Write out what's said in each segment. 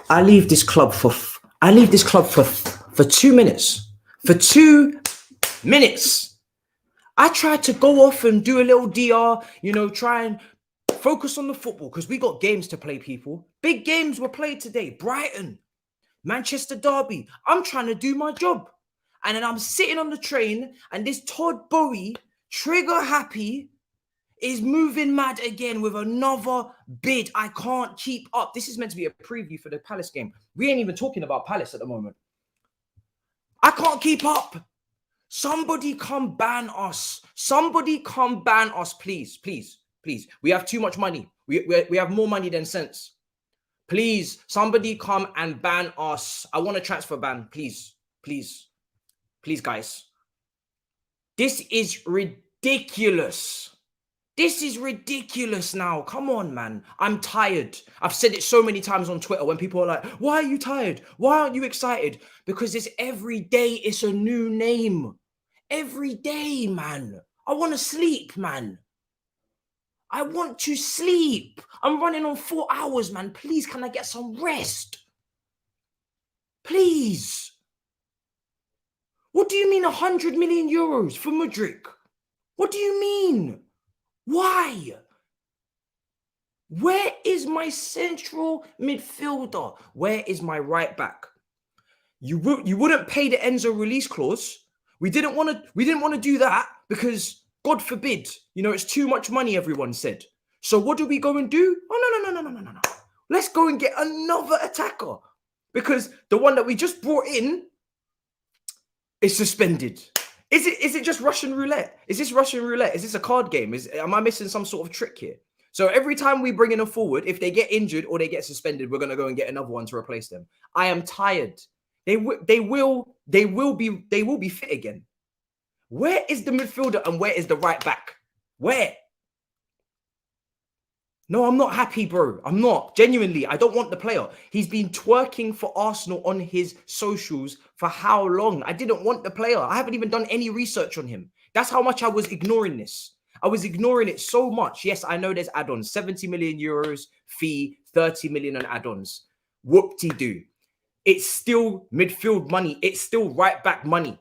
I leave this club for 2 minutes. For 2 minutes. I tried to go off and do a little DR, you know, try and focus on the football because we got games to play, people. Big games were played today. Brighton, Manchester Derby. I'm trying to do my job. And then I'm sitting on the train and this Todd Bowie, trigger happy, is moving mad again with another bid. I can't keep up. This is meant to be a preview for the Palace game. We ain't even talking about Palace at the moment. I can't keep up. Somebody come ban us. Somebody come ban us, please, please, please. We have too much money. We have more money than sense. Please, somebody come and ban us. I want a transfer ban, please, please, please, guys. This is ridiculous. This is ridiculous now. Come on, man. I'm tired. I've said it so many times on Twitter when people are like, why are you tired? Why aren't you excited? Because it's every day. It's a new name. Every day, man. I want to sleep, man. I want to sleep. I'm running on 4 hours, man. Please, can I get some rest? Please. What do you mean 100 million euros for Mudryk? What do you mean? Why? Where is my central midfielder? Where is my right back? You wouldn't pay the Enzo release clause. We didn't want to do that because God forbid, you know, it's too much money, everyone said. So what do we go and do? Oh, no. Let's go and get another attacker because the one that we just brought in is suspended. Is it just Russian roulette? Is this Russian roulette? Is this a card game? Am I missing some sort of trick here? So every time we bring in a forward, if they get injured or they get suspended, we're gonna go and get another one to replace them. I am tired. They will be fit again. Where is the midfielder and where is the right back? Where? No, I'm not happy, bro. I'm not. Genuinely, I don't want the player. He's been twerking for Arsenal on his socials for how long? I didn't want the player. I haven't even done any research on him. That's how much I was ignoring this. I was ignoring it so much. Yes, I know there's add-ons. 70 million euros fee, 30 million on add-ons. Whoop-de-doo. It's still midfield money. It's still right back money.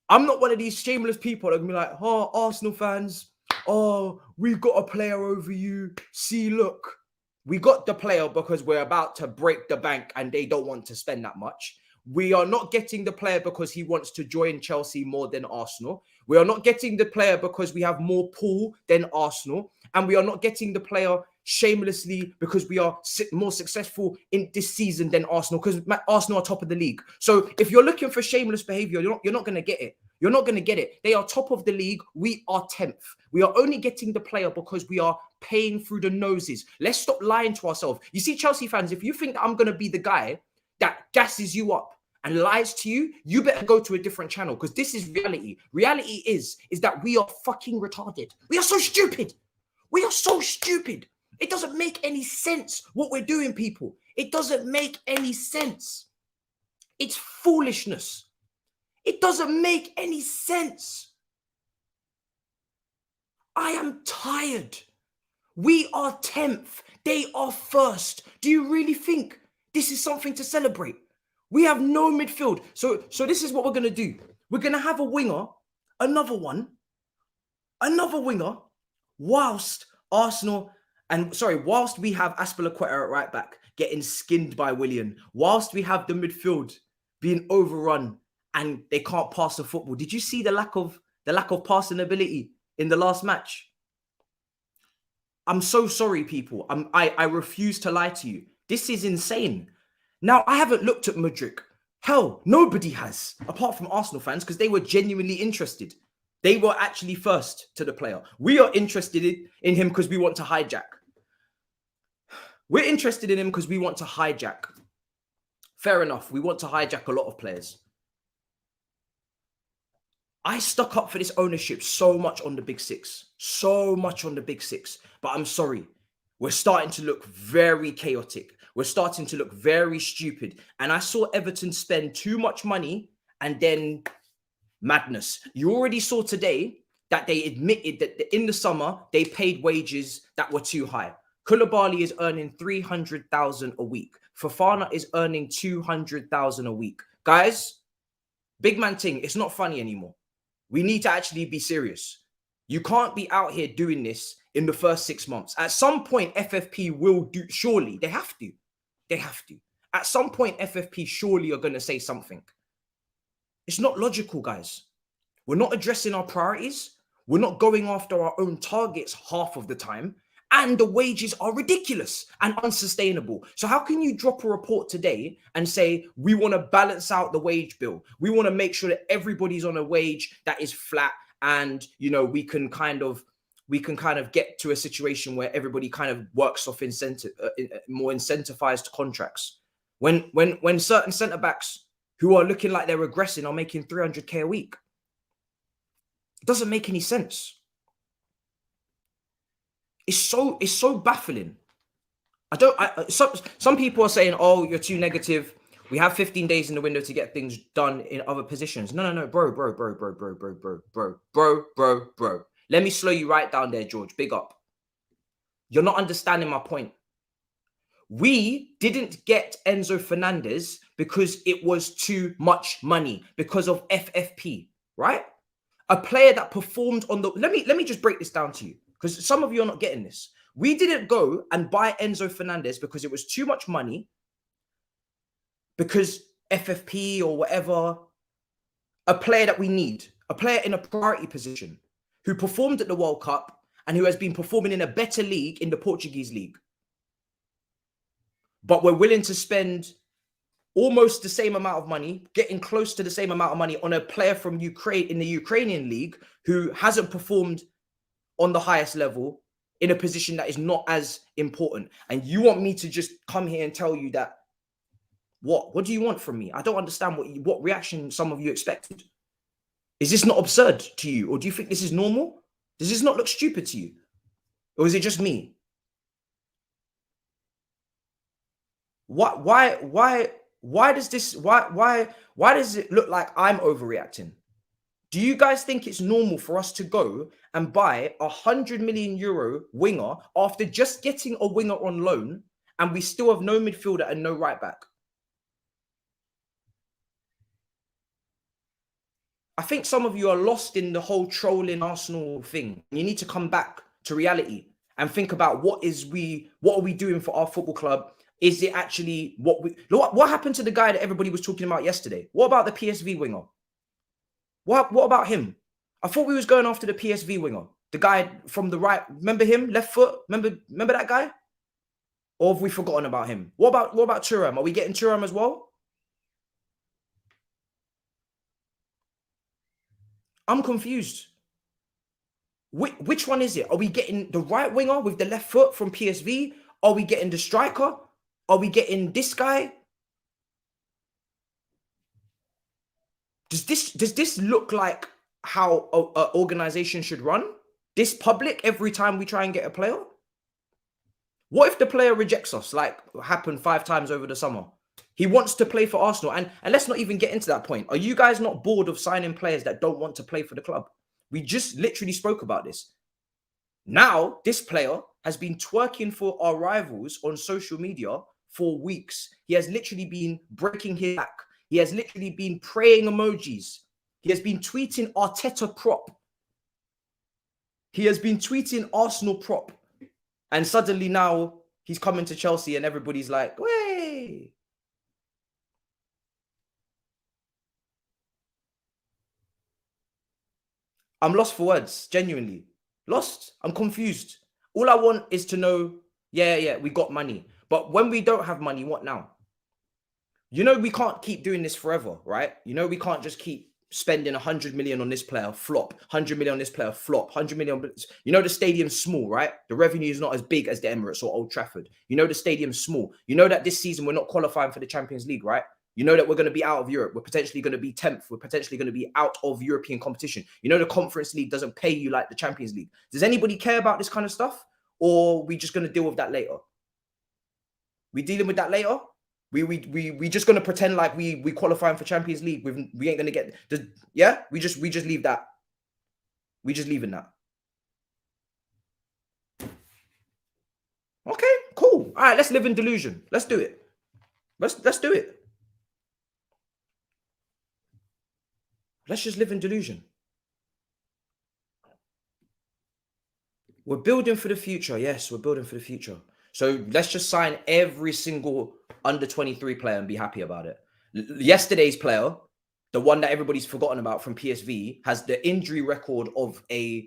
I'm not one of these shameless people that are going to be like, oh, Arsenal fans, oh, we've got a player over you. See, look, we got the player because we're about to break the bank and they don't want to spend that much. We are not getting the player because he wants to join Chelsea more than Arsenal. We are not getting the player because we have more pull than Arsenal. And we are not getting the player shamelessly because we are more successful in this season than Arsenal because Arsenal are top of the league. So if you're looking for shameless behavior, you're not going to get it. You're not going to get it. They are top of the league. We are 10th. We are only getting the player because we are paying through the noses. Let's stop lying to ourselves. You see, Chelsea fans, if you think that I'm going to be the guy that gasses you up and lies to you, you better go to a different channel because this is reality. Reality is that we are fucking retarded. We are so stupid. We are so stupid. It doesn't make any sense what we're doing, people. It doesn't make any sense. It's foolishness. It doesn't make any sense. I am tired. We are 10th. They are 1st. Do you really think this is something to celebrate? We have no midfield. So this is what we're going to do. We're going to have a winger, another winger, whilst we have Aspilicueta at right back getting skinned by Willian, whilst we have the midfield being overrun and they can't pass the football. Did you see the lack of passing ability in the last match? I'm so sorry, people. I refuse to lie to you. This is insane. Now, I haven't looked at Mudryk. Hell, nobody has, apart from Arsenal fans, because they were genuinely interested. They were actually first to the player. We are interested in him because we want to hijack. We're interested in him because we want to hijack. Fair enough. We want to hijack a lot of players. I stuck up for this ownership so much on the Big Six. So much on the Big Six. But I'm sorry. We're starting to look very chaotic. were starting to look very stupid. And I saw Everton spend too much money and then madness. You already saw today that they admitted that in the summer, they paid wages that were too high. Koulibaly is earning 300,000 a week. Fofana is earning 200,000 a week. Guys, big man thing, it's not funny anymore. We need to actually be serious. You can't be out here doing this in the first 6 months. At some point, FFP will do, surely. They have to. They have to. At some point, FFP surely are going to say something. It's not logical, guys. We're not addressing our priorities. We're not going after our own targets half of the time. And the wages are ridiculous and unsustainable. So how can you drop a report today and say, we want to balance out the wage bill? We want to make sure that everybody's on a wage that is flat. And, you know, we can kind of get to a situation where everybody kind of works off more incentivized contracts. When certain centre-backs who are looking like they're regressing are making 300k a week. It doesn't make any sense. It's so baffling. Some people are saying, oh, you're too negative. We have 15 days in the window to get things done in other positions. No, bro. Let me slow you right down there, George. Big up. You're not understanding my point. We didn't get Enzo Fernandez because it was too much money, because of FFP, right? A player that performed on the... Let me just break this down to you, because some of you are not getting this. We didn't go and buy Enzo Fernandez because it was too much money, because FFP or whatever. A player that we need, a player in a priority position, who performed at the World Cup and who has been performing in a better league, in the Portuguese league. But we're willing to spend almost the same amount of money, getting close to the same amount of money on a player from Ukraine in the Ukrainian league who hasn't performed on the highest level in a position that is not as important. And you want me to just come here and tell you that, what do you want from me? I don't understand what reaction some of you expected. Is this not absurd to you? Or do you think this is normal? Does this not look stupid to you? Or is it just me? Why does it look like I'm overreacting? Do you guys think it's normal for us to go and buy a 100 million euro winger after just getting a winger on loan, and we still have no midfielder and no right back? I think some of you are lost in the whole trolling Arsenal thing. You need to come back to reality and think about what are we doing for our football club? Is it actually what happened to the guy that everybody was talking about yesterday? What about the PSV winger? What about him? I thought we was going after the PSV winger, the guy from the right. Remember him, left foot? Remember that guy? Or have we forgotten about him? What about Thuram? Are we getting Thuram as well? I'm confused. Which one is it? Are we getting the right winger with the left foot from PSV? Are we getting the striker? Are we getting this guy? Does this look like how an organization should run? This public every time we try and get a player? What if the player rejects us, like happened 5 times over the summer? He wants to play for Arsenal. And let's not even get into that point. Are you guys not bored of signing players that don't want to play for the club? We just literally spoke about this. Now, this player has been twerking for our rivals on social media for weeks. He has literally been breaking his back. He has literally been praying emojis. He has been tweeting Arteta prop. He has been tweeting Arsenal prop. And suddenly now he's coming to Chelsea and everybody's like, way. I'm lost for words, genuinely. Lost. I'm confused. All I want is to know, yeah, we got money. But when we don't have money, what now? You know, we can't keep doing this forever, right? You know, we can't just keep spending 100 million on this player, flop, 100 million on this player, flop, 100 million. You know, the stadium's small, right? The revenue is not as big as the Emirates or Old Trafford. You know, the stadium's small. You know that this season we're not qualifying for the Champions League, right? You know that we're going to be out of Europe. We're potentially going to be 10th. We're potentially going to be out of European competition. You know, the Conference League doesn't pay you like the Champions League. Does anybody care about this kind of stuff? Or are we just going to deal with that later? We dealing with that later. We just gonna pretend like we qualifying for Champions League. We ain't gonna get the, yeah. We just leave that. We just leaving that. Okay, cool. All right, let's live in delusion. Let's do it. Let's do it. Let's just live in delusion. We're building for the future. Yes, we're building for the future. So let's just sign every single under 23 player and be happy about it. Yesterday's player, the one that everybody's forgotten about from PSV, has the injury record of Van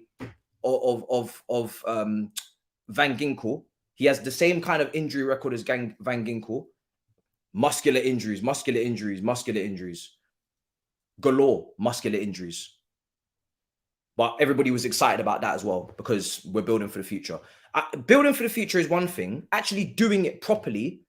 Ginkel. He has the same kind of injury record as Van Ginkel. Muscular injuries, galore, muscular injuries. But everybody was excited about that as well because we're building for the future. Building for the future is one thing. Actually doing it properly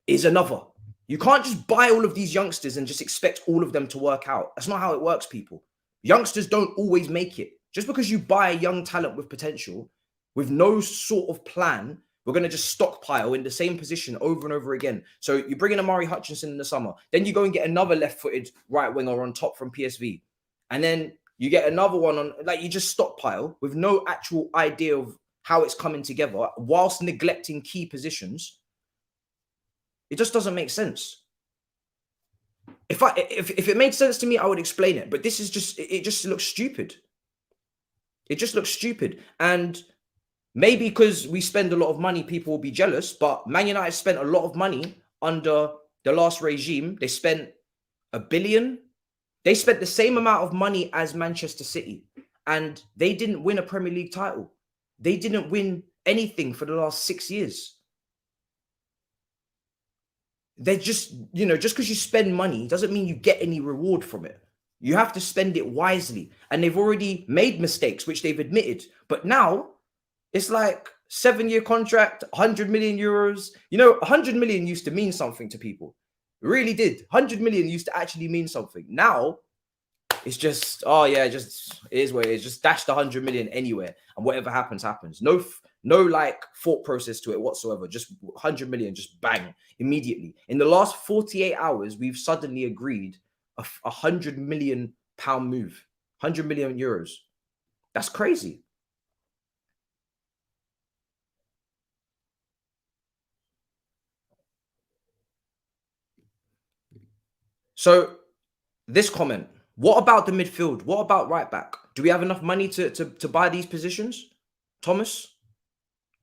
is another. You can't just buy all of these youngsters and just expect all of them to work out. That's not how it works, people. Youngsters don't always make it. Just because you buy a young talent with potential, with no sort of plan, we're going to just stockpile in the same position over and over again. So you bring in Amari Hutchinson in the summer. Then you go and get another left-footed right winger on top from PSV. And then you get another one on, like, you just stockpile with no actual idea of how it's coming together whilst neglecting key positions. It just doesn't make sense. If it made sense to me, I would explain it. But this is just, it just looks stupid. It just looks stupid. And maybe because we spend a lot of money, people will be jealous. But Man United spent a lot of money under the last regime. They spent $1 billion. They spent the same amount of money as Manchester City. And they didn't win a Premier League title. They didn't win anything for the last 6 years. They're just, you know, just because you spend money doesn't mean you get any reward from it. You have to spend it wisely. And they've already made mistakes, which they've admitted. But now it's like 7-year contract, 100 million euros. You know, 100 million used to mean something to people. It really did. 100 million used to actually mean something. Now it's just, oh yeah, just it is what it is. Just dash the 100 million anywhere, and whatever happens, happens. No like thought process to it whatsoever. Just 100 million, just bang, immediately. In the last 48 hours, we've suddenly agreed a 100 million pound move, 100 million euros. That's crazy. So this comment, what about the midfield? What about right back? Do we have enough money to buy these positions, Thomas?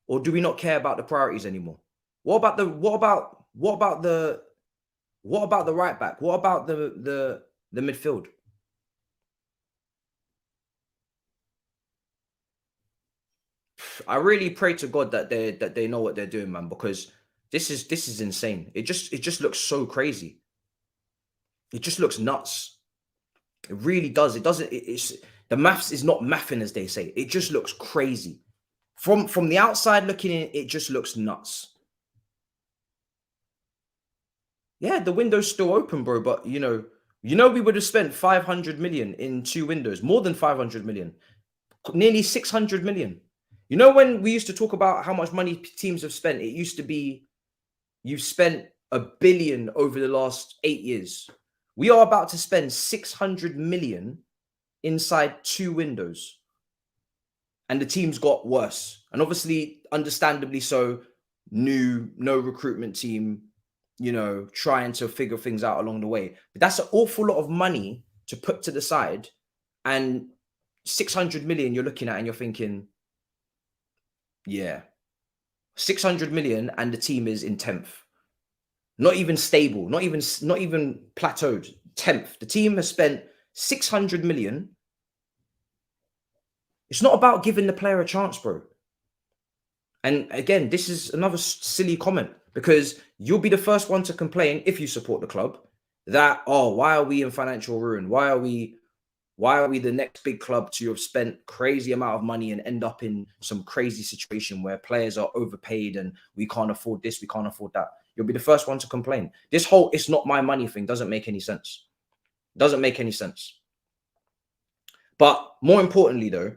Or do we not care about the priorities anymore? What about the right back? What about the midfield? I really pray to God that they know what they're doing, man, because this is insane. It just looks so crazy. It just looks nuts. It really does. It doesn't. It's the maths is not mathing, as they say. It just looks crazy. From the outside looking in, it just looks nuts. Yeah, the window's still open, bro. But you know, we would have spent 500 million in 2 windows, more than 500 million, nearly 600 million. You know, when we used to talk about how much money teams have spent, it used to be you've spent $1 billion over the last 8 years. We are about to spend 600 million inside 2 windows. And the team's got worse. And obviously, understandably so, no recruitment team, you know, trying to figure things out along the way. But that's an awful lot of money to put to the side. And 600 million you're looking at and you're thinking, yeah, 600 million and the team is in 10th. Not even stable, not even plateaued, 10th. The team has spent 600 million. It's not about giving the player a chance, bro. And again, this is another silly comment because you'll be the first one to complain if you support the club that, oh, why are we in financial ruin? Why are we the next big club to have spent crazy amount of money and end up in some crazy situation where players are overpaid and we can't afford this, we can't afford that? You'll be the first one to complain. This whole "it's not my money" thing doesn't make any sense. Doesn't make any sense. But more importantly, though,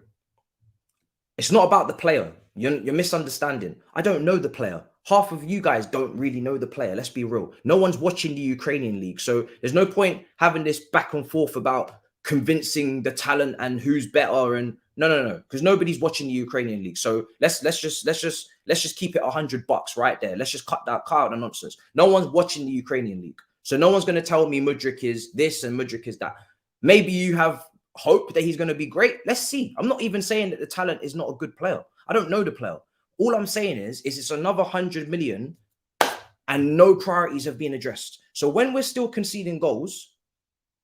it's not about the player. You're misunderstanding. I don't know the player. half of you guys don't really know the player. Let's be real. No one's watching the Ukrainian league. So there's no point having this back and forth about convincing the talent and who's better. And no, because nobody's watching the Ukrainian league. So let's just keep it $100 right there. Let's just cut out the nonsense. No one's watching the Ukrainian league. So no one's going to tell me Mudryk is this and Mudryk is that. Maybe you have hope that he's going to be great. Let's see. I'm not even saying that the talent is not a good player. I don't know the player. All I'm saying is it's another 100 million and no priorities have been addressed. So when we're still conceding goals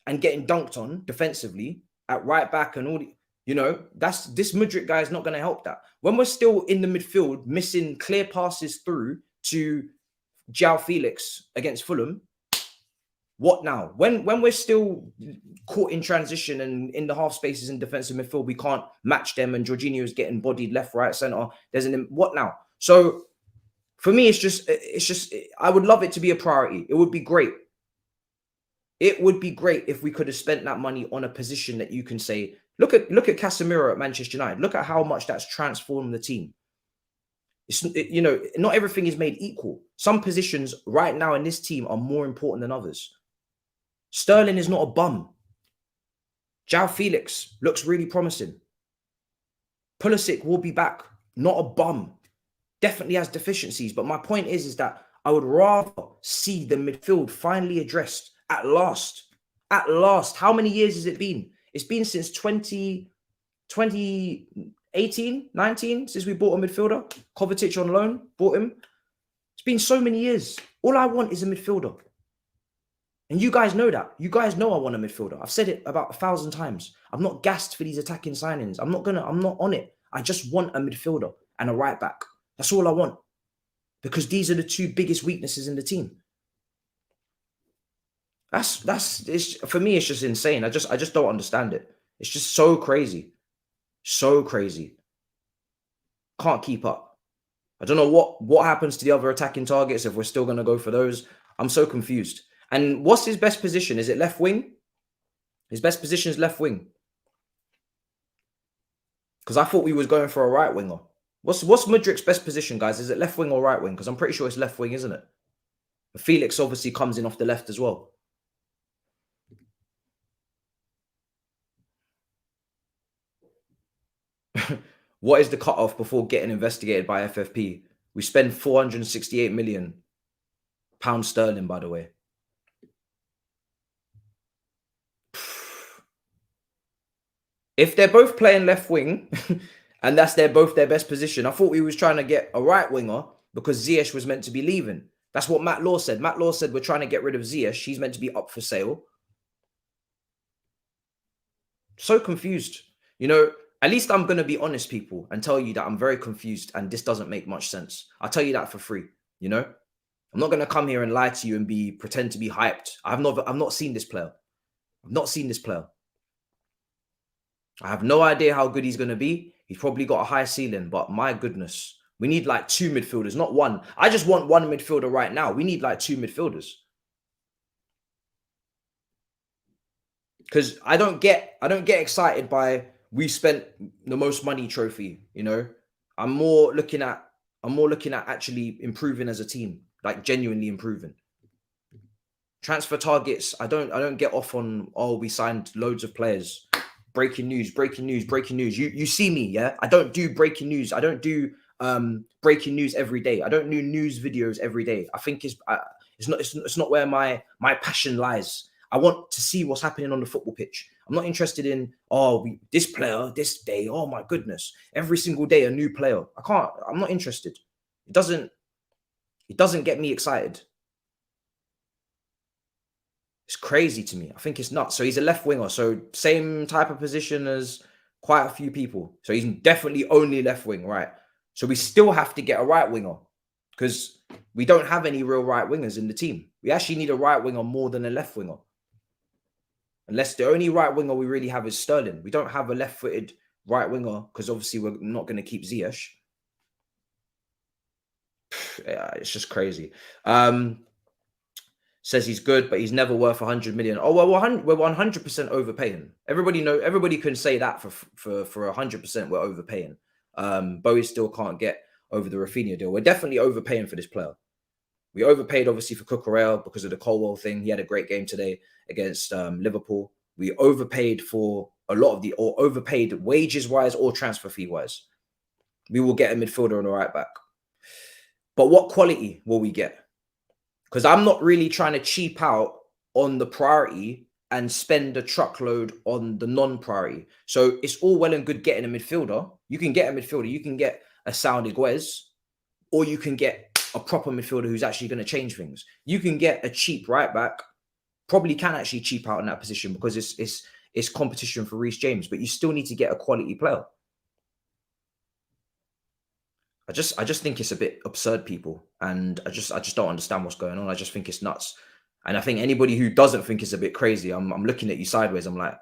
and getting dunked on defensively at right back and all the, this Mudryk guy is not going to help that. When we're still in the midfield missing clear passes through to João Felix against Fulham, what now? When we're still caught in transition and in the half spaces in defensive midfield, we can't match them, and Jorginho is getting bodied left, right, center. What now? So for me, it's just. I would love it to be a priority. It would be great. It would be great if we could have spent that money on a position that you can say, look at Casemiro at Manchester United. Look at how much that's transformed the team. Not everything is made equal. Some positions right now in this team are more important than others. Sterling is not a bum. João Felix looks really promising. Pulisic will be back. Not a bum. Definitely has deficiencies. But my point is that I would rather see the midfield finally addressed at last. At last. How many years has it been? It's been since 2018, 19, since we bought a midfielder. Kovacic on loan, bought him. It's been so many years. All I want is a midfielder. And you guys know that. You guys know I want a midfielder. I've said it about 1,000 times. I'm not gassed for these attacking signings. I'm not on it. I just want a midfielder and a right back. That's all I want. Because these are the two biggest weaknesses in the team. For me, it's just insane. I just don't understand it. It's just so crazy. So crazy. Can't keep up. I don't know what happens to the other attacking targets if we're still going to go for those. I'm so confused. And what's his best position? Is it left wing? His best position is left wing. Because I thought we was going for a right winger. What's Mudryk's best position, guys? Is it left wing or right wing? Because I'm pretty sure it's left wing, isn't it? Felix obviously comes in off the left as well. What is the cutoff before getting investigated by FFP? We spend 468 million pounds sterling, by the way. If they're both playing left wing and that's both their best position, I thought we was trying to get a right winger because Ziyech was meant to be leaving. That's what Matt Law said. Matt Law said we're trying to get rid of Ziyech. She's meant to be up for sale. So confused. At least I'm going to be honest, people, and tell you that I'm very confused and this doesn't make much sense. I'll tell you that for free, I'm not going to come here and lie to you and pretend to be hyped. I've not seen this player. I've not seen this player. I have no idea how good he's going to be. He's probably got a high ceiling, but my goodness, we need like 2 midfielders, not one. I just want 1 midfielder right now. We need like 2 midfielders. Because I don't get excited by we spent the most money trophy, I'm more looking at actually improving as a team, like genuinely improving. Transfer targets, I don't get off on, we signed loads of players. Breaking news. You see me, yeah? I don't do breaking news. I don't do breaking news every day. I don't do news videos every day. I think it's not where my passion lies. I want to see what's happening on the football pitch. I'm not interested in this player this day. Oh my goodness, every single day a new player. I'm not interested. It doesn't get me excited. It's crazy to me. I think it's nuts. So he's a left winger. So same type of position as quite a few people. So he's definitely only left wing, right? So we still have to get a right winger because we don't have any real right wingers in the team. We actually need a right winger more than a left winger. Unless the only right winger we really have is Sterling. We don't have a left-footed right winger because obviously we're not going to keep Ziyech. Yeah, it's just crazy. Says he's good, but he's never worth 100 million. Oh, well, we're 100% overpaying. Everybody can say that for 100% we're overpaying. Bowie still can't get over the Rafinha deal. We're definitely overpaying for this player. We overpaid, obviously, for Cucurella because of the Colwell thing. He had a great game today against Liverpool. We overpaid for a lot of or overpaid wages-wise or transfer fee-wise. We will get a midfielder and a right-back. But what quality will we get? Because I'm not really trying to cheap out on the priority and spend a truckload on the non-priority. So it's all well and good getting a midfielder. You can get a midfielder. You can get a Saúl Ñíguez, or you can get a proper midfielder who's actually going to change things. You can get a cheap right back, probably can actually cheap out in that position because it's competition for Reece James, but you still need to get a quality player. I just think it's a bit absurd, people, and I just don't understand what's going on. I just think it's nuts, and I think anybody who doesn't think it's a bit crazy, I'm looking at you sideways. I'm like,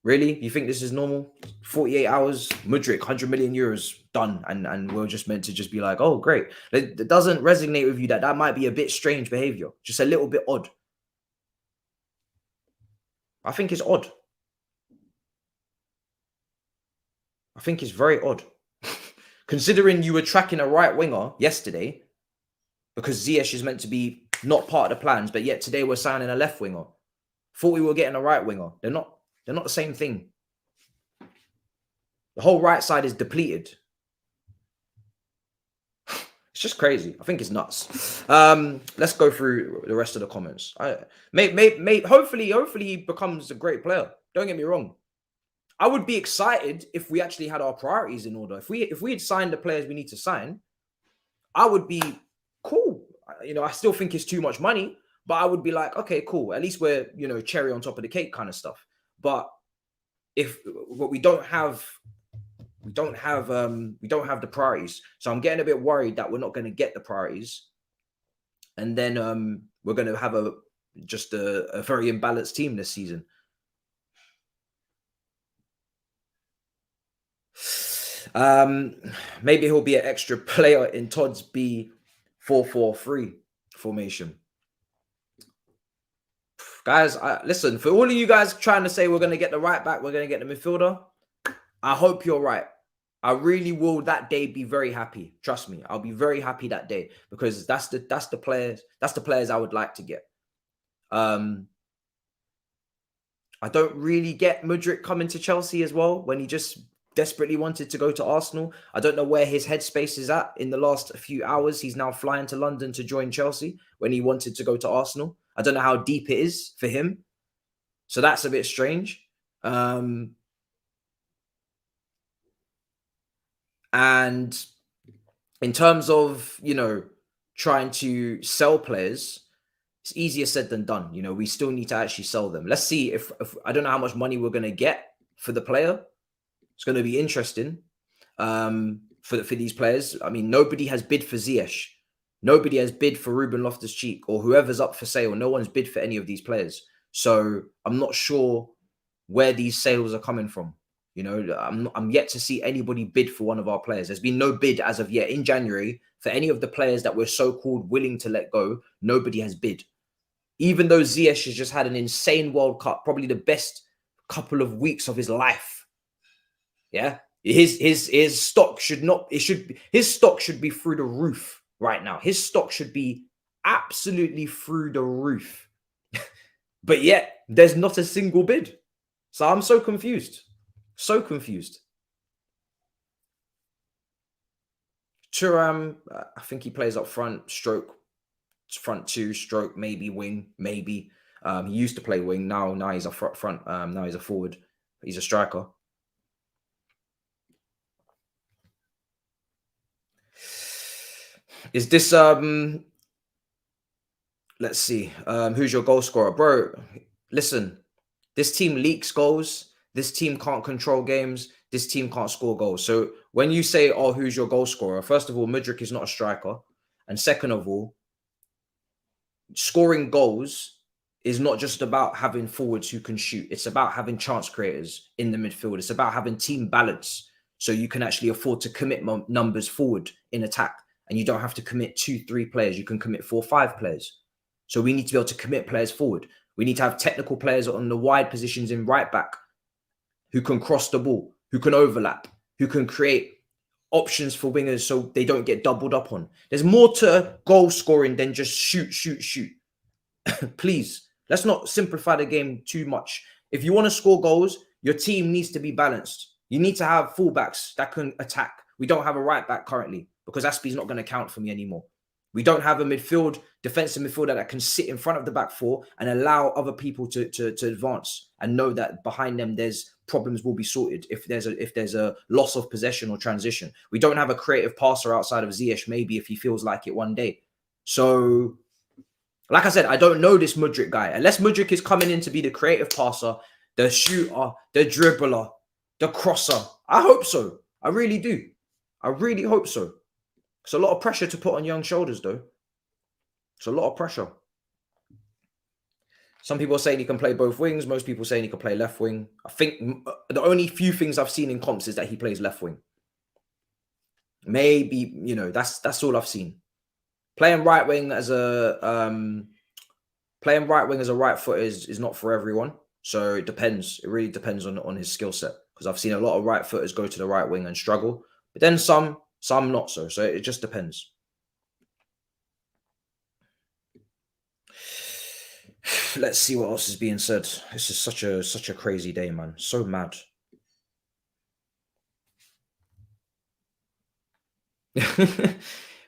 really? You think this is normal? 48 hours, Mudryk, 100 million euros, done. And we're just meant to just be like, oh, great. It doesn't resonate with you that might be a bit strange behavior. Just a little bit odd. I think it's odd. I think it's very odd. Considering you were tracking a right winger yesterday, because Ziyech is meant to be not part of the plans, but yet today we're signing a left winger. Thought we were getting a right winger. They're not the same thing. The whole right side is depleted. It's just crazy. I think it's nuts. Let's go through the rest of the comments. Hopefully he becomes a great player. Don't get me wrong. I would be excited if we actually had our priorities in order. If we had signed the players we need to sign, I would be cool. You know, I still think it's too much money, but I would be like, okay, cool. At least we're, you know, cherry on top of the cake kind of stuff. But if what we don't have the priorities. So I'm getting a bit worried that we're not going to get the priorities. And then we're going to have a very imbalanced team this season. Maybe he'll be an extra player in Todd's B4-4-3 formation. Guys, listen, for all of you guys trying to say we're going to get the right back, we're going to get the midfielder, I hope you're right. I really will that day be very happy. Trust me, I'll be very happy that day because that's the players I would like to get. I don't really get Mudryk coming to Chelsea as well when he just desperately wanted to go to Arsenal. I don't know where his headspace is at in the last few hours. He's now flying to London to join Chelsea when he wanted to go to Arsenal. I don't know how deep it is for him. So that's a bit strange. And in terms of, you know, trying to sell players, it's easier said than done. You know, we still need to actually sell them. Let's see if I don't know how much money we're going to get for the player. It's going to be interesting for these players. I mean, nobody has bid for Ziyech. Nobody has bid for Ruben Loftus-Cheek or whoever's up for sale. No one's bid for any of these players. So I'm not sure where these sales are coming from. You know, I'm yet to see anybody bid for one of our players. There's been no bid as of yet in January for any of the players that we're so-called willing to let go. Nobody has bid. Even though Ziyech has just had an insane World Cup, probably the best couple of weeks of his life. Yeah, his stock his stock should be through the roof right now. His stock should be absolutely through the roof. But yet there's not a single bid. So I'm so confused. So confused. Thuram, I think he plays up front, stroke, front two, stroke, maybe wing, maybe. He used to play wing. Now he's a front. Now he's a forward. He's a striker. Is this let's see. Who's your goal scorer? Bro, listen. This team leaks goals. This team can't control games. This team can't score goals. So when you say, oh, who's your goal scorer? First of all, Mudryk is not a striker. And second of all, scoring goals is not just about having forwards who can shoot. It's about having chance creators in the midfield. It's about having team balance so you can actually afford to commit numbers forward in attack. And you don't have to commit 2-3 players. You can commit 4-5 players. So we need to be able to commit players forward. We need to have technical players on the wide positions in right back who can cross the ball, who can overlap, who can create options for wingers so they don't get doubled up on. There's more to goal scoring than just shoot, shoot, shoot. Please, let's not simplify the game too much. If you want to score goals, your team needs to be balanced. You need to have fullbacks that can attack. We don't have a right back currently because Aspie's not going to count for me anymore. We don't have a defensive midfielder that can sit in front of the back four and allow other people to advance and know that behind them there's problems will be sorted if there's a loss of possession or transition. We don't have a creative passer outside of Ziyech, maybe if he feels like it one day. So, like I said, I don't know this Mudryk guy. Unless Mudryk is coming in to be the creative passer, the shooter, the dribbler, the crosser. I hope so. I really do. I really hope so. It's a lot of pressure to put on young shoulders, though. It's a lot of pressure. Some people are saying he can play both wings. Most people are saying he can play left wing. I think the only few things I've seen in comps is that he plays left wing. Maybe, you know, that's all I've seen. Playing right wing as a right foot is not for everyone. So it depends. It really depends on his skill set. Because I've seen a lot of right footers go to the right wing and struggle. But then some not so. So it just depends. Let's see what else is being said. This is such a crazy day, man. So mad.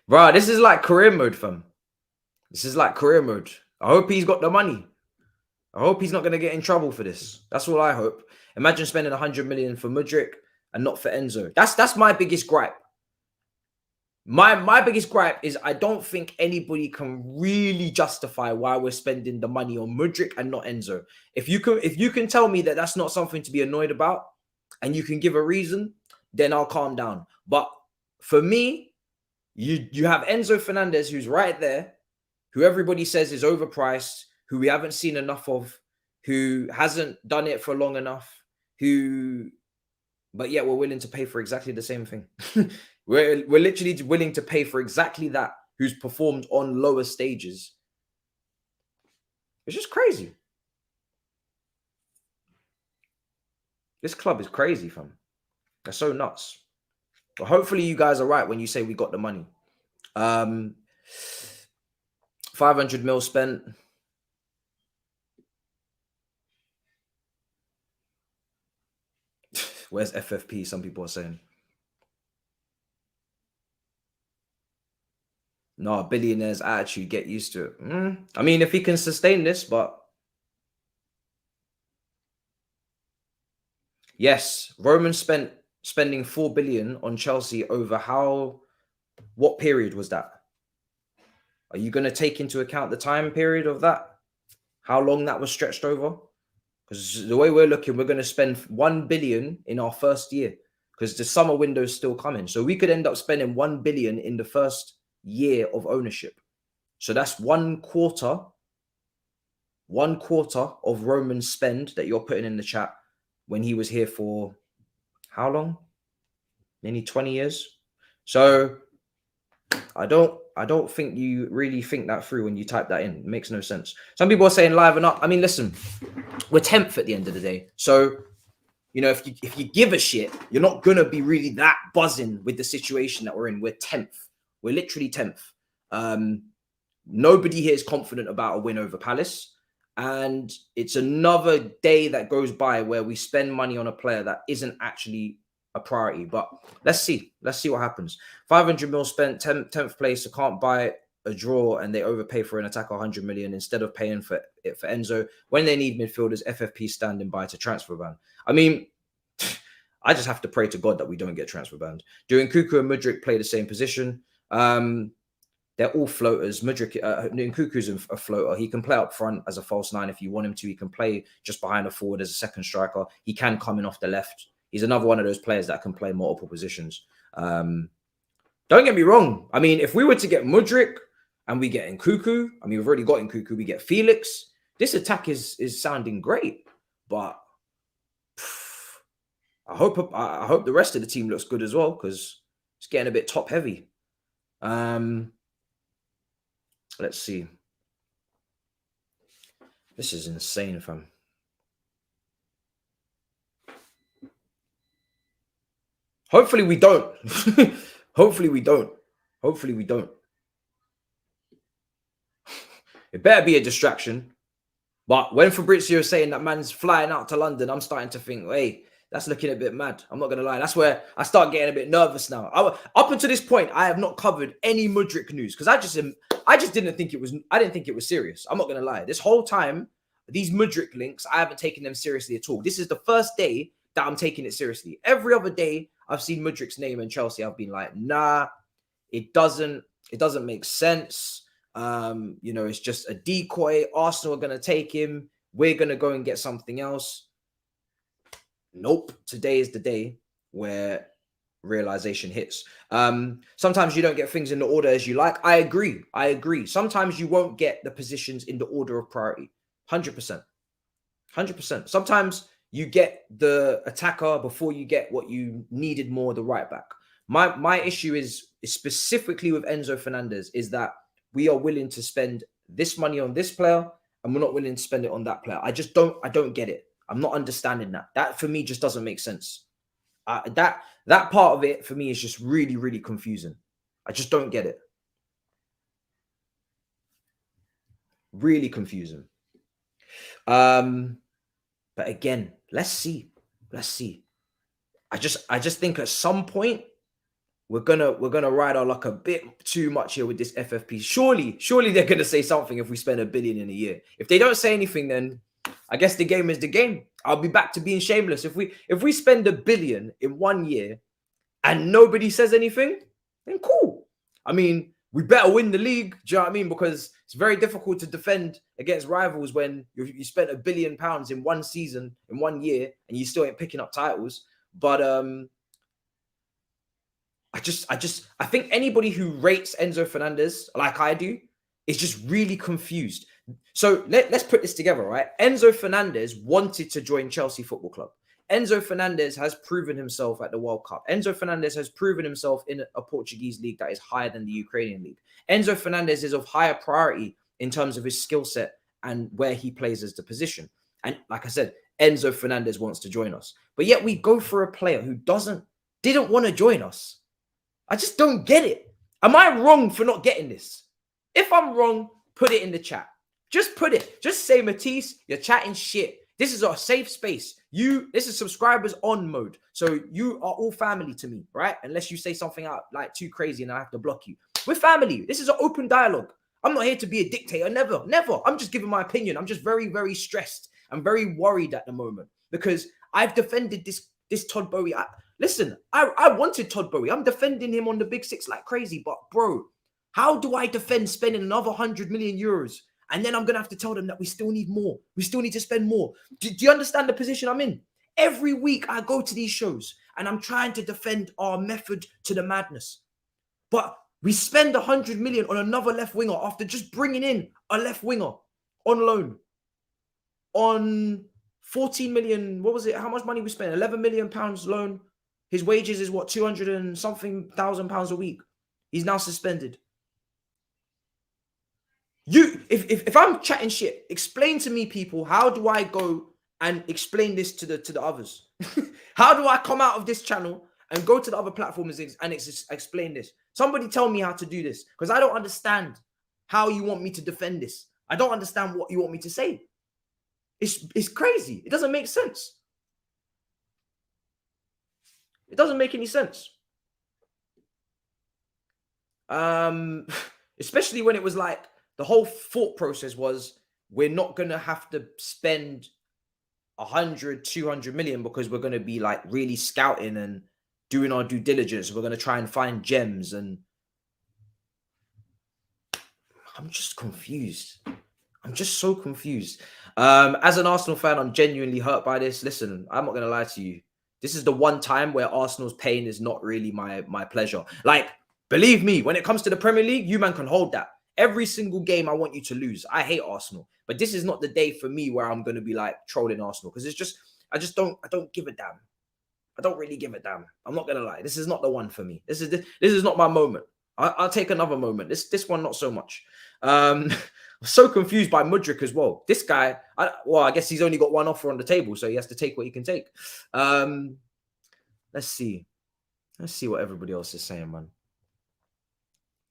Bro, this is like career mode, fam. This is like career mode. I hope he's got the money. I hope he's not going to get in trouble for this. That's all I hope. Imagine spending 100 million for Mudryk and not for Enzo. That's my biggest gripe. My biggest gripe is I don't think anybody can really justify why we're spending the money on Mudryk and not Enzo. If you can tell me that that's not something to be annoyed about and you can give a reason, then I'll calm down. But for me, you have Enzo Fernandez, who's right there, who everybody says is overpriced, who we haven't seen enough of, who hasn't done it for long enough, but yet we're willing to pay for exactly the same thing. We're literally willing to pay for exactly that, who's performed on lower stages. It's just crazy. This club is crazy, fam. They're so nuts. But hopefully you guys are right when you say we got the money. 500 mil spent. Where's FFP? Some people are saying. No, billionaire's attitude, get used to it. I mean, if he can sustain this, but... Yes, Roman spending 4 billion on Chelsea over what period was that? Are you going to take into account the time period of that? How long that was stretched over? Because the way we're looking, we're going to spend 1 billion in our first year because the summer window is still coming. So we could end up spending 1 billion in the first year of ownership. So that's one quarter of Roman's spend that you're putting in the chat when he was here for how long? Nearly 20 years. So I don't think you really think that through when you type that in. It makes no sense. Some people are saying liven up. I mean, listen, we're 10th at the end of the day. So, you know, if you give a shit, you're not going to be really that buzzing with the situation that we're in. We're 10th. We're literally 10th. Nobody here is confident about a win over Palace. And it's another day that goes by where we spend money on a player that isn't actually a priority. But let's see. Let's see what happens. 500 mil spent, 10th place. So can't buy a draw and they overpay for an attacker 100 million instead of paying for it for Enzo. When they need midfielders, FFP standing by to transfer ban. I mean, I just have to pray to God that we don't get transfer banned. During Nkunku and Mudryk play the same position. They're all floaters. Mudryk, Nkunku's a floater. He can play up front as a false nine if you want him to. He can play just behind a forward as a second striker. He can come in off the left. He's another one of those players that can play multiple positions. Don't get me wrong. I mean, if we were to get Mudryk and we get Nkunku, I mean, we've already got Nkunku, we get Felix. This attack is sounding great, but I hope the rest of the team looks good as well because it's getting a bit top heavy. Let's see. This is insane, fam. Hopefully we don't. Hopefully we don't. Hopefully we don't. It better be a distraction. But when Fabrizio is saying that man's flying out to London, I'm starting to think, hey, that's looking a bit mad. I'm not going to lie. That's where I start getting a bit nervous now. Up until this point, I have not covered any Mudryk news because I just didn't think it was, I didn't think it was serious. I'm not going to lie. This whole time, these Mudryk links, I haven't taken them seriously at all. This is the first day that I'm taking it seriously. Every other day I've seen Mudryk's name in Chelsea, I've been like, nah, it doesn't make sense. You know, it's just a decoy. Arsenal are going to take him. We're going to go and get something else. Nope. Today is the day where realization hits. Sometimes you don't get things in the order as you like. I agree. Sometimes you won't get the positions in the order of priority. 100%. 100%. Sometimes you get the attacker before you get what you needed more, the right back. My issue is specifically with Enzo Fernandez is that we are willing to spend this money on this player and we're not willing to spend it on that player. I don't get it. I'm not understanding that. That for me just doesn't make sense. That part of it for me is just really, really confusing. I just don't get it. Really confusing. But again, let's see. I just think at some point we're gonna ride our luck a bit too much here with this FFP. Surely they're gonna say something if we spend $1 billion in a year. If they don't say anything, then I guess the game is the game. I'll be back to being shameless. If we spend $1 billion in 1 year and nobody says anything, then cool. I mean, we better win the league. Do you know what I mean? Because it's very difficult to defend against rivals when you spent £1 billion in 1 season, in 1 year, and you still ain't picking up titles. But I think anybody who rates Enzo Fernandez like I do is just really confused. So let's put this together, right? Enzo Fernandez wanted to join Chelsea Football Club. Enzo Fernandez has proven himself at the World Cup. Enzo Fernandez has proven himself in a Portuguese league that is higher than the Ukrainian league. Enzo Fernandez is of higher priority in terms of his skill set and where he plays as the position. And like I said, Enzo Fernandez wants to join us. But yet we go for a player who didn't want to join us. I just don't get it. Am I wrong for not getting this? If I'm wrong, put it in the chat. Just put it. Just say, Matisse, you're chatting shit. This is a safe space. This is subscribers on mode. So you are all family to me, right? Unless you say something out like too crazy and I have to block you. We're family. This is an open dialogue. I'm not here to be a dictator. Never. I'm just giving my opinion. I'm just very, very stressed. I'm very worried at the moment because I've defended this Todd Boehly. Listen, I wanted Todd Boehly. I'm defending him on the Big Six like crazy. But bro, how do I defend spending another 100 million euros? And then I'm going to have to tell them that we still need more. We still need to spend more. Do you understand the position I'm in? Every week I go to these shows and I'm trying to defend our method to the madness. But we spend 100 million on another left winger after just bringing in a left winger on loan. On 14 million, what was it? How much money we spent? 11 million pounds loan. His wages is what, 200 and something thousand pounds a week. He's now suspended. If I'm chatting shit, explain to me, people, how do I go and explain this to the others? How do I come out of this channel and go to the other platforms and explain this? Somebody tell me how to do this, because I don't understand how you want me to defend this. I don't understand what you want me to say. It's crazy. It doesn't make sense. It doesn't make any sense. Especially when it was like, the whole thought process was we're not going to have to spend 100, 200 million because we're going to be like really scouting and doing our due diligence. We're going to try and find gems. And I'm just confused. I'm just so confused. As an Arsenal fan, I'm genuinely hurt by this. Listen, I'm not going to lie to you. This is the one time where Arsenal's pain is not really my pleasure. Like, believe me, when it comes to the Premier League, you man can hold that. Every single game I want you to lose. I hate Arsenal. But this is not the day for me where I'm going to be like trolling Arsenal. Because it's just, I don't give a damn. I don't really give a damn. I'm not going to lie. This is not the one for me. This is not my moment. I'll take another moment. This one, not so much. I'm so confused by Mudryk as well. This guy, I guess he's only got one offer on the table. So he has to take what he can take. Let's see. Let's see what everybody else is saying, man.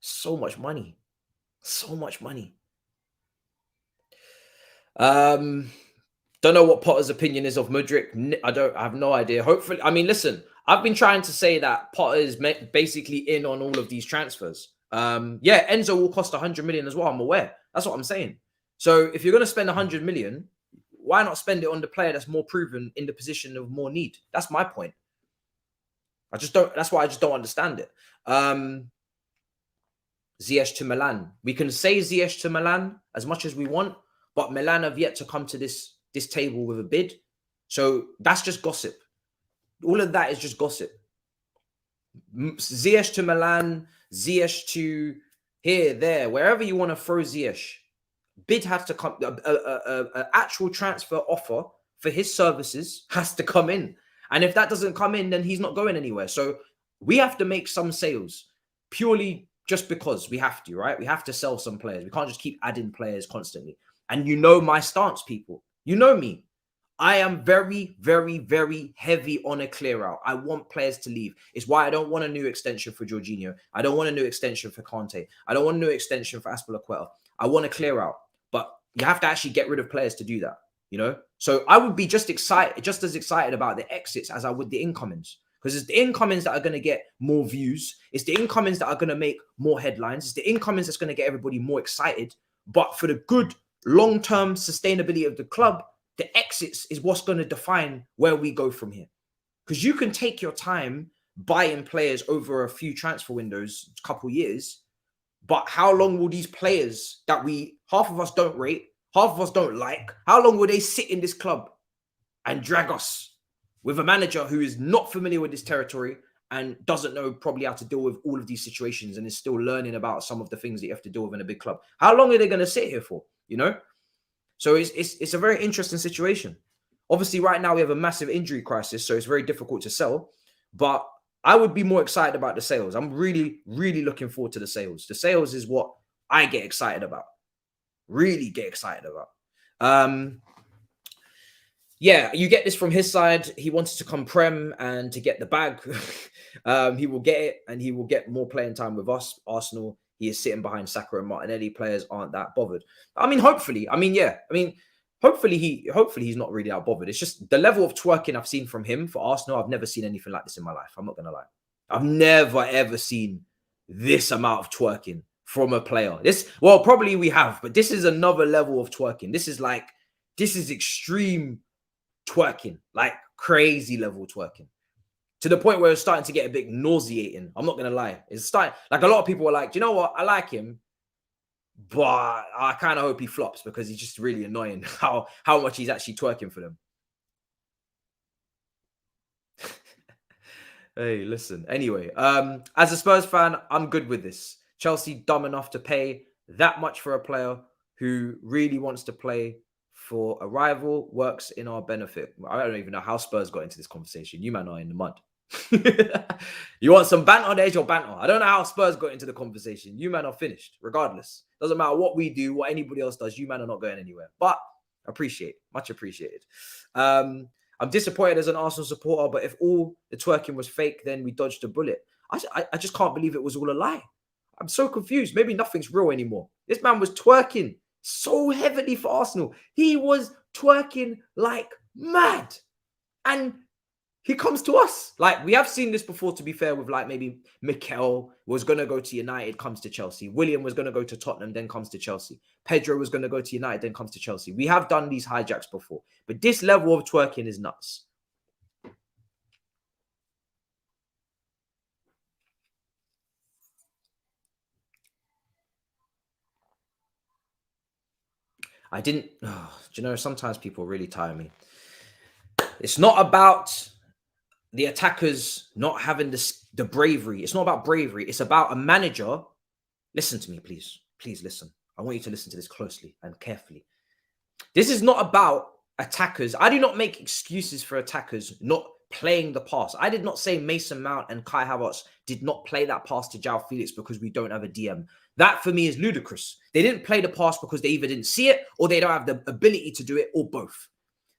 So much money. So much money. Don't know what Potter's opinion is of Mudryk. I have no idea. Hopefully, I mean, listen, I've been trying to say that Potter is basically in on all of these transfers. Yeah, Enzo will cost 100 million as well. I'm aware. That's what I'm saying. So if you're going to spend 100 million, why not spend it on the player that's more proven in the position of more need? That's my point. I just don't. That's why I just don't understand it. Ziyech to Milan. We can say Ziyech to Milan as much as we want, but Milan have yet to come to this table with a bid. So that's just gossip. All of that is just gossip. Ziyech to Milan, Ziyech to here, there, wherever you want to throw Ziyech. Bid has to come, an actual transfer offer for his services has to come in. And if that doesn't come in, then he's not going anywhere. So we have to make some sales purely just because we have to, right? We have to sell some players. We can't just keep adding players constantly. And you know my stance, people. You know me. I am very, very, very heavy on a clear out. I want players to leave. It's why I don't want a new extension for Jorginho. I don't want a new extension for Conte. I don't want a new extension for Aspilicueta. I want to clear out. But you have to actually get rid of players to do that, you know? So I would be just as excited about the exits as I would the incomings. Because it's the incomings that are going to get more views. It's the incomings that are going to make more headlines. It's the incomings that's going to get everybody more excited. But for the good long-term sustainability of the club, the exits is what's going to define where we go from here. Because you can take your time buying players over a few transfer windows, a couple years, but how long will these players that half of us don't rate, half of us don't like, how long will they sit in this club and drag us with a manager who is not familiar with this territory and doesn't know probably how to deal with all of these situations and is still learning about some of the things that you have to deal with in a big club? How long are they going to sit here for, you know? So it's a very interesting situation. Obviously, right now we have a massive injury crisis, so it's very difficult to sell. But I would be more excited about the sales. I'm really, really looking forward to the sales. The sales is what I get excited about. Really get excited about. Yeah, you get this from his side. He wanted to come Prem and to get the bag. He will get it, and he will get more playing time with us, Arsenal. He is sitting behind Saka and Martinelli. Players aren't that bothered. I mean, hopefully. I mean, yeah. I mean, hopefully he's not really that bothered. It's just the level of twerking I've seen from him for Arsenal. I've never seen anything like this in my life. I'm not going to lie. I've never, ever seen this amount of twerking from a player. Well, probably we have, but this is another level of twerking. This is extreme twerking, like crazy level twerking. To the point where it's starting to get a bit nauseating. I'm not going to lie. It's starting, like a lot of people are like, do you know what? I like him, but I kind of hope he flops because he's just really annoying how much he's actually twerking for them. Hey, listen. Anyway, as a Spurs fan, I'm good with this. Chelsea dumb enough to pay that much for a player who really wants to play for a rival, works in our benefit. I don't even know how Spurs got into this conversation. You man are in the mud. You want some banter? There's your banter. I don't know how Spurs got into the conversation. You man are finished. Regardless, doesn't matter what we do, what anybody else does. You man are not going anywhere. But much appreciated. I'm disappointed as an Arsenal supporter, but if all the twerking was fake, then we dodged a bullet. I just can't believe it was all a lie. I'm so confused. Maybe nothing's real anymore. This man was twerking so heavily for Arsenal. He was twerking like mad. And he comes to us. Like, we have seen this before, to be fair, with like maybe Mikel was going to go to United, comes to Chelsea. William was going to go to Tottenham, then comes to Chelsea. Pedro was going to go to United, then comes to Chelsea. We have done these hijacks before. But this level of twerking is nuts. do you know, sometimes people really tire me. It's not about the attackers not having the bravery. It's not about bravery. It's about a manager. Listen to me, please. Please listen. I want you to listen to this closely and carefully. This is not about attackers. I do not make excuses for attackers not playing the pass. I did not say Mason Mount and Kai Havertz did not play that pass to João Felix because we don't have a DM. That for me is ludicrous. They didn't play the pass because they either didn't see it or they don't have the ability to do it, or both.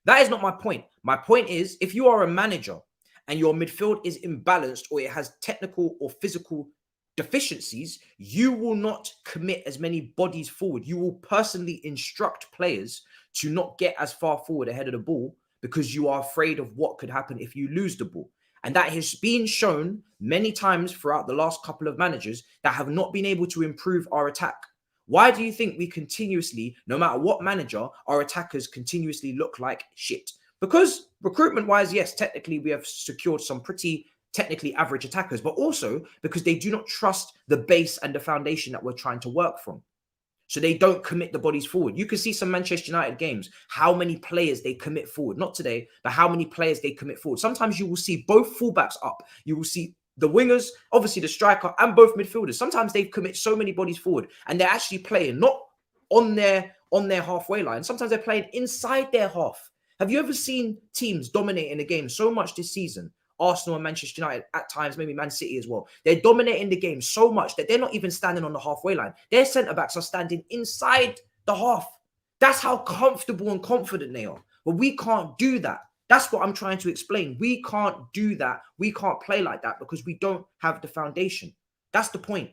That is not my point. My point is, if you are a manager and your midfield is imbalanced or it has technical or physical deficiencies, you will not commit as many bodies forward. You will personally instruct players to not get as far forward ahead of the ball because you are afraid of what could happen if you lose the ball. And that has been shown many times throughout the last couple of managers that have not been able to improve our attack. Why do you think we continuously, no matter what manager, our attackers continuously look like shit? Because recruitment-wise, yes, technically we have secured some pretty technically average attackers, but also because they do not trust the base and the foundation that we're trying to work from. So they don't commit the bodies forward. You can see some Manchester United games, how many players they commit forward. Not today, but how many players they commit forward. Sometimes you will see both fullbacks up. You will see the wingers, obviously the striker, and both midfielders. Sometimes they commit so many bodies forward, and they're actually playing not on their halfway line. Sometimes they're playing inside their half. Have you ever seen teams dominating the game so much this season? Arsenal and Manchester United at times, maybe Man City as well. They're dominating the game so much that they're not even standing on the halfway line. Their centre-backs are standing inside the half. That's how comfortable and confident they are. But we can't do that. That's what I'm trying to explain. We can't do that. We can't play like that because we don't have the foundation. That's the point.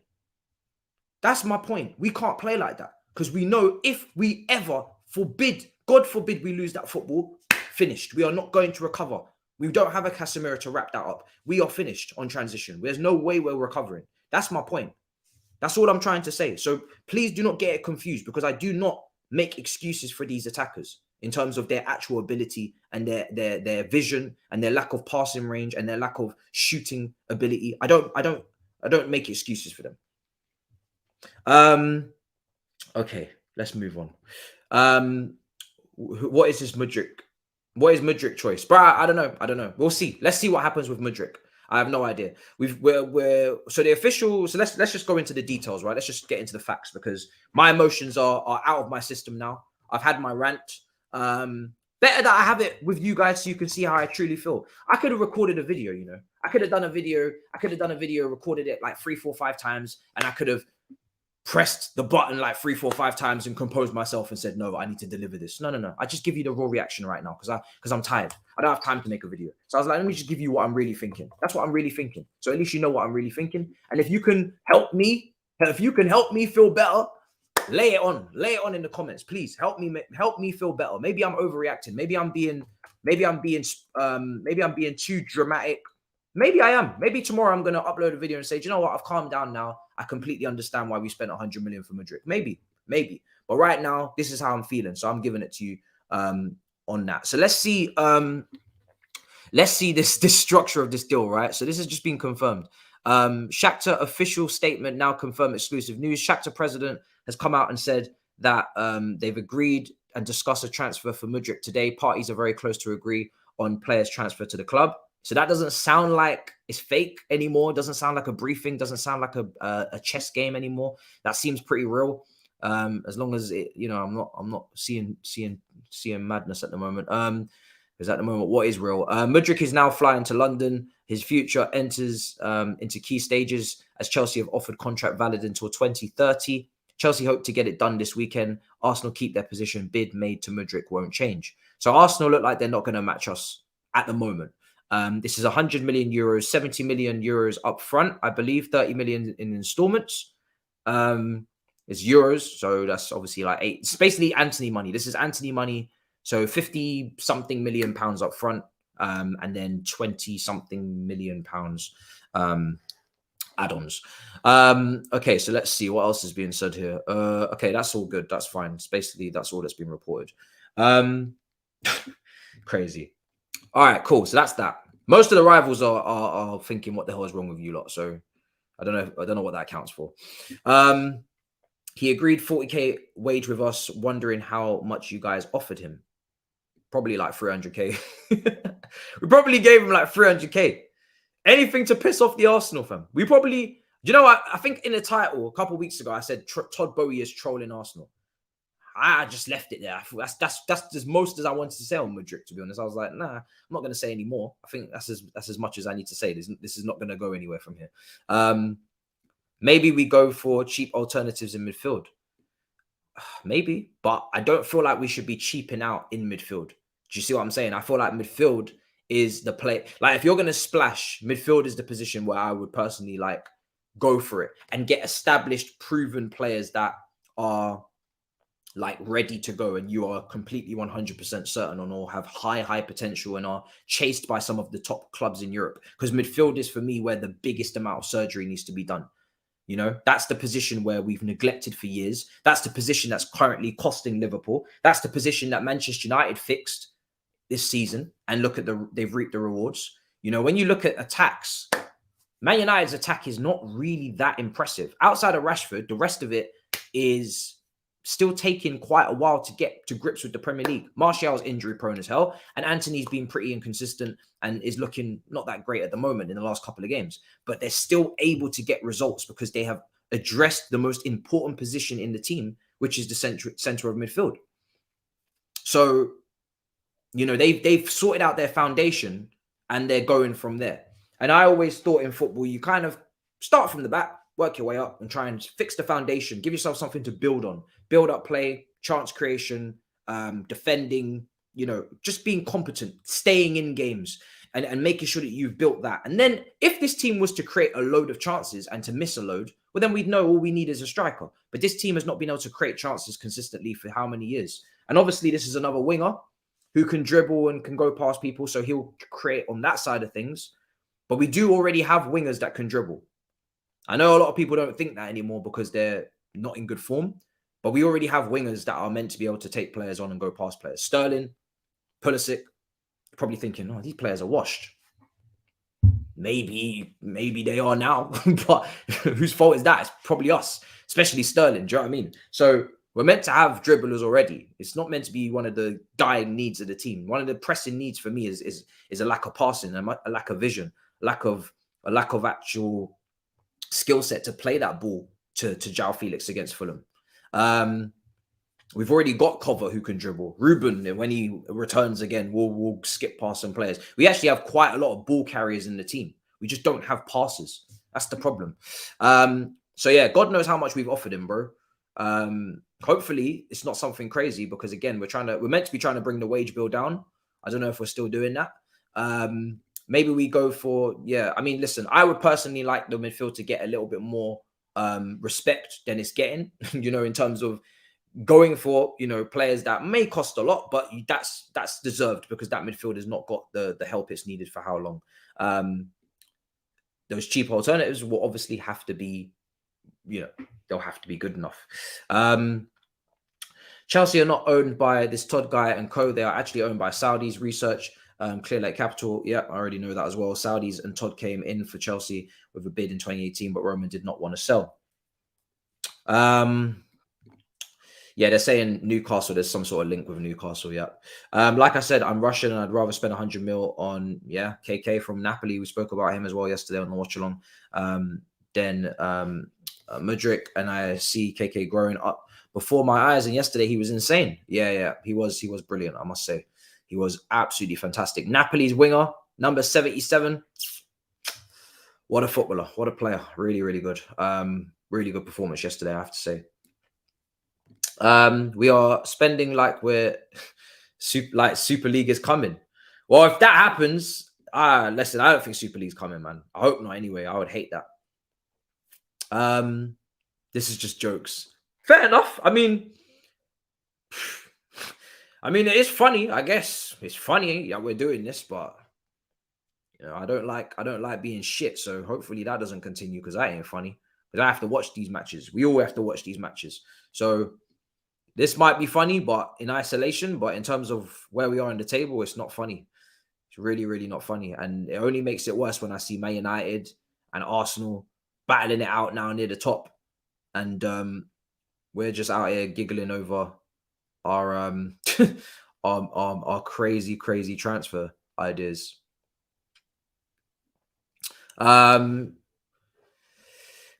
That's my point. We can't play like that because we know if we ever forbid, God forbid we lose that football, finished. We are not going to recover. We don't have a Casemiro to wrap that up. We are finished on transition. There's no way we're recovering. That's my point. That's all I'm trying to say. So please do not get it confused because I do not make excuses for these attackers in terms of their actual ability and their vision and their lack of passing range and their lack of shooting ability. I don't make excuses for them. Okay, let's move on. What is this Mudryk? What is Mudryk choice? Bro, I don't know. We'll see. Let's see what happens with Mudryk. I have no idea. So the official. So let's just go into the details, right? Let's just get into the facts because my emotions are out of my system now. I've had my rant. Better that I have it with you guys so you can see how I truly feel. I could have recorded a video, you know. I could have done a video, recorded it like 3, 4, 5 times, and I could have pressed the button like 3, 4, 5 times and composed myself and said, no, I need to deliver this. No. I just give you the raw reaction right now because I'm tired. I don't have time to make a video. So I was like, let me just give you what I'm really thinking. That's what I'm really thinking. So at least you know what I'm really thinking. And if you can help me feel better, lay it on in the comments. Please help me feel better. Maybe I'm overreacting. Maybe I'm being too dramatic. Maybe I am. Maybe tomorrow I'm going to upload a video and say, do you know what? I've calmed down now. I completely understand why we spent 100 million for Mudryk. Maybe. But right now, this is how I'm feeling. So I'm giving it to you on that. So let's see this structure of this deal, right? So this has just been confirmed. Shakhtar official statement now confirmed, exclusive news. Shakhtar president has come out and said that they've agreed and discussed a transfer for Mudryk today. Parties are very close to agree on players' transfer to the club. So that doesn't sound like it's fake anymore. It doesn't sound like a briefing. Doesn't sound like a chess game anymore. That seems pretty real. As long as it, you know, I'm not seeing madness at the moment. Because at the moment, what is real? Mudryk is now flying to London. His future enters into key stages as Chelsea have offered contract valid until 2030. Chelsea hope to get it done this weekend. Arsenal keep their position. Bid made to Mudryk won't change. So Arsenal look like they're not going to match us at the moment. This is 100 million euros, 70 million euros up front, I believe, 30 million in installments. It's euros, so that's obviously like 8. It's basically Anthony money. This is Anthony money. So 50 something million pounds up front, and then 20 something million pounds add-ons. Okay, so let's see what else is being said here. Okay, that's all good. That's fine. It's basically that's all that's been reported. Crazy. All right, cool. So that's that. Most of the rivals are thinking, what the hell is wrong with you lot? So I don't know what that accounts for. He agreed 40k wage with us, wondering how much you guys offered him. Probably like 300k. We probably gave him like 300k. Anything to piss off the Arsenal fam. We probably, you know what? I think in the title a couple of weeks ago, I said Todd Bowie is trolling Arsenal. I just left it there. I thought that's as most as I wanted to say on Mudryk, to be honest. I was like, nah, I'm not going to say any more. I think that's as much as I need to say. This is not going to go anywhere from here. Maybe we go for cheap alternatives in midfield. Maybe, but I don't feel like we should be cheaping out in midfield. Do you see what I'm saying? I feel like midfield is the play. Like, if you're going to splash, midfield is the position where I would personally like go for it and get established, proven players that are like ready to go and you are completely 100% certain on, or have high potential and are chased by some of the top clubs in Europe. Because midfield is for me where the biggest amount of surgery needs to be done. You know, that's the position where we've neglected for years. That's the position that's currently costing Liverpool. That's the position that Manchester United fixed this season, and look at they've reaped the rewards. You know, when you look at attacks, Man United's attack is not really that impressive. Outside of Rashford, the rest of it is still taking quite a while to get to grips with the Premier League. Martial's injury prone as hell, and Anthony's been pretty inconsistent and is looking not that great at the moment in the last couple of games. But they're still able to get results because they have addressed the most important position in the team, which is the center of midfield. So, you know, they've sorted out their foundation and they're going from there. And I always thought in football, you kind of start from the back, work your way up and try and fix the foundation. Give yourself something to build on. Build up play, chance creation, defending, you know, just being competent, staying in games and making sure that you've built that. And then if this team was to create a load of chances and to miss a load, well, then we'd know all we need is a striker. But this team has not been able to create chances consistently for how many years? And obviously this is another winger who can dribble and can go past people. So he'll create on that side of things. But we do already have wingers that can dribble. I know a lot of people don't think that anymore because they're not in good form. But we already have wingers that are meant to be able to take players on and go past players. Sterling, Pulisic, probably thinking, oh, these players are washed. Maybe they are now. But whose fault is that? It's probably us, especially Sterling. Do you know what I mean? So we're meant to have dribblers already. It's not meant to be one of the dying needs of the team. One of the pressing needs for me is a lack of passing, a lack of vision, a lack of actual skill set to play that ball to João Felix against Fulham. We've already got Cover who can dribble. Ruben, when he returns again, we'll skip past some players. We actually have quite a lot of ball carriers in the team. We just don't have passers. That's the problem. So yeah, God knows how much we've offered him, bro. Hopefully it's not something crazy because again, we're meant to be trying to bring the wage bill down. I don't know if we're still doing that. Maybe we go for, I mean, listen, I would personally like the midfield to get a little bit more respect than it's getting, you know, in terms of going for, you know, players that may cost a lot, but that's deserved because that midfield has not got the help it's needed for how long. Those cheap alternatives will obviously have to be, you know, they'll have to be good enough. Chelsea are not owned by this Todd guy and co. They are actually owned by Saudis. Research, Clear Lake Capital. Yeah, I already know that as well. Saudis and Todd came in for Chelsea with a bid in 2018, but Roman did not want to sell. Yeah, they're saying Newcastle. There's some sort of link with Newcastle. Yeah. Like I said, I'm Russian and I'd rather spend 100 mil on, KK from Napoli. We spoke about him as well yesterday on the watch along. Then Mudryk, and I see KK growing up before my eyes. And yesterday he was insane. Yeah. He was brilliant, I must say. He was absolutely fantastic. Napoli's winger, number 77. What a footballer. What a player. Really, really good. Really good performance yesterday, I have to say. We are spending like we're Super League is coming. Well, if that happens, listen, I don't think Super League's coming, man. I hope not anyway. I would hate that. This is just jokes. Fair enough. I mean, it is funny, I guess. It's funny that we're doing this, but you know, I don't like being shit. So hopefully that doesn't continue because that ain't funny. Because I have to watch these matches. We all have to watch these matches. So this might be funny, but in isolation, but in terms of where we are in the table, it's not funny. It's really, really not funny. And it only makes it worse when I see Man United and Arsenal battling it out now near the top. And we're just out here giggling over our our crazy, crazy transfer ideas.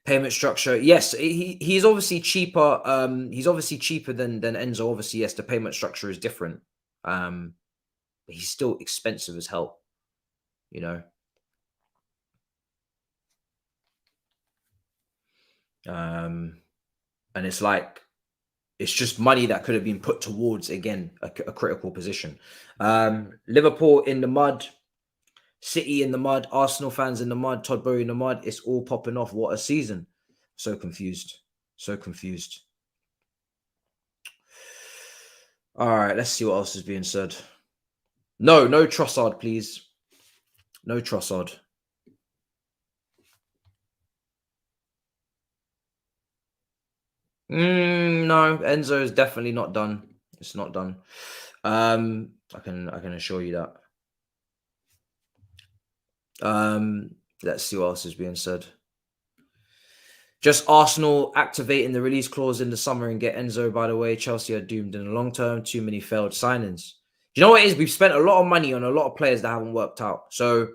Payment structure, yes, he's obviously cheaper. He's obviously cheaper than Enzo. Obviously, yes, the payment structure is different. But he's still expensive as hell, you know. And it's like it's just money that could have been put towards again a critical position. Liverpool in the mud. City in the mud, Arsenal fans in the mud, Todd Boehly in the mud. It's all popping off. What a season. So confused. So confused. All right, let's see what else is being said. No trussard, please. No trussard. No, Enzo is definitely not done. It's not done. I can assure you that. Let's see what else is being said. Just Arsenal activating the release clause in the summer and get Enzo, by the way. Chelsea are doomed in the long term. Too many failed signings. You know what it is? We've spent a lot of money on a lot of players that haven't worked out. So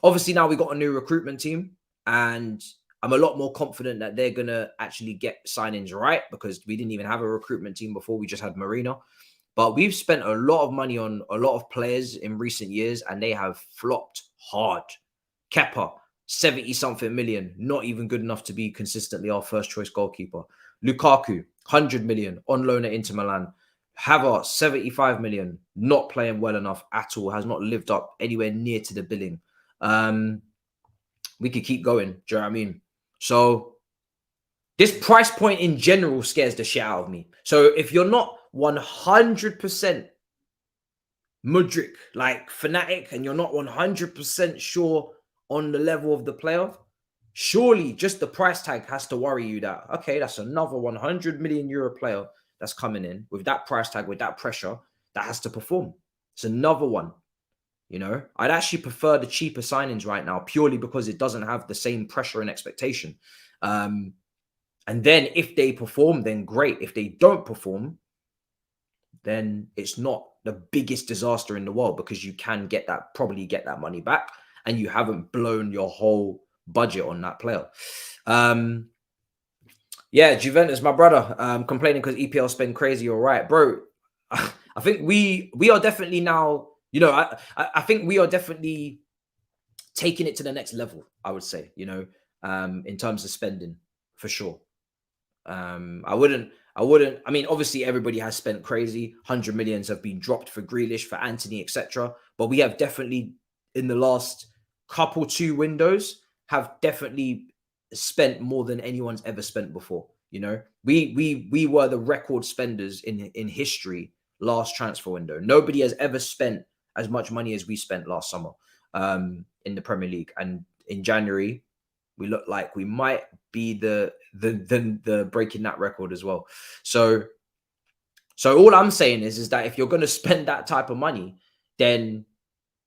obviously now we got a new recruitment team, and I'm a lot more confident that they're going to actually get signings right, because we didn't even have a recruitment team before. We just had Marina. But we've spent a lot of money on a lot of players in recent years, and they have flopped hard. Kepa, 70-something million, not even good enough to be consistently our first-choice goalkeeper. Lukaku, 100 million, on loan at Inter Milan. Havertz, 75 million, not playing well enough at all, has not lived up anywhere near to the billing. We could keep going. Do you know what I mean? So this price point in general scares the shit out of me. So if you're not 100% Mudryk, like fanatic, and you're not 100% sure on the level of the player, surely just the price tag has to worry you that, okay, that's another 100 million euro player that's coming in with that price tag, with that pressure, that has to perform. It's another one. You know, I'd actually prefer the cheaper signings right now, purely because it doesn't have the same pressure and expectation. And then if they perform, then great. If they don't perform, then it's not the biggest disaster in the world, because you can probably get that money back, and you haven't blown your whole budget on that player. Yeah, Juventus, my brother, complaining because EPL spend crazy. All right, bro. I think we are definitely now, you know, I think we are definitely taking it to the next level, I would say, you know, in terms of spending, for sure. I mean, obviously everybody has spent crazy. 100 millions have been dropped for Grealish, for Anthony, etc. But we have definitely, in the last two windows, have definitely spent more than anyone's ever spent before. You know, we were the record spenders in history last transfer window. Nobody has ever spent as much money as we spent last summer in the Premier League. And in January, we look like we might be the breaking that record as well. So all I'm saying is that if you're going to spend that type of money, then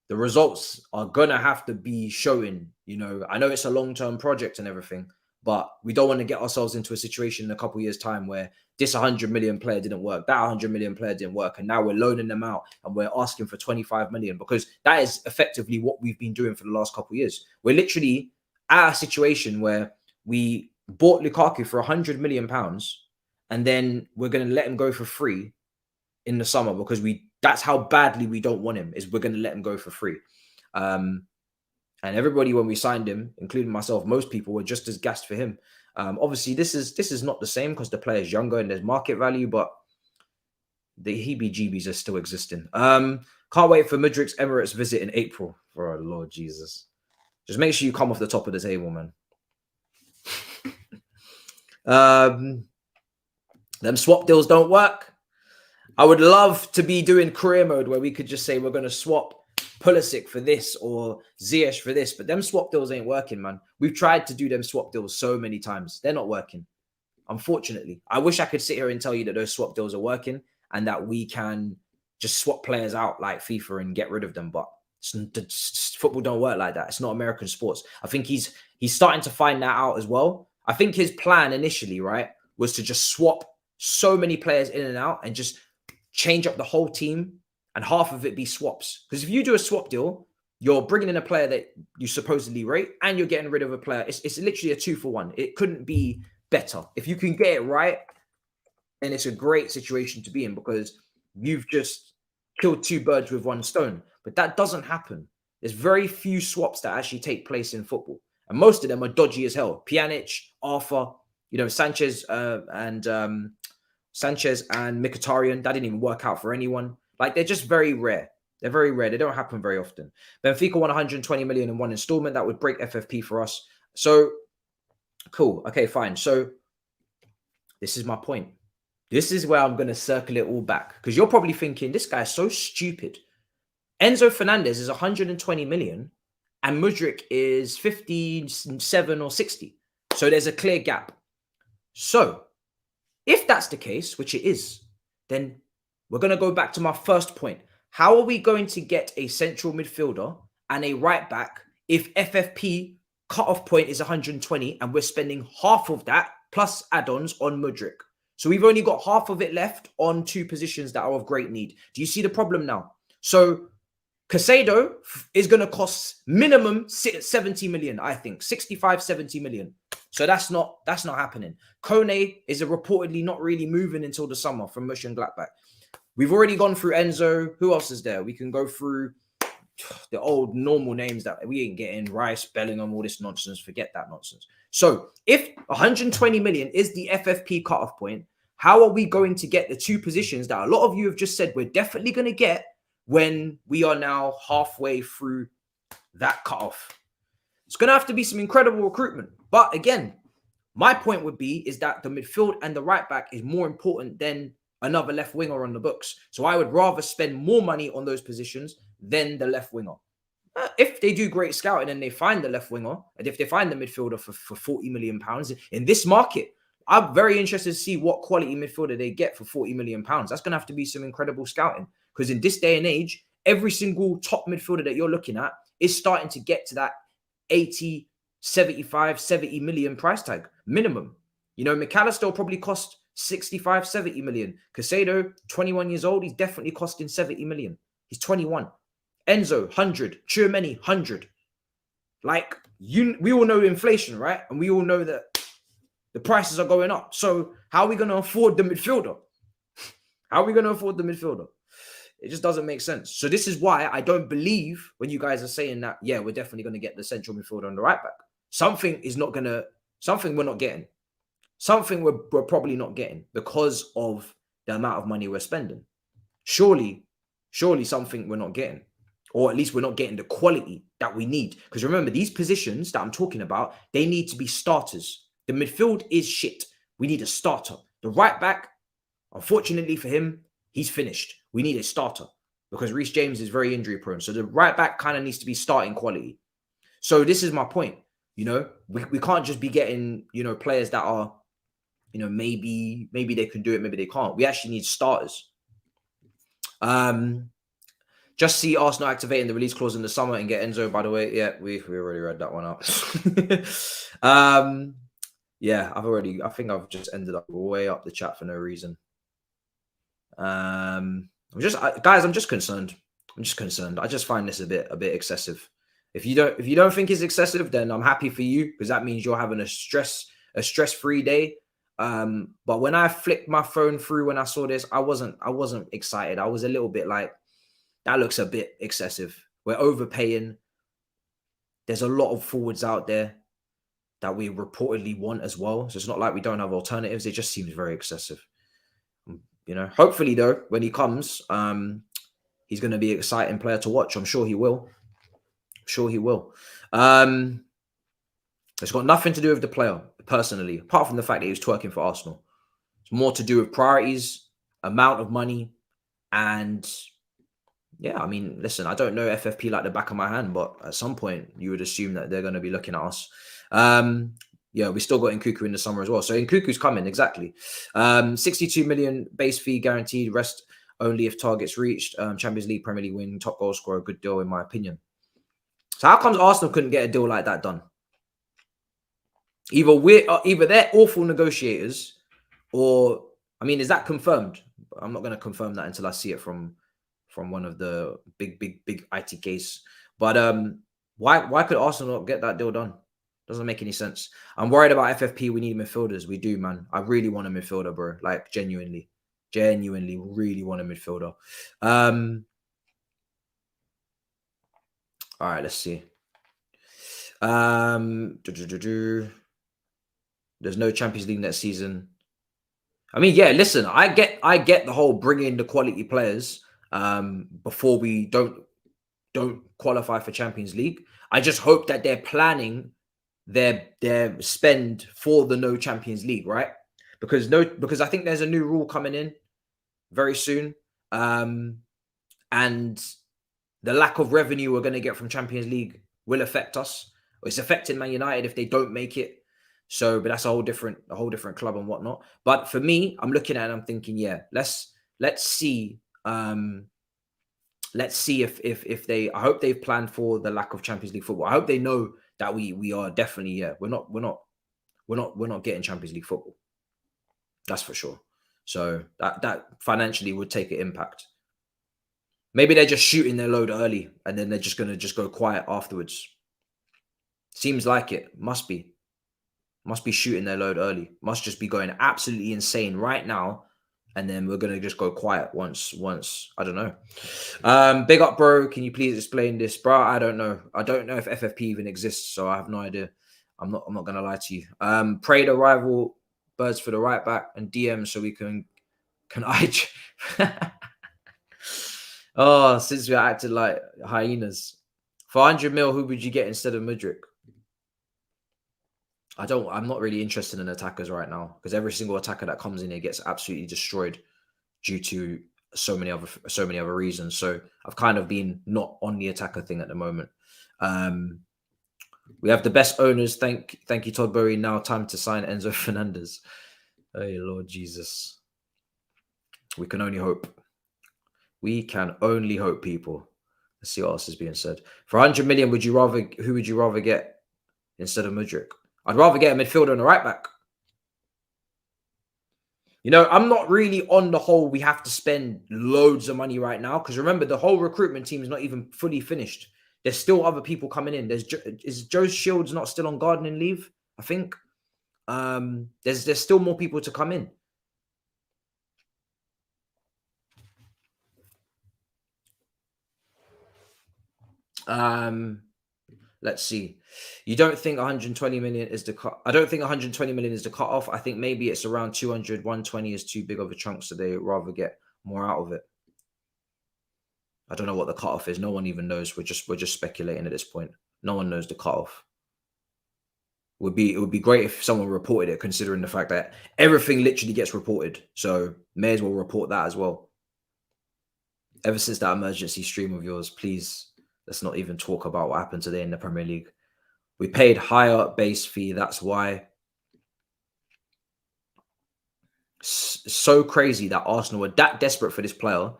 the results are going to have to be showing. You know, I know it's a long-term project and everything, but we don't want to get ourselves into a situation in a couple of years' time where this 100 million player didn't work, that 100 million player didn't work, and now we're loaning them out and we're asking for 25 million, because that is effectively what we've been doing for the last couple of years. We're literally at a situation where we bought Lukaku for 100 million pounds, and then we're going to let him go for free in the summer, because that's how badly we don't want him, is we're going to let him go for free. And everybody, when we signed him, including myself, most people were just as gassed for him. Obviously, this is not the same because the player's younger and there's market value, but the heebie-jeebies are still existing. Can't wait for Mudryk's Emirates visit in April. Oh, Lord Jesus. Just make sure you come off the top of the table, man. Them swap deals don't work. I would love to be doing career mode where we could just say we're going to swap Pulisic for this or Ziyech for this, but them swap deals ain't working, man. We've tried to do them swap deals so many times. They're not working, unfortunately. I wish I could sit here and tell you that those swap deals are working and that we can just swap players out like FIFA and get rid of them, but football don't work like that. It's not American sports. I think he's starting to find that out as well. I think his plan initially, right, was to just swap so many players in and out and just change up the whole team, and half of it be swaps. Because if you do a swap deal, you're bringing in a player that you supposedly rate and you're getting rid of a player. It's literally a 2-for-1. It couldn't be better. If you can get it right, then it's a great situation to be in, because you've just killed two birds with one stone. But that doesn't happen. There's very few swaps that actually take place in football. And most of them are dodgy as hell. Pjanic, Arthur, you know, Sanchez and Mkhitaryan, that didn't even work out for anyone. Like, they're just very rare. They're very rare. They don't happen very often. Benfica won 120 million in one installment. That would break FFP for us. So, cool. Okay, fine. So, this is my point. This is where I'm going to circle it all back. Because you're probably thinking, this guy's so stupid. Enzo Fernandez is 120 million and Mudryk is 57 or 60. So there's a clear gap. So if that's the case, which it is, then we're going to go back to my first point. How are we going to get a central midfielder and a right back if FFP cutoff point is 120 and we're spending half of that plus add-ons on Mudryk? So we've only got half of it left on two positions that are of great need. Do you see the problem now? So Caicedo is going to cost minimum 70 million, I think. 65, 70 million. So that's not happening. Kone is reportedly not really moving until the summer from Mönchengladbach. We've already gone through Enzo. Who else is there? We can go through the old normal names that we ain't getting. Rice, Bellingham, all this nonsense. Forget that nonsense. So if 120 million is the FFP cutoff point, how are we going to get the two positions that a lot of you have just said we're definitely going to get when we are now halfway through that cutoff? It's going to have to be some incredible recruitment. But again, my point would be is that the midfield and the right back is more important than another left winger on the books. So I would rather spend more money on those positions than the left winger. If they do great scouting and they find the left winger, and if they find the midfielder for 40 million pounds in this market, I'm very interested to see what quality midfielder they get for 40 million pounds. That's going to have to be some incredible scouting, because in this day and age, every single top midfielder that you're looking at is starting to get to that 80, 75, 70 million price tag minimum. You know, McAllister will probably cost 65, 70 million. Caicedo, 21 years old, he's definitely costing 70 million. He's 21. Enzo, 100. Tchouameni, 100. Like, we all know inflation, right? And we all know that the prices are going up. So how are we going to afford the midfielder? How are we going to afford the midfielder? It just doesn't make sense. So this is why I don't believe when you guys are saying that, yeah, we're definitely going to get the central midfielder on the right back. Something we're not getting. Something we're probably not getting because of the amount of money we're spending. Surely something we're not getting. Or at least we're not getting the quality that we need. Because remember, these positions that I'm talking about, they need to be starters. The midfield is shit. We need a starter. The right back, unfortunately for him, he's finished. We need a starter because Reece James is very injury prone. So the right back kind of needs to be starting quality. So this is my point. You know, we can't just be getting, you know, players that are, you know, maybe they can do it, maybe they can't. We actually need starters. Just see Arsenal activating the release clause in the summer and get Enzo, by the way. Yeah, we already read that one out. Yeah, I think I've just ended up way up the chat for no reason. Guys, I'm just concerned. I just find this a bit excessive. If you don't think it's excessive, then I'm happy for you, because that means you're having a stress-free day. But when I flicked my phone through when I saw this, I wasn't excited. I was a little bit like, that looks a bit excessive. We're overpaying. There's a lot of forwards out there that we reportedly want as well. So it's not like we don't have alternatives. It just seems very excessive. You know, hopefully though, when he comes, he's going to be an exciting player to watch. I'm sure he will. It's got nothing to do with the player personally, apart from the fact that he was twerking for Arsenal. It's more to do with priorities, amount of money, and yeah, I mean, listen, I don't know FFP like the back of my hand, but at some point you would assume that they're going to be looking at us. Yeah, we still got Nkuku in the summer as well. So Nkuku's coming, exactly. 62 million base fee guaranteed, rest only if targets reached. Champions League, Premier League win, top goal scorer, good deal in my opinion. So how comes Arsenal couldn't get a deal like that done? Either they're awful negotiators, or, I mean, is that confirmed? I'm not going to confirm that until I see it from one of the big ITKs. But why could Arsenal not get that deal done? Doesn't make any sense. I'm worried about FFP. We need midfielders. We do, man. I really want a midfielder, bro. Like, genuinely really want a midfielder. All right, let's see. There's no Champions League next season. I mean, yeah, listen, I get the whole bringing the quality players. before we don't qualify for Champions League. I just hope that they're planning their spend for the no Champions League, right? Because I think there's a new rule coming in very soon, and the lack of revenue we're going to get from Champions League will affect us. It's affecting Man United if they don't make it. So, but that's a whole different club and whatnot. But for me, I'm looking at it and I'm thinking, yeah, let's see. Let's see if they. I hope they've planned for the lack of Champions League football. I hope they know that we are definitely, yeah, we're not getting Champions League football. That's for sure. So that financially would take an impact. Maybe they're just shooting their load early and then they're just gonna go quiet afterwards. Seems like it. Must be shooting their load early. Must just be going absolutely insane right now. And then we're gonna just go quiet once. I don't know. Big up, bro. Can you please explain this, bro? I don't know. I don't know if FFP even exists, so I have no idea. I'm not gonna lie to you. Pray the rival birds for the right back and DM so we can I. Oh, since we acted like hyenas. For 100 mil, who would you get instead of Mudryk? I'm not really interested in attackers right now because every single attacker that comes in here gets absolutely destroyed due to so many other reasons. So I've kind of been not on the attacker thing at the moment. We have the best owners. Thank you, Todd Boehly. Now time to sign Enzo Fernandez. Hey, Lord Jesus. We can only hope. We can only hope, people. Let's see what else is being said. For 100 million, who would you rather get instead of Mudryk? I'd rather get a midfielder and a right back. You know, I'm not really on the whole we have to spend loads of money right now because remember, the whole recruitment team is not even fully finished. There's still other people coming in. Is Joe Shields not still on gardening leave? I think. There's still more people to come in. Let's see. You don't think 120 million is the cut? I don't think 120 million is the cutoff. I think maybe it's around 200. 120 is too big of a chunk, so they rather get more out of it. I don't know what the cutoff is. No one even knows. We're just speculating at this point. No one knows the cutoff. It would be great if someone reported it, considering the fact that everything literally gets reported. So may as well report that as well. Ever since that emergency stream of yours, please, let's not even talk about what happened today in the Premier League. We paid higher base fee. That's why. So crazy that Arsenal were that desperate for this player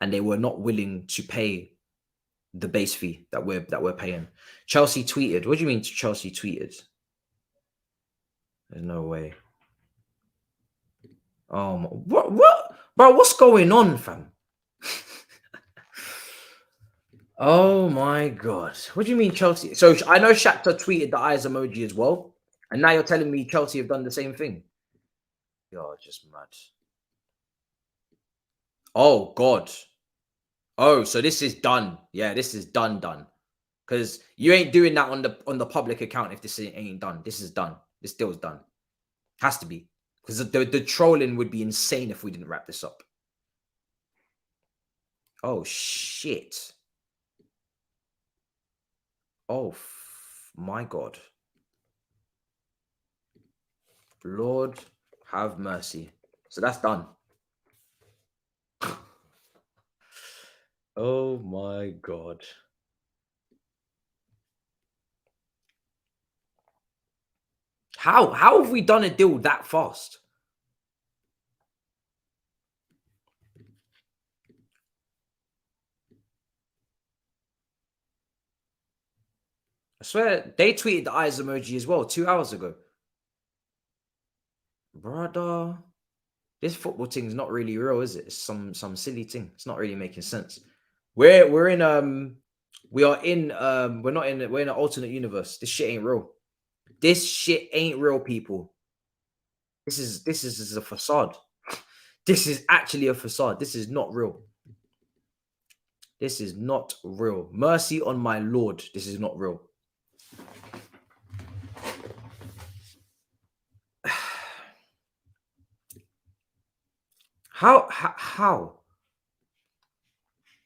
and they were not willing to pay the base fee that we're paying. Chelsea tweeted. What do you mean Chelsea tweeted? There's no way. What? Bro, what's going on, fam? Oh my God. What do you mean Chelsea? So I know Shakhtar tweeted the eyes emoji as well. And now you're telling me Chelsea have done the same thing. You're just mad. Oh God. Oh, so this is done. Yeah, this is done. Because you ain't doing that on the public account if this ain't done. This is done. This deal's done. Has to be. Because the trolling would be insane if we didn't wrap this up. Oh, shit. Oh, my God. Lord have mercy. So that's done. Oh, my God. How have we done a deal that fast? I swear, they tweeted the eyes emoji as well 2 hours ago. Brother, this football thing is not really real, is it? It's some silly thing. It's not really making sense. We're in we're in an alternate universe. This shit ain't real. This shit ain't real, people. This is a facade. This is actually a facade. This is not real. This is not real. Mercy on my Lord. This is not real. How?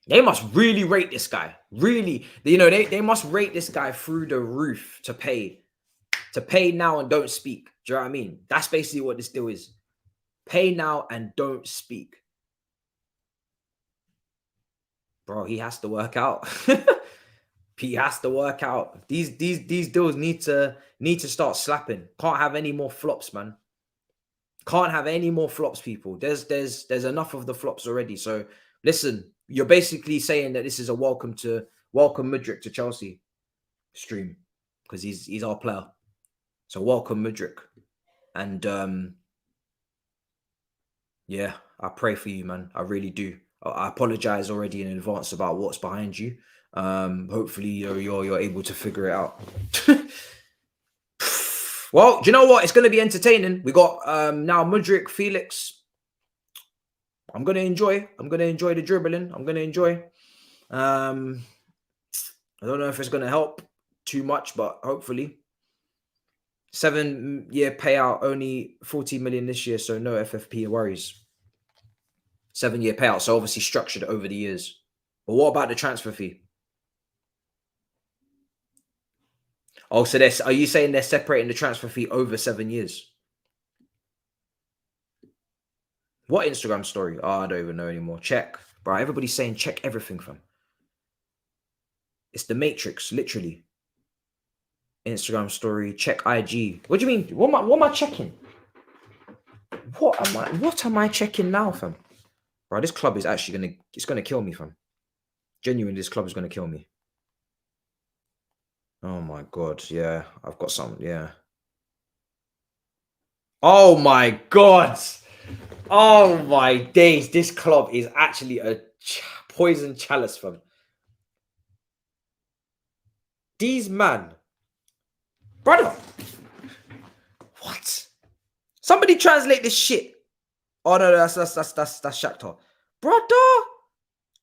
They must really rate this guy. Really, you know, they must rate this guy through the roof to pay. To pay now and don't speak. Do you know what I mean? That's basically what this deal is. Pay now and don't speak. Bro, he has to work out. He has to work out. These deals need to start slapping. Can't have any more flops, man. Can't have any more flops, people. There's enough of the flops already. So listen, you're basically saying that this is a welcome Mudryk to Chelsea stream because he's our player. So welcome Mudryk. And yeah, I pray for you, man. I really do. I apologize already in advance about what's behind you. Hopefully you're able to figure it out. Well, do you know what? It's going to be entertaining. We got now Mudryk, Felix. I'm going to enjoy the dribbling. I'm going to enjoy. I don't know if it's going to help too much, but hopefully. 7-year payout, only 40 million this year, so no FFP worries. 7-year payout, so obviously structured over the years. But what about the transfer fee? Oh, so are you saying they're separating the transfer fee over 7 years? What Instagram story? Oh, I don't even know anymore. Check. Bro, everybody's saying check everything, fam. It's the Matrix, literally. Instagram story, check IG. What do you mean? What am I checking? What am I checking now, fam? Bro, this club is actually gonna kill me, fam. Genuinely, this club is gonna kill me. Oh my god, yeah. I've got some, yeah. Oh my god. Oh my days. This club is actually a poison chalice, fam. These man. Brother. What? Somebody translate this shit. Oh no, that's Shakhtar. Brother.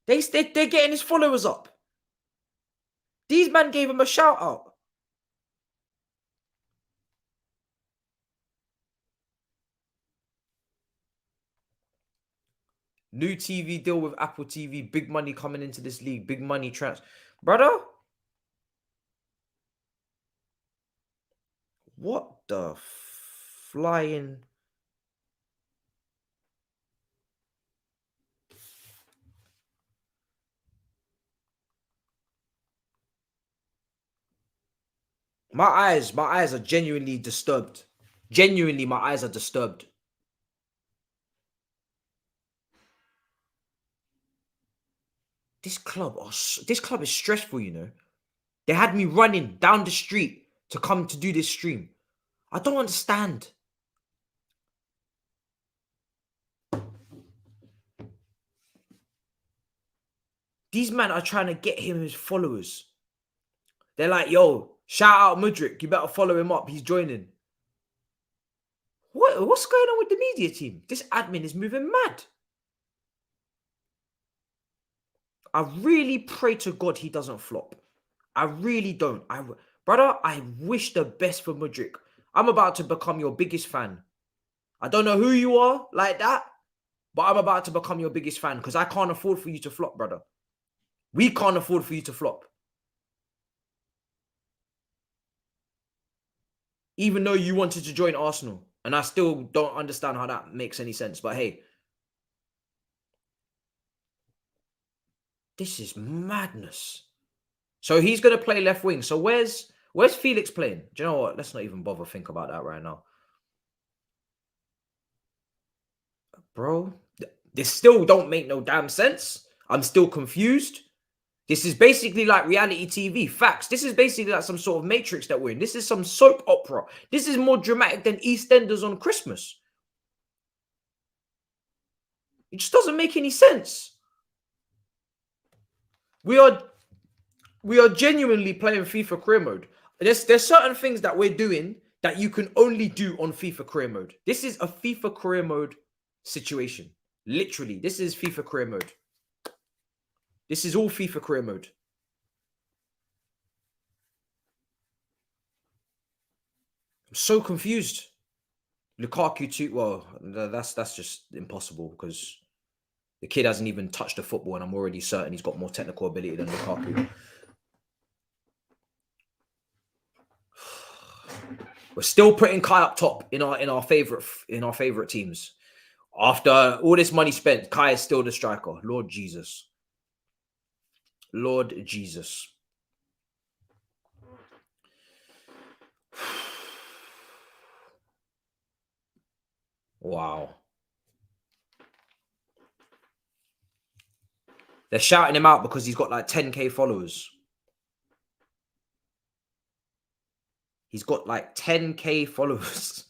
They're getting his followers up. These man gave him a shout out. New TV deal with Apple TV. Big money coming into this league. Big money Brother. What the flying... My eyes are genuinely disturbed. Genuinely, my eyes are disturbed. This club is stressful, you know. They had me running down the street to come to do this stream. I don't understand. These men are trying to get him his followers. They're like, yo, shout out Mudryk. You better follow him up. He's joining. What's going on with the media team? This admin is moving mad. I really pray to God he doesn't flop. I really don't. Brother, I wish the best for Mudryk. I'm about to become your biggest fan. I don't know who you are like that, but I'm about to become your biggest fan because I can't afford for you to flop, brother. We can't afford for you to flop. Even though you wanted to join Arsenal. And I still don't understand how that makes any sense. But hey. This is madness. So he's going to play left wing. So where's Felix playing? Do you know what? Let's not even bother think about that right now. Bro, this still don't make no damn sense. I'm still confused. This is basically like reality TV. Facts. This is basically like some sort of Matrix that we're in. This is some soap opera. This is more dramatic than EastEnders on Christmas. It just doesn't make any sense. We are genuinely playing FIFA career mode. There's certain things that we're doing that you can only do on FIFA career mode. This is a FIFA career mode situation. Literally, this is FIFA career mode. This is all FIFA career mode. I'm so confused. Lukaku too. Well, that's just impossible because The kid hasn't even touched the football, and I'm already certain he's got more technical ability than Lukaku. We're still putting Kai up top in our favorite teams. After all this money spent, Kai is still the striker. Lord Jesus. Lord Jesus. Wow. They're shouting him out because he's got like 10K followers. He's got like 10K followers.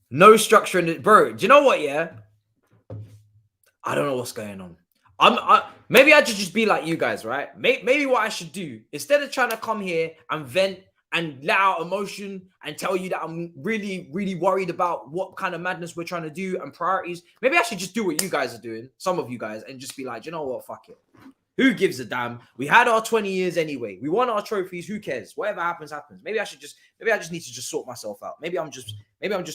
No structure in it. Bro, do you know what, yeah? I don't know what's going on. Maybe I should just be like you guys, right? Maybe what I should do, instead of trying to come here and vent and let out emotion and tell you that I'm really, really worried about what kind of madness we're trying to do and priorities, maybe I should just do what you guys are doing, some of you guys, and just be like, you know what, fuck it. Who gives a damn? We had our 20 years anyway. We won our trophies. Who cares? Whatever happens, happens. Maybe I just need to just sort myself out. Maybe I'm just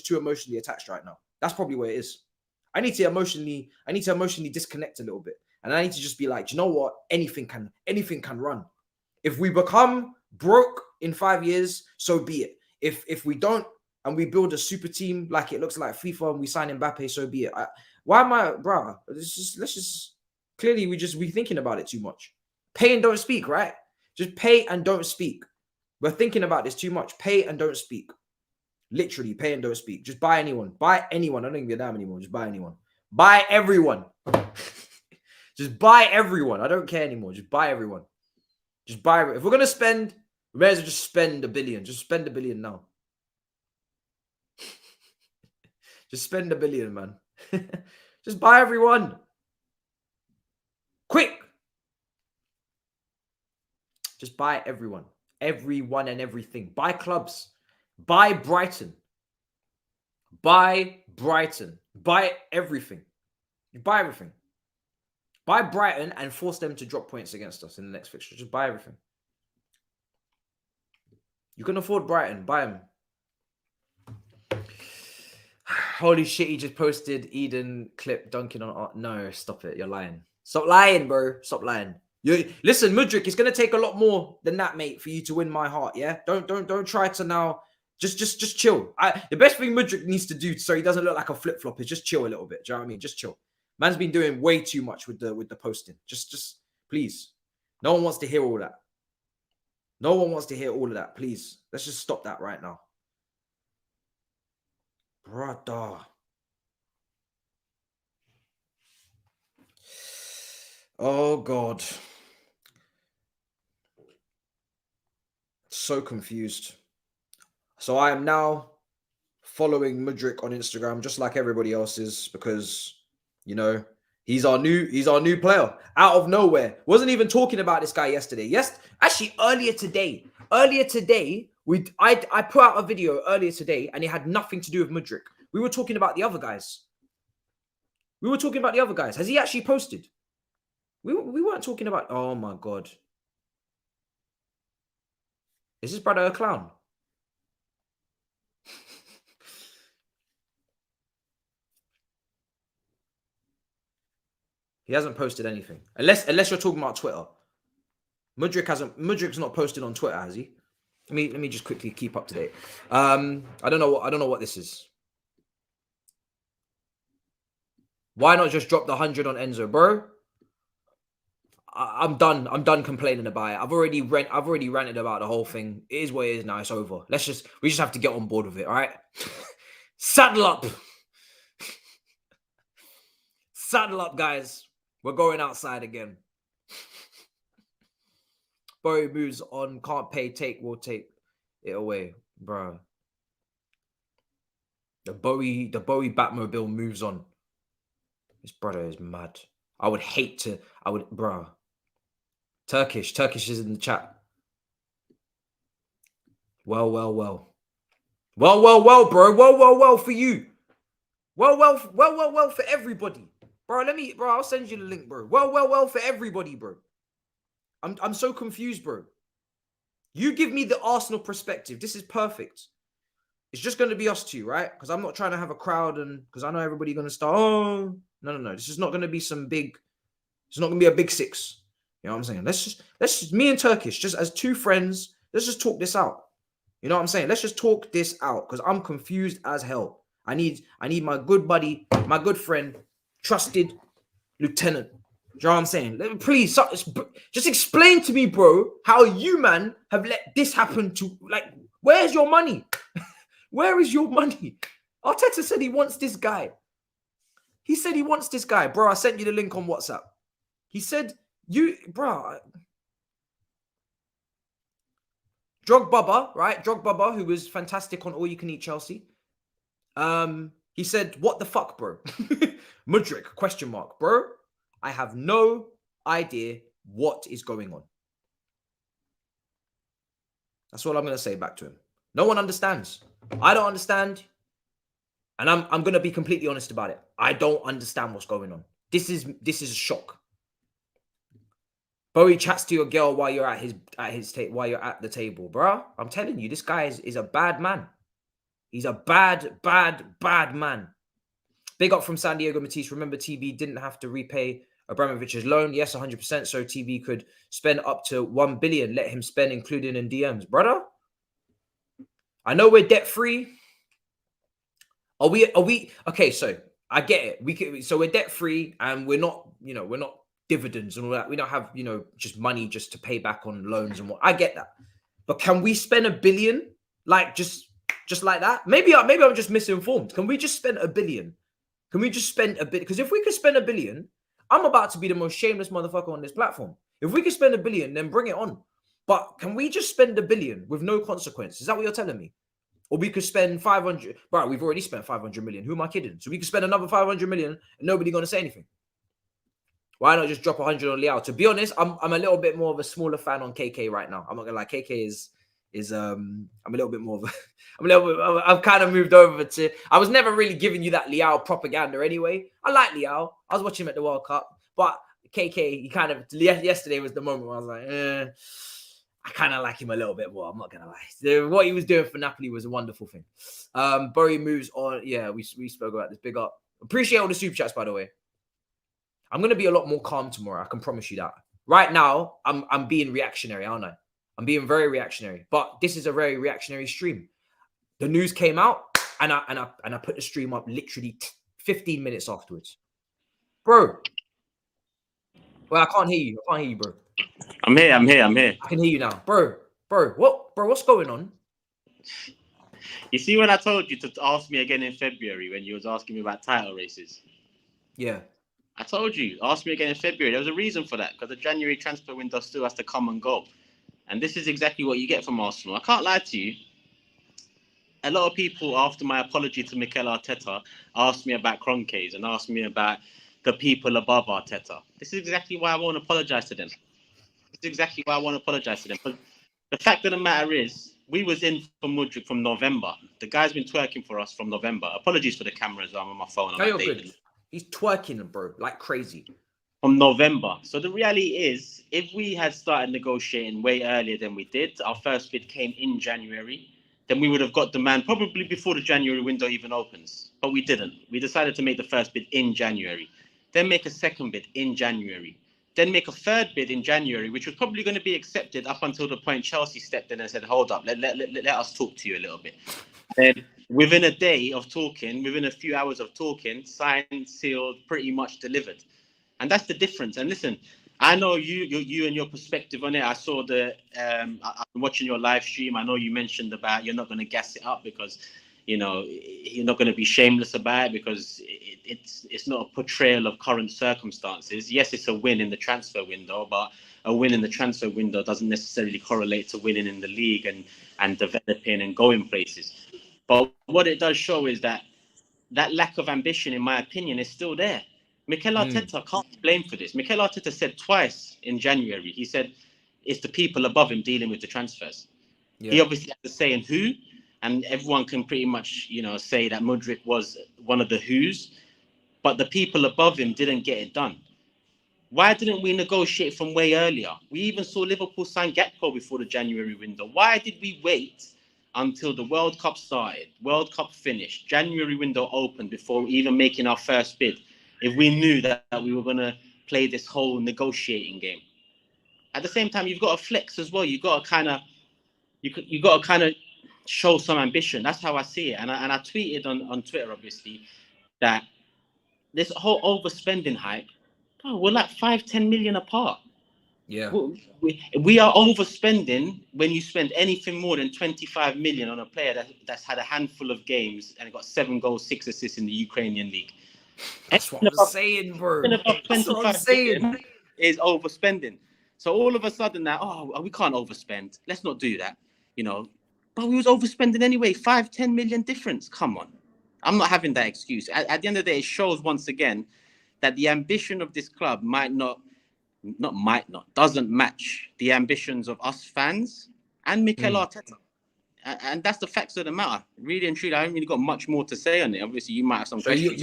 too emotionally attached right now. That's probably what it is. I need to emotionally disconnect a little bit. And I need to just be like, you know what? Anything can run. If we become broke in 5 years, so be it. If we don't and we build a super team like it looks like FIFA and we sign Mbappe, so be it. Let's just clearly we thinking about it too much. Pay and don't speak, right? Just pay and don't speak. We're thinking about this too much. Pay and don't speak. Literally, pay and don't speak. Just buy anyone. Buy anyone. I don't give a damn anymore. Just buy anyone. Buy everyone. Just buy everyone. I don't care anymore. Just buy everyone. Just buy. If we're going to spend, we may as well just spend $1 billion. Just spend $1 billion now. Just spend $1 billion, man. Just buy everyone. Quick. Just buy everyone. Everyone and everything. Buy clubs. Buy Brighton. Buy Brighton. Buy everything. You buy everything. Buy Brighton and force them to drop points against us in the next fixture. Just buy everything. You can afford Brighton. Buy them. Holy shit, he just posted Eden clip dunking on... No, stop it. You're lying. Stop lying, bro. Stop lying. Listen, Mudryk, it's going to take a lot more than that, mate, for you to win my heart, yeah? Don't try to now... Just chill. The best thing Mudryk needs to do so he doesn't look like a flip-flop is just chill a little bit. Do you know what I mean? Just chill. Man's been doing way too much with the posting. Just please. No one wants to hear all that. No one wants to hear all of that. Please. Let's just stop that right now. Brother. Oh, God. So confused. So I am now following Mudryk on Instagram, just like everybody else is, because, you know, he's our new player out of nowhere. Wasn't even talking about this guy yesterday. Yes, actually earlier today, I put out a video earlier today and it had nothing to do with Mudryk. We were talking about the other guys. Has he actually posted? We weren't talking about... Oh my God. Is this brother a clown? He hasn't posted anything. Unless you're talking about Twitter. Mudryk's not posted on Twitter, has he? Let me just quickly keep up to date. I don't know what this is. Why not just drop the 100 on Enzo, bro? I'm done. I'm done complaining about it. I've already ranted about the whole thing. It is what it is now. It's over. We just have to get on board with it, all right? Saddle up. Saddle up, guys. We're going outside again. Bowie moves on. Can't pay. We'll take it away, bro. The Bowie Batmobile moves on. This brother is mad. Bro. Turkish is in the chat. Well, bro. Well for you. Well for everybody. Bro, I'll send you the link, bro. Well for everybody, bro. I'm so confused, bro. You give me the Arsenal perspective. This is perfect. It's just going to be us two, right? Because I'm not trying to have a crowd, and because I know everybody going to start. Oh, no. This is not going to be some big. It's not going to be a big six. You know what I'm saying? Let's just me and Turkish, just as two friends. Let's just talk this out. You know what I'm saying? Let's just talk this out because I'm confused as hell. I need my good buddy, my good friend, trusted lieutenant. You know what I'm saying? Please, just explain to me, bro, how you, man, have let this happen to, like, where's your money? Where is your money? Arteta said he wants this guy. He said he wants this guy. Bro, I sent you the link on WhatsApp. He said, bro. Drogba, right? Drogba, who was fantastic on All You Can Eat Chelsea. He said, what the fuck, bro? Mudryk, question mark. Bro, I have no idea what is going on. That's all I'm going to say back to him. No one understands. I don't understand. And I'm going to be completely honest about it. I don't understand what's going on. This is a shock. Bowie chats to your girl while you're at while you're at the table, bro. I'm telling you, this guy is a bad man. He's a bad man. Big up from San Diego, Matisse. Remember, TV didn't have to repay Abramovich's loan. Yes, 100%. So TV could spend up to 1 billion. Let him spend, including in DMs, brother. I know we're debt free. Are we? Okay, so I get it. So we're debt free, and we're not dividends and all that. We don't have, just money just to pay back on loans and what. I get that. But can we spend 1 billion? Like just like that? Maybe I'm just misinformed. Can we just spend 1 billion? Can we just spend a bit? Because if we could spend 1 billion, I'm about to be the most shameless motherfucker on this platform. If we could spend 1 billion, then bring it on. But can we just spend 1 billion with no consequence? Is that what you're telling me? Or we could spend 500. Right, we've already spent 500 million. Who am I kidding? So we could spend another 500 million and nobody going to say anything. Why not just drop 100 on Liao? To be honest, I'm a little bit more of a smaller fan on KK right now. I'm not gonna lie. KK is I'm a little bit more of a I've kind of moved over to. I was never really giving you that Liao propaganda anyway. I like Liao. I was watching him at the World Cup, but KK, he kind of yesterday was the moment where I was like, I kind of like him a little bit more. I'm not gonna lie. What he was doing for Napoli was a wonderful thing. Bowie moves on. Yeah, we spoke about this. Big up. Appreciate all the super chats, by the way. I'm going to be a lot more calm tomorrow. I can promise you that. Right now, I'm being reactionary, aren't I? I'm being very reactionary. But this is a very reactionary stream. The news came out, and I put the stream up literally 15 minutes afterwards. Bro. Well, I can't hear you. Bro. I'm here. I can hear you now. Bro, what's going on? You see when I told you to ask me again in February when you was asking me about title races? Yeah. I told you, ask me again in February. There was a reason for that, because the January transfer window still has to come and go. And this is exactly what you get from Arsenal. I can't lie to you. A lot of people, after my apology to Mikel Arteta, asked me about Kroenkes and asked me about the people above Arteta. This is exactly why I won't apologise to them. But the fact of the matter is, we was in for Mudryk from November. The guy's been twerking for us from November. Apologies for the cameras. I'm on my phone. No, you're good. He's twerking, bro, like crazy. From November. So the reality is, if we had started negotiating way earlier than we did, our first bid came in January, then we would have got the man probably before the January window even opens. But we didn't. We decided to make the first bid in January, then make a second bid in January, then make a third bid in January, which was probably going to be accepted up until the point Chelsea stepped in and said, hold up, let us talk to you a little bit. And within a day of talking, within a few hours of talking, signed, sealed, pretty much delivered. And that's the difference. And listen, I know you and your perspective on it. I saw I'm watching your live stream. I know you mentioned about you're not going to gas it up because, you're not going to be shameless about it because it's not a portrayal of current circumstances. Yes, it's a win in the transfer window, but a win in the transfer window doesn't necessarily correlate to winning in the league and developing and going places. But what it does show is that lack of ambition, in my opinion, is still there. Mikel Arteta can't be blamed for this. Mikel Arteta said twice in January, he said it's the people above him dealing with the transfers. Yeah. He obviously had to say in who, and everyone can pretty much, say that Mudryk was one of the who's, but the people above him didn't get it done. Why didn't we negotiate from way earlier? We even saw Liverpool sign Gakpo before the January window. Why did we wait until the World Cup started, World Cup finished, January window opened before even making our first bid, if we knew that we were going to play this whole negotiating game. At the same time, you've got to flex as well. You've got to kind of you got to kind of show some ambition. That's how I see it. And I tweeted on Twitter, obviously, that this whole overspending hype, oh, we're like 5-10 million apart. Yeah. We are overspending when you spend anything more than 25 million on a player that's had a handful of games and got 7 goals, 6 assists in the Ukrainian league. That's what I'm saying, bro. Above That's what I'm 25 saying. million is overspending. So all of a sudden now, oh, we can't overspend. Let's not do that, you know. But we was overspending anyway. 5-10 million difference. Come on. I'm not having that excuse. At the end of the day, it shows once again that the ambition of this club doesn't match the ambitions of us fans and Mikel Arteta. And that's the facts of the matter. Really and truly, I haven't really got much more to say on it. Obviously, you might have some questions.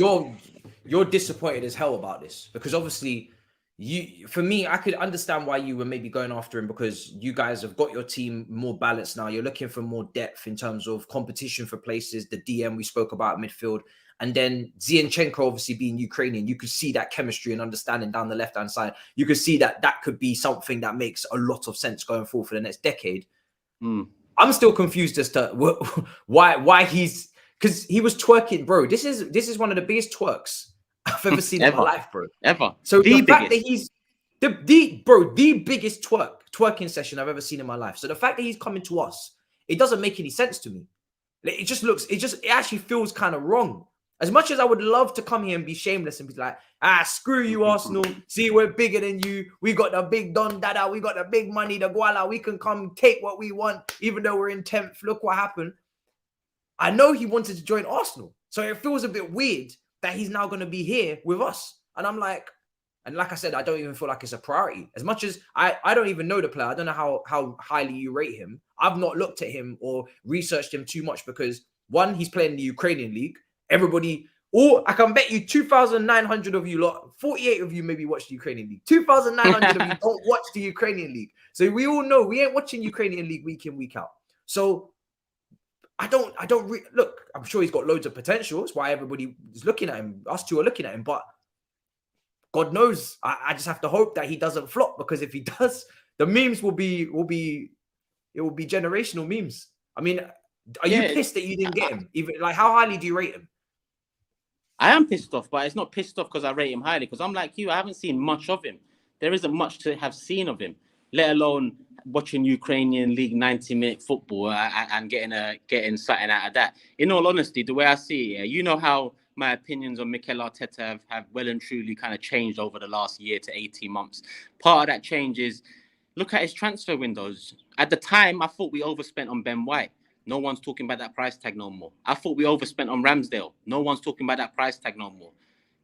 You're disappointed as hell about this, because obviously for me, I could understand why you were maybe going after him, because you guys have got your team more balanced now. You're looking for more depth in terms of competition for places, the DM we spoke about, midfield. And then Zinchenko obviously being Ukrainian, you could see that chemistry and understanding down the left-hand side. You could see that could be something that makes a lot of sense going forward for the next decade. I'm still confused as to why he's, because he was twerking, bro. This is one of the biggest twerks I've ever seen in my life, bro. Ever. So the fact that he's the biggest twerking session I've ever seen in my life. So the fact that he's coming to us, it doesn't make any sense to me. It actually feels kind of wrong. As much as I would love to come here and be shameless and be like, screw you, Arsenal. See, we're bigger than you. We got the big Don Dada. We got the big money, the Guala. We can come take what we want, even though we're in 10th. Look what happened. I know he wanted to join Arsenal. So it feels a bit weird that he's now going to be here with us. And I'm like, and like I said, I don't even feel like it's a priority. As much as I don't even know the player. I don't know how highly you rate him. I've not looked at him or researched him too much because, one, he's playing in the Ukrainian league. Everybody, or I can bet you 2,900 of you lot, 48 of you maybe watch the Ukrainian league. 2,900 of you don't watch the Ukrainian league. So we all know we ain't watching Ukrainian league week in, week out. So I don't look, I'm sure he's got loads of potential. That's why everybody is looking at him. Us two are looking at him, but God knows, I just have to hope that he doesn't flop, because if he does, the memes will be generational memes. I mean, are you pissed that you didn't get him? Even like, how highly do you rate him? I am pissed off, but it's not pissed off because I rate him highly. Because I'm like you, I haven't seen much of him. There isn't much to have seen of him, let alone watching Ukrainian League 90-minute football and getting something out of that. In all honesty, the way I see it, you know how my opinions on Mikel Arteta have well and truly kind of changed over the last year to 18 months. Part of that change is, look at his transfer windows. At the time, I thought we overspent on Ben White. No one's talking about that price tag no more. I thought we overspent on Ramsdale. No one's talking about that price tag no more.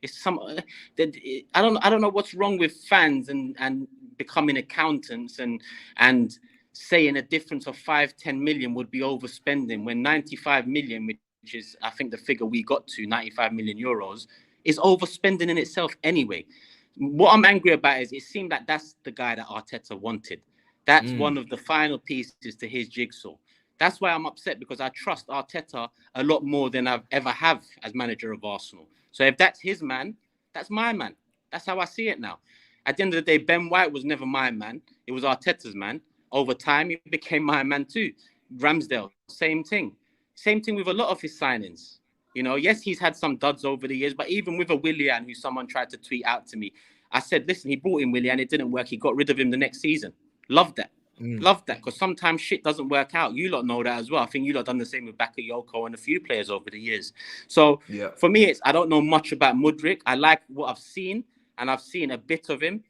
It's I don't know what's wrong with fans and becoming accountants and saying a difference of 5-10 million would be overspending when 95 million, which is I think the figure we got to, 95 million euros, is overspending in itself anyway. What I'm angry about is it seemed like that's the guy that Arteta wanted. That's one of the final pieces to his jigsaw. That's why I'm upset, because I trust Arteta a lot more than I've ever have as manager of Arsenal. So if that's his man, that's my man. That's how I see it now. At the end of the day, Ben White was never my man. It was Arteta's man. Over time, he became my man too. Ramsdale, same thing. Same thing with a lot of his signings. You know, yes, he's had some duds over the years, but even with a Willian, who someone tried to tweet out to me, I said, listen, he brought in Willian, it didn't work. He got rid of him the next season. Love that. Love that, because sometimes shit doesn't work out. You lot know that as well. I think you lot done the same with Bakayoko and a few players over the years. So for me, I don't know much about Mudryk. I like what I've seen, and I've seen a bit of him.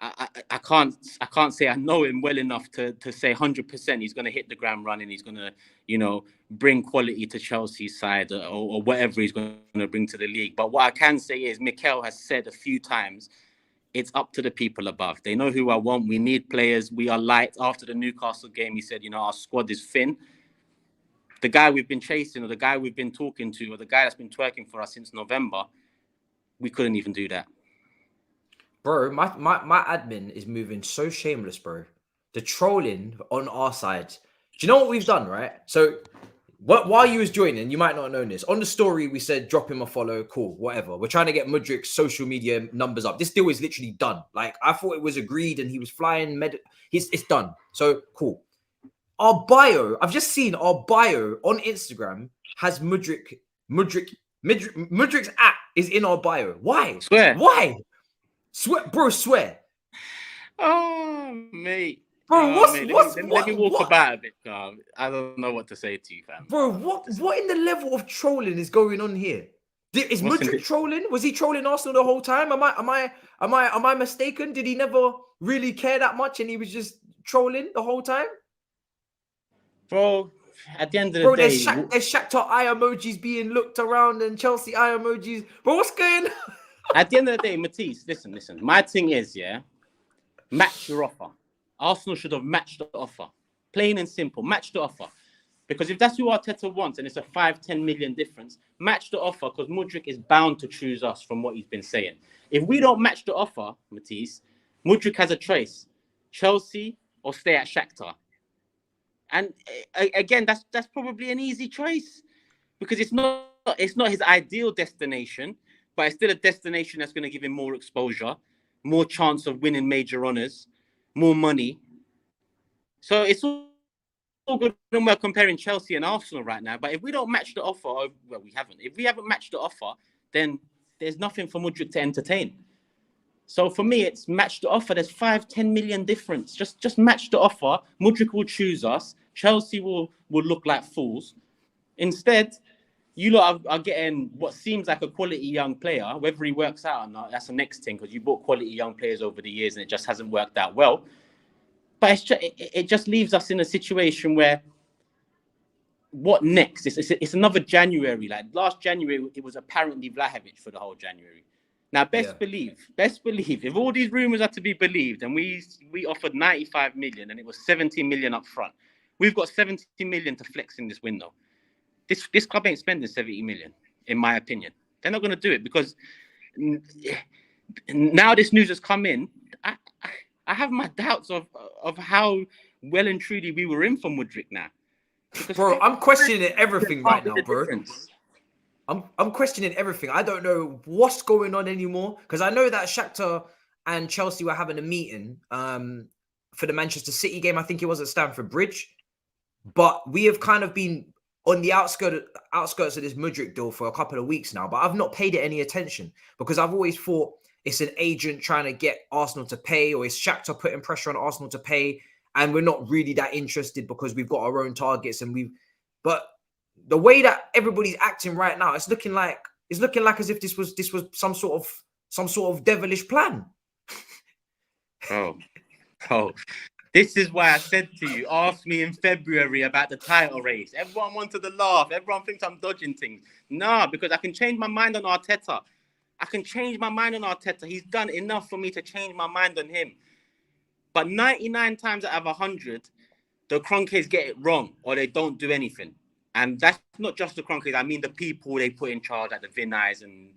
I can't say I know him well enough to say 100% he's going to hit the ground running. He's going to, you know, bring quality to Chelsea's side or whatever he's going to bring to the league. But what I can say is Mikel has said a few times, it's up to the people above. They know who I want. We need players. We are light. After the Newcastle game, he said, you know, our squad is thin. The guy we've been chasing, or the guy we've been talking to, or the guy that's been twerking for us since November, we couldn't even do that. Bro, my admin is moving so shameless, bro. The trolling on our side. you know what we've done, right? So while you was joining, you might not know this. On the story, we said drop him a follow, cool, whatever. We're trying to get Mudryk's social media numbers up. This deal is literally done. Like, I thought it was agreed and he was flying it's done. So cool. Our bio, I've just seen our bio on Instagram has Mudryk's app is in our bio. Why? Swear. Why? Swear, bro, swear. Oh, mate. Bro, Mate. Let me walk about a bit, I don't know what to say to you, fam. Bro, what in the level of trolling is going on here? Is Mudryk trolling? Was he trolling Arsenal the whole time? Am I mistaken? Did he never really care that much and he was just trolling the whole time? Bro, at the end of the day, there's Shakhtar eye emojis being looked around and Chelsea eye emojis. But what's going on? At the end of the day, Matisse, listen. My thing is, yeah, match your offer. Arsenal should have matched the offer. Plain and simple, match the offer. Because if that's who Arteta wants and it's a 5-10 million difference, match the offer because Mudryk is bound to choose us from what he's been saying. If we don't match the offer, Matisse, Mudryk has a choice. Chelsea or stay at Shakhtar. And again, that's probably an easy choice because it's not his ideal destination, but it's still a destination that's going to give him more exposure, more chance of winning major honours, more money. So it's all good when we're comparing Chelsea and Arsenal right now. But if we don't match the offer, well, we haven't. If we haven't matched the offer, then there's nothing for Mudryk to entertain. So for me, it's match the offer. There's 5-10 million difference. Just match the offer. Mudryk will choose us. Chelsea will look like fools. Instead, you lot are getting what seems like a quality young player. Whether he works out or not, that's the next thing because you bought quality young players over the years and it just hasn't worked out well. But it just leaves us in a situation where what next? It's another January. Like last January, it was apparently Vlahovic for the whole January. Now, best believe, if all these rumours are to be believed, and we offered 95 million and it was 70 million up front, we've got 70 million to flex in this window. This club ain't spending 70 million, in my opinion. They're not going to do it because now this news has come in. I have my doubts of how well and truly we were in for Mudryk now. Bro, I'm questioning everything right now, bro. I'm questioning everything. I don't know what's going on anymore because I know that Shakhtar and Chelsea were having a meeting for the Manchester City game. I think it was at Stamford Bridge. But we have kind of been on the outskirts of this Mudryk deal for a couple of weeks now. But I've not paid it any attention because I've always thought it's an agent trying to get Arsenal to pay or it's Shakhtar putting pressure on Arsenal to pay. And we're not really that interested because we've got our own targets but the way that everybody's acting right now, it's looking like as if this was some sort of devilish plan. Oh, this is why I said to you, ask me in February about the title race. Everyone wanted to laugh. Everyone thinks I'm dodging things. Nah, because I can change my mind on Arteta. He's done enough for me to change my mind on him. But 99 times out of 100, the Kroenkes get it wrong or they don't do anything. And that's not just the Kroenkes. I mean the people they put in charge, like the Vinays and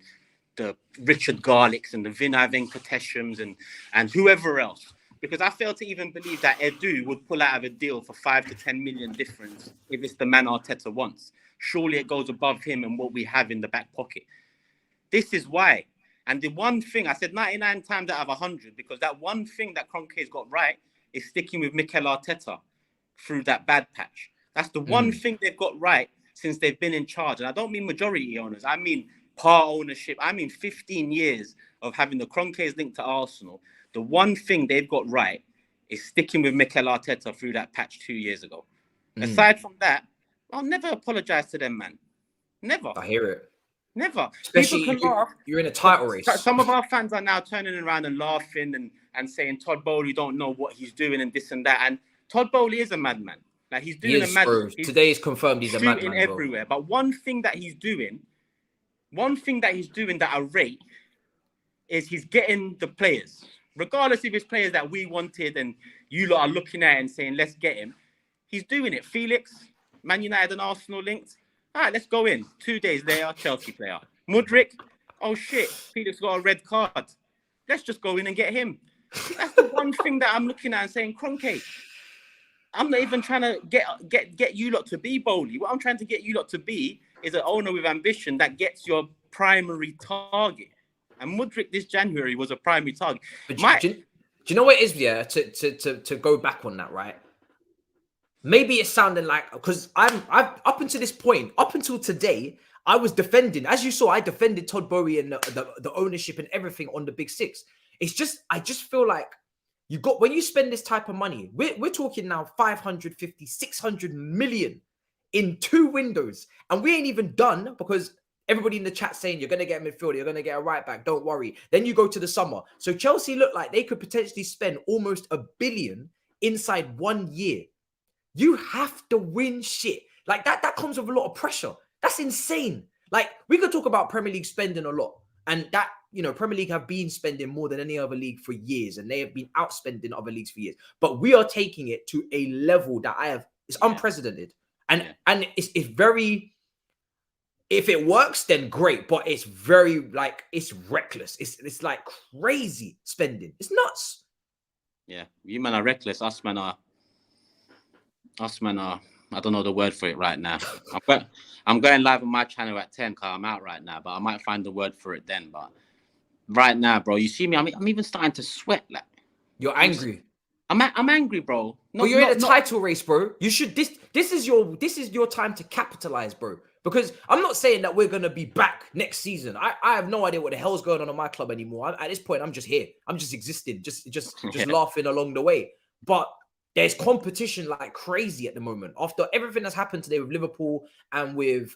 the Richard Garlicks and the Vinay Venkateshams and whoever else. Because I fail to even believe that Edu would pull out of a deal for 5 to 10 million difference if it's the man Arteta wants. Surely it goes above him and what we have in the back pocket. This is why. And the one thing, I said 99 times out of 100, because that one thing that Kroenke's got right is sticking with Mikel Arteta through that bad patch. That's the one thing they've got right since they've been in charge. And I don't mean majority owners. I mean part ownership. I mean 15 years of having the Kroenkes linked to Arsenal. The one thing they've got right is sticking with Mikel Arteta through that patch 2 years ago. Aside from that, I'll never apologise to them, man. Never. I hear it. Never. Especially if you're in a title race. Some of our fans are now turning around and laughing and saying Todd Bowley don't know what he's doing and this and that. And Todd Bowley is a madman. Like he's doing a madman. Today is confirmed he's a madman. Everywhere. But one thing that he's doing that I rate is he's getting the players. Regardless if it's players that we wanted and you lot are looking at and saying, let's get him. He's doing it. Felix, Man United and Arsenal linked. All right, let's go in. 2 days later, Chelsea player. Mudryk, oh shit, Felix got a red card. Let's just go in and get him. That's the one thing that I'm looking at and saying, Kroenke, I'm not even trying to get you lot to be Bowley. What I'm trying to get you lot to be is an owner with ambition that gets your primary target. And Mudryk this January was a primary target. But do you know what it is? Yeah, to go back on that, right? Maybe it's sounding like, because I've up until this point, up until today, I was defending, as you saw, I defended Todd Boehly and the ownership and everything on the Big Six. It's just, I just feel like you got, when you spend this type of money, we're talking now 550, 600 million in 2 windows. And we ain't even done, because everybody in the chat saying you're going to get a midfielder, you're going to get a right back, don't worry. Then you go to the summer. So Chelsea look like they could potentially spend almost $1 billion inside 1 year. You have to win shit. Like that comes with a lot of pressure. That's insane. Like, we could talk about Premier League spending a lot. And that, you know, Premier League have been spending more than any other league for years. And they have been outspending other leagues for years. But we are taking it to a level that it's unprecedented. And it's very, if it works, then great. But it's very, like, it's reckless. It's like crazy spending. It's nuts. Yeah, you man are reckless. Us man are, I don't know the word for it right now. I'm going live on my channel at 10 because I'm out right now, but I might find the word for it then. But right now, bro, you see me, I'm even starting to sweat. Like, you're angry. I'm angry, bro. But you're in a title race, bro. You should, this is your time to capitalize, bro. Because I'm not saying that we're gonna be back next season. I have no idea what the hell's going on in my club anymore. At this point, I'm just here. I'm just existing, just laughing along the way. But there's competition like crazy at the moment. After everything that's happened today with Liverpool and with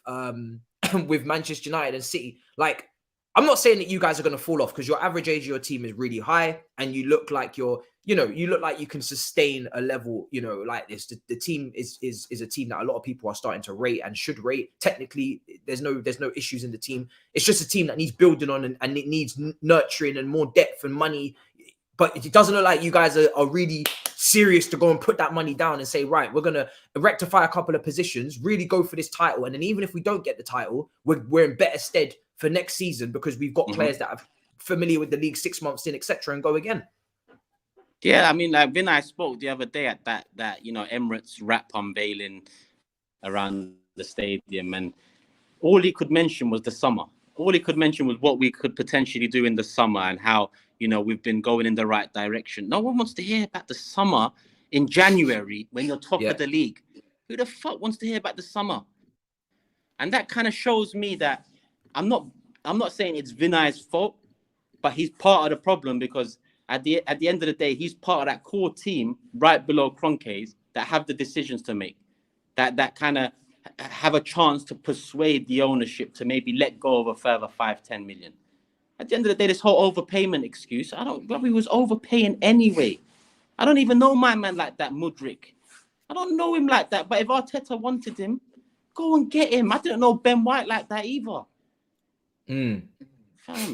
with Manchester United and City, like, I'm not saying that you guys are going to fall off, because your average age of your team is really high and you look like you look like you can sustain a level, you know, like this. The team is a team that a lot of people are starting to rate and should rate. Technically, there's no issues in the team. It's just a team that needs building on and it needs nurturing and more depth and money. But it doesn't look like you guys are really serious to go and put that money down and say, right, we're going to rectify a couple of positions, really go for this title. And then even if we don't get the title, we're in better stead for next season, because we've got players that are familiar with the league 6 months in, etc., and go again. Yeah, I mean, like Vinay spoke the other day at that you know, Emirates wrap unveiling around the stadium, and all he could mention was the summer. All he could mention was what we could potentially do in the summer and how, you know, we've been going in the right direction. No one wants to hear about the summer in January when you're top of the league. Who the fuck wants to hear about the summer? And that kind of shows me that I'm not saying it's Vinay's fault, but he's part of the problem, because at the end of the day, he's part of that core team right below Kroenke's that have the decisions to make, that kind of have a chance to persuade the ownership to maybe let go of a further 5-10 million. At the end of the day, this whole overpayment excuse, Robbie was overpaying anyway. I don't even know my man like that, Mudryk. I don't know him like that. But if Arteta wanted him, go and get him. I didn't know Ben White like that either.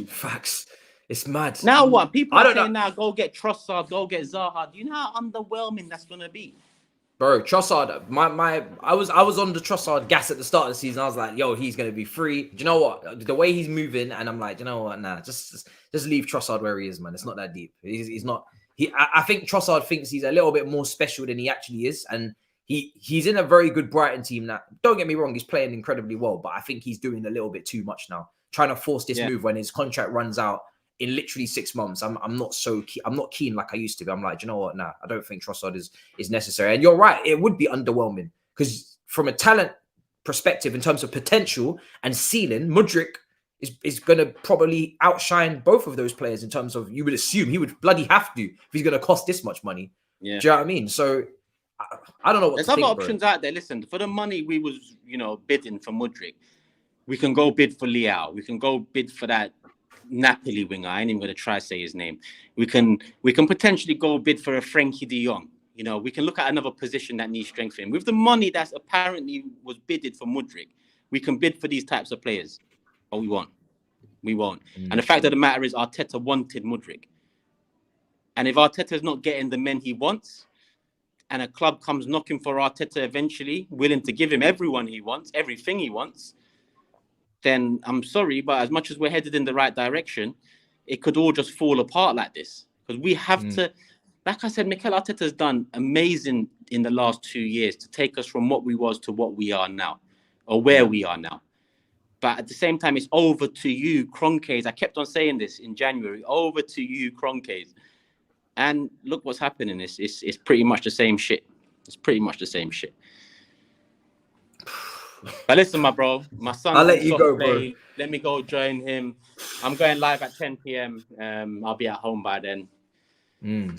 Facts. It's mad. Now what? People are saying now, go get Trussard, go get Zaha. Do you know how underwhelming that's going to be? Bro, Trussard, I was on the Trussard gas at the start of the season. I was like, yo, he's gonna be free. Do you know what? The way he's moving, and I'm like, you know what? Nah, just leave Trussard where he is, man. It's not that deep. He's not. I think Trussard thinks he's a little bit more special than he actually is, and he's in a very good Brighton team now. Don't get me wrong, he's playing incredibly well, but I think he's doing a little bit too much now, trying to force this move when his contract runs out in literally 6 months. I'm not so keen. I'm not keen like I used to be. I'm like, you know what? Nah, I don't think Trossard is necessary. And you're right, it would be underwhelming, because from a talent perspective, in terms of potential and ceiling, Mudryk is going to probably outshine both of those players in terms of, you would assume he would bloody have to if he's going to cost this much money. Yeah. Do you know what I mean? So I don't know what There's to think, other options out there. Listen, for the money we was, bidding for Mudryk, we can go bid for Leao. We can go bid for that Napoli winger. I ain't even going to try to say his name. We can potentially go bid for a Frankie de Jong. We can look at another position that needs strengthening. With the money that's apparently was bidded for Mudryk, we can bid for these types of players. But we won't. We won't. And the fact of the matter is, Arteta wanted Mudryk. And if Arteta's not getting the men he wants, and a club comes knocking for Arteta eventually, willing to give him everyone he wants, everything he wants, then I'm sorry, but as much as we're headed in the right direction, it could all just fall apart like this. Because we have to, like I said, Mikel Arteta's done amazing in the last 2 years to take us from what we was to what we are now, or where we are now. But at the same time, it's over to you, Cronkays. I kept on saying this in January, over to you, Cronkays. And look what's happening. It's pretty much the same shit. It's pretty much the same shit. But listen, my bro, my son's I'll let on you soft go, play. bro. Let me go join him. I'm going live at 10 p.m. I'll be at home by then.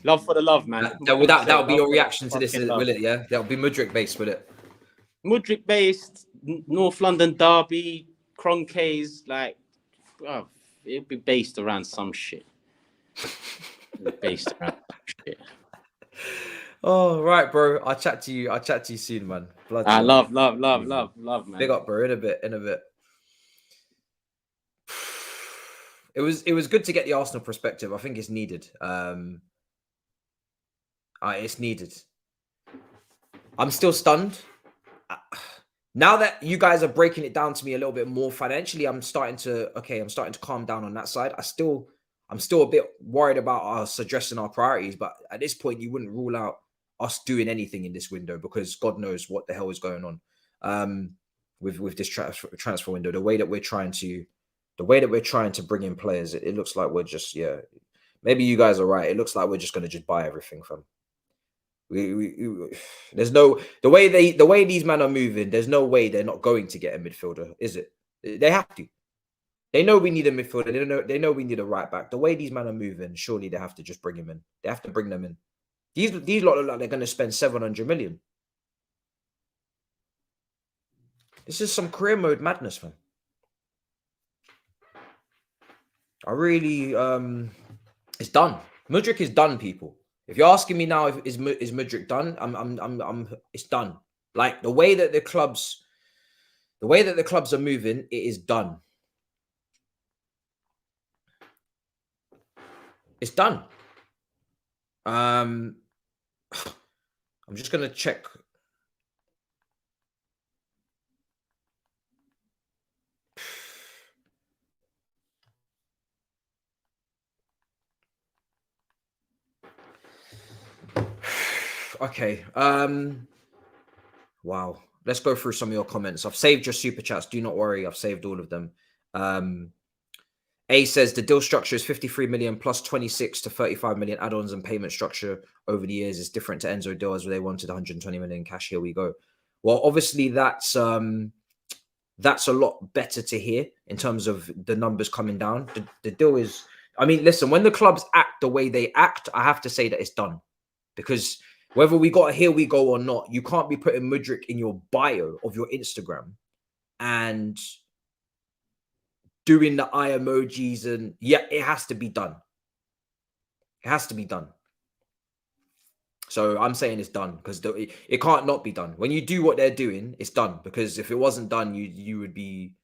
Love for the love, man. That'll be your reaction to this, will it? Yeah, that'll be Mudryk based, will it? Mudryk based, North London derby, Cronkays, like, bro, it'll be based around some shit. Based around some shit. Oh, right, bro. I'll chat to you soon, man. Love, man. Big up, bro. In a bit. It was good to get the Arsenal perspective. I think it's needed. It's needed. I'm still stunned. Now that you guys are breaking it down to me a little bit more financially, I'm starting to calm down on that side. I'm still a bit worried about us addressing our priorities, but at this point, you wouldn't rule out us doing anything in this window because God knows what the hell is going on with this transfer window. The way that we're trying to bring in players, it looks like we're just maybe you guys are right. It looks like we're just going to just buy everything from. There's no the way these men are moving. There's no way they're not going to get a midfielder, is it? They have to. They know we need a midfielder. They know we need a right back. The way these men are moving, surely they have to just bring him in. They have to bring them in. These lot look like they're going to spend 700 million. This is some career mode madness, man. I really it's done. Mudryk is done, people. If you're asking me now, is Mudryk done? It's done. Like the way that the clubs are moving, it is done. It's done. I'm just gonna check. Okay. Wow. Let's go through some of your comments. I've saved your super chats. Do not worry. I've saved all of them. A says the deal structure is 53 million plus 26 to 35 million add-ons and payment structure over the years is different to Enzo deals where they wanted 120 million cash. Here we go. Well, obviously that's a lot better to hear in terms of the numbers coming down. The deal is, I mean, listen, when the clubs act the way they act, I have to say that it's done. Because whether we got a here we go or not, you can't be putting Mudryk in your bio of your Instagram and doing the eye emojis and it has to be done. It has to be done. So I'm saying it's done because it can't not be done. When you do what they're doing, it's done. Because if it wasn't done, you would be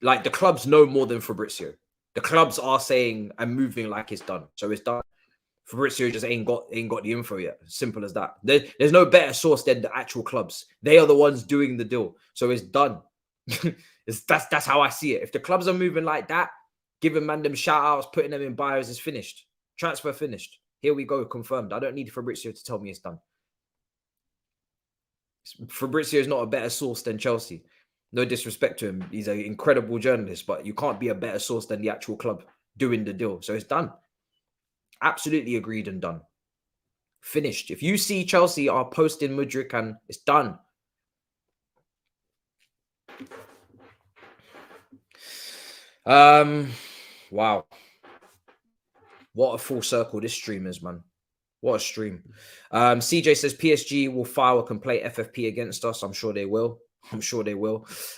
like the clubs know more than Fabrizio. The clubs are saying and moving like it's done. So it's done. Fabrizio just ain't got the info yet. Simple as that. There's no better source than the actual clubs. They are the ones doing the deal. So it's done. That's how I see it. If the clubs are moving like that, giving man them shout outs, putting them in bios is finished. Transfer finished. Here we go, confirmed. I don't need Fabrizio to tell me it's done. Fabrizio is not a better source than Chelsea. No disrespect to him. He's an incredible journalist, but you can't be a better source than the actual club doing the deal. So it's done. Absolutely agreed and done. Finished. If you see Chelsea are posting Mudryk and it's done. Wow. What a full circle this stream is, man. What a stream. CJ says PSG will file a complaint FFP against us. I'm sure they will.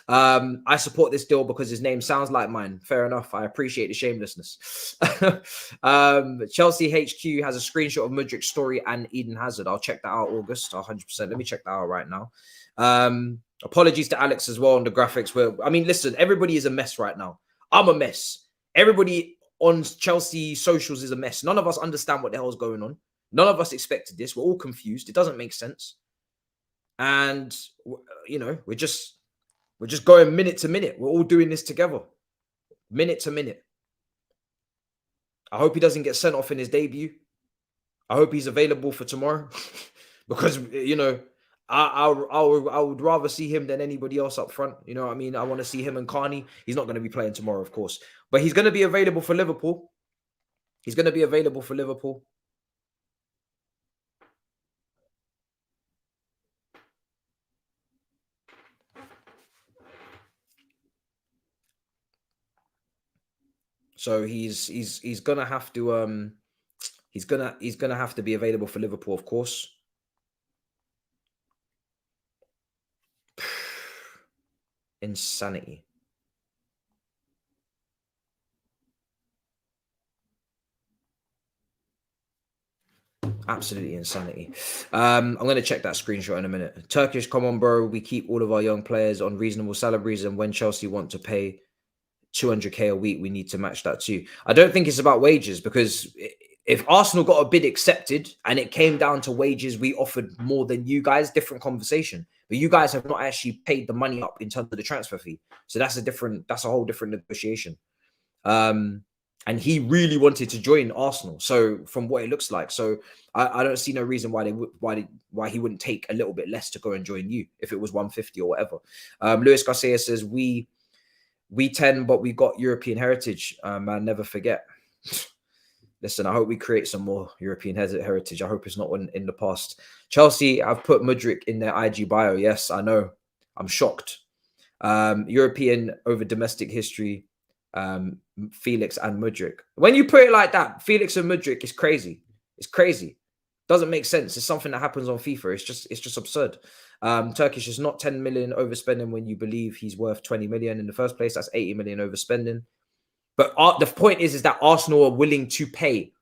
I support this deal because his name sounds like mine. Fair enough. I appreciate the shamelessness. Chelsea HQ has a screenshot of Mudryk's story and Eden Hazard. I'll check that out, August. 100%. Let me check that out right now. Apologies to Alex as well on the graphics. Listen, everybody is a mess right now. I'm a mess. Everybody on Chelsea socials is a mess. None of us understand what the hell is going on. None of us expected this. We're all confused. It doesn't make sense. And, we're just going minute to minute. We're all doing this together. Minute to minute. I hope he doesn't get sent off in his debut. I hope he's available for tomorrow because you know I would rather see him than anybody else up front. You know what I mean? I want to see him and Carney. He's not going to be playing tomorrow, of course, but he's going to be available for Liverpool. He's going to be available for Liverpool. So he's gonna have to he's gonna have to be available for Liverpool, of course. Insanity. Absolutely insanity. I'm going to check that screenshot in a minute. Turkish, come on, bro. We keep all of our young players on reasonable salaries, and when Chelsea want to pay 200k a week, we need to match that too. I don't think it's about wages, because if Arsenal got a bid accepted and it came down to wages, we offered more than you guys, different conversation. But you guys have not actually paid the money up in terms of the transfer fee. So that's a whole different negotiation. And he really wanted to join Arsenal. So from what it looks like, so I don't see no reason why he wouldn't take a little bit less to go and join you if it was 150 or whatever. Luis Garcia says we 10, but we got European heritage. Man, never forget. Listen, I hope we create some more European heritage. I hope it's not in the past. Chelsea, I've put Mudryk in their IG bio. Yes, I know. I'm shocked. European over domestic history. Felix and Mudryk. When you put it like that, Felix and Mudryk is crazy. It's crazy. Doesn't make sense. It's something that happens on FIFA. It's just absurd. Turkish is not 10 million overspending when you believe he's worth 20 million in the first place. That's 80 million overspending. But the point is that Arsenal are willing to pay